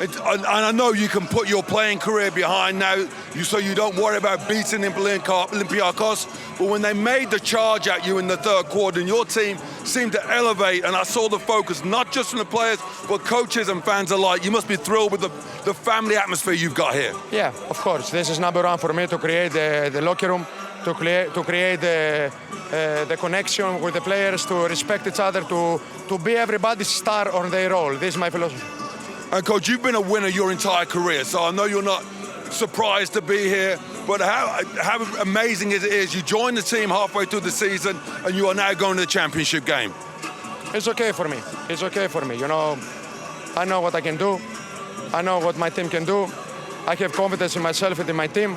And I know you can put your playing career behind now, so you don't worry about beating Olympiacos. But when they made the charge at you in the third quarter, and your team seemed to elevate, and I saw the focus, not just from the players, but coaches and fans alike. You must be thrilled with the family atmosphere you've got here. Yeah, of course. This is number one for me, to create the locker room, to create the connection with the players, to respect each other, to be everybody's star on their role. This is my philosophy. And Coach, you've been a winner your entire career, so I know you're not surprised to be here, but how amazing it is you joined the team halfway through the season and you are now going to the championship game. It's okay for me. It's okay for me. You know, I know what I can do. I know what my team can do. I have confidence in myself and in my team,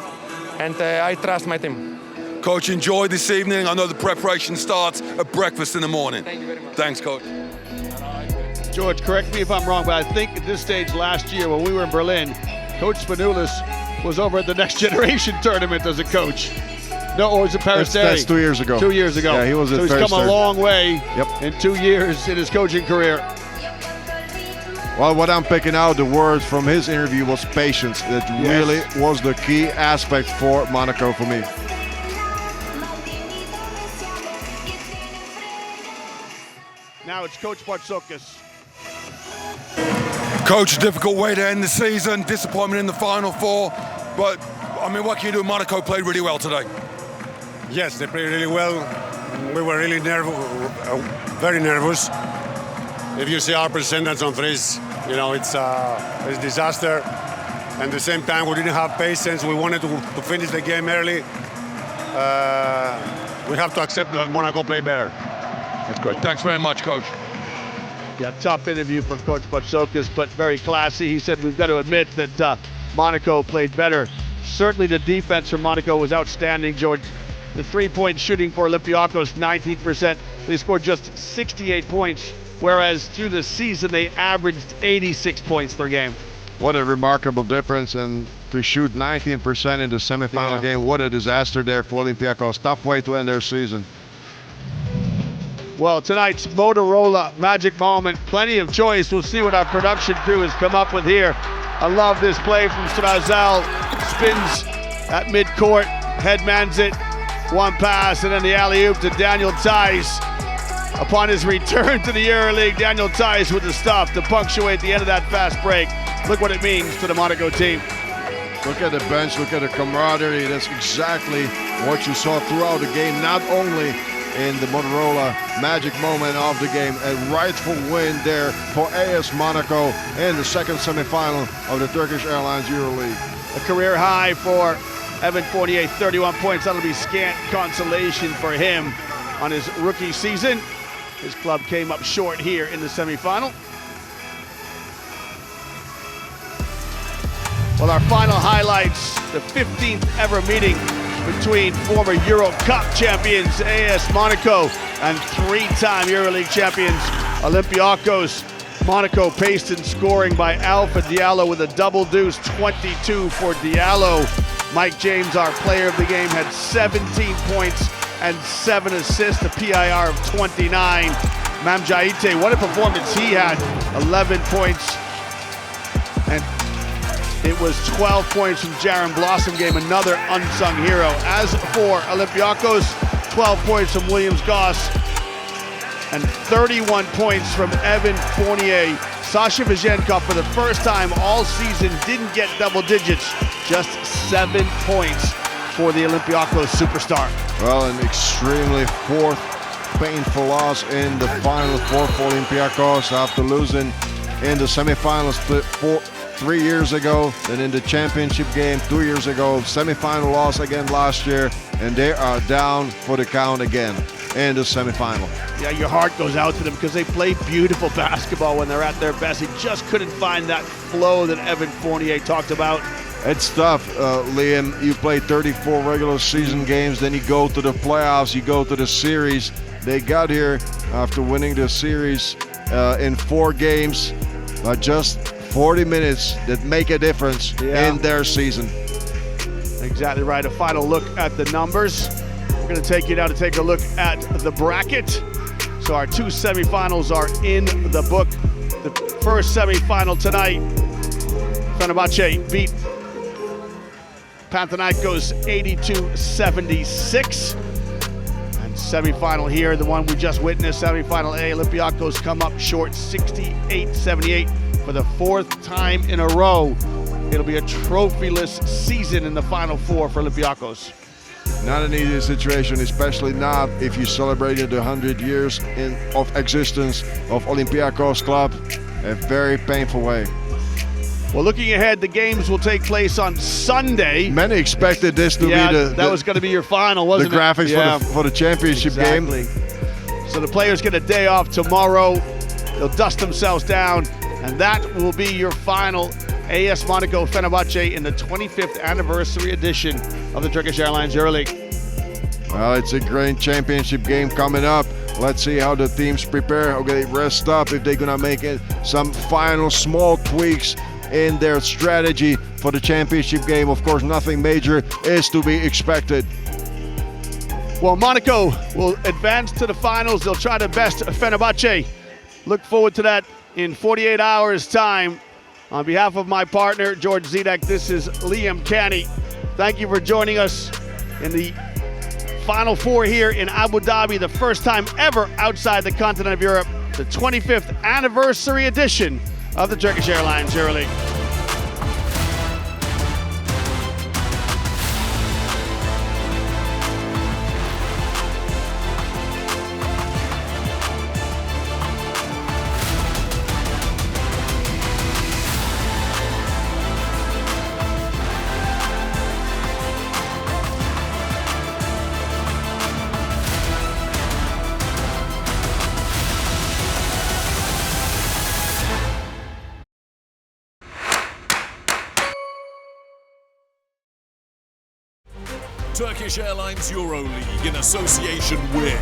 and I trust my team. Coach, enjoy this evening. I know the preparation starts at breakfast in the morning. Thank you very much. Thanks, Coach. George, correct me if I'm wrong, but I think at this stage last year when we were in Berlin, Coach Spanoulis was over at the Next Generation tournament as a coach. No, or was it Paris? That's 2 years ago. 2 years ago. Yeah, he was at So he's come a long way in 2 years in his coaching career. Well, what I'm picking out, the words from his interview was patience. That really was the key aspect for Monaco for me. Now it's Coach Bartzokas. Coach, difficult way to end the season, disappointment in the Final Four, but I mean, what can you do? Monaco played really well today. Yes, they played really well. We were really very nervous. If you see our percentage on threes, you know, it's a disaster. And at the same time, we didn't have patience. We wanted to finish the game early. We have to accept that Monaco played better. That's good. Thanks very much, Coach. Yeah, tough interview from Coach Bartzokas, but very classy. He said we've got to admit that Monaco played better. Certainly the defense from Monaco was outstanding, George. The three-point shooting for Olympiacos, 19%. they scored just 68 points, whereas through the season they averaged 86 points per game. What a remarkable difference, and to shoot 19% in the semifinal game, what a disaster there for Olympiacos. Tough way to end their season. Well, tonight's Motorola magic moment, plenty of choice. We'll see what our production crew has come up with here. I love this play from Strazal. Spins at midcourt, headmans it, one pass, and then the alley-oop to Daniel Tice. Upon his return to the EuroLeague, Daniel Tice with the stuff to punctuate the end of that fast break. Look what it means to the Monaco team. Look at the bench, look at the camaraderie. That's exactly what you saw throughout the game, not only in the Motorola magic moment of the game. A rightful win there for AS Monaco in the second semifinal of the Turkish Airlines EuroLeague. A career high for Evan Fournier, 31 points. That'll be scant consolation for him on his rookie season. His club came up short here in the semifinal. Well, our final highlights, the 15th ever meeting between former Euro Cup champions AS Monaco and three-time EuroLeague champions Olympiacos. Monaco paced in scoring by Alpha Diallo with a double deuce, 22 for Diallo. Mike James, our player of the game, had 17 points and 7 assists, a PIR of 29. Mamjaite, what a performance he had, 11 points. And it was 12 points from Jaron Blossomgame, another unsung hero. As for Olympiacos, 12 points from Williams Goss and 31 points from Evan Fournier. Sasha Vazenkov, for the first time all season, didn't get double digits, just 7 points for the Olympiacos superstar. Well, an extremely fourth painful loss in the Final Four for Olympiacos after losing in the semifinals 3 years ago, then in the championship game 2 years ago, semifinal loss again last year, and they are down for the count again in the semifinal. Yeah, your heart goes out to them because they play beautiful basketball when they're at their best. They just couldn't find that flow that Evan Fournier talked about. It's tough, Liam. You play 34 regular season games, then you go to the playoffs, you go to the series. They got here after winning the series in 4 games, but just 40 minutes that make a difference in their season. Exactly right. A final look at the numbers. We're going to take you now to take a look at the bracket. So our 2 semifinals are in the book. The first semifinal tonight, Fenerbahce beat Panathinaikos 82-76. And semifinal here, the one we just witnessed, semifinal A, Olympiacos come up short 68-78 for the 4th time in a row. It'll be a trophyless season in the Final Four for Olympiacos. Not an easy situation, especially not if you celebrated the 100 years of existence of Olympiacos club. A very painful way. Well, looking ahead, the games will take place on Sunday. Many expected this to be that was going to be your final, wasn't it? The graphics for the championship game. So the players get a day off tomorrow. They'll dust themselves down, and that will be your final AS Monaco Fenerbahce in the 25th anniversary edition of the Turkish Airlines EuroLeague. Well, it's a great championship game coming up. Let's see how the teams prepare, how they rest up, if they're gonna make it some final small tweaks in their strategy for the championship game. Of course, nothing major is to be expected. Well, Monaco will advance to the finals. They'll try to best Fenerbahce. Look forward to that in 48 hours' time. On behalf of my partner, George Zidek, this is Liam Canny. Thank you for joining us in the Final Four here in Abu Dhabi, the first time ever outside the continent of Europe, the 25th anniversary edition of the Turkish Airlines EuroLeague. Turkish Airlines EuroLeague in association with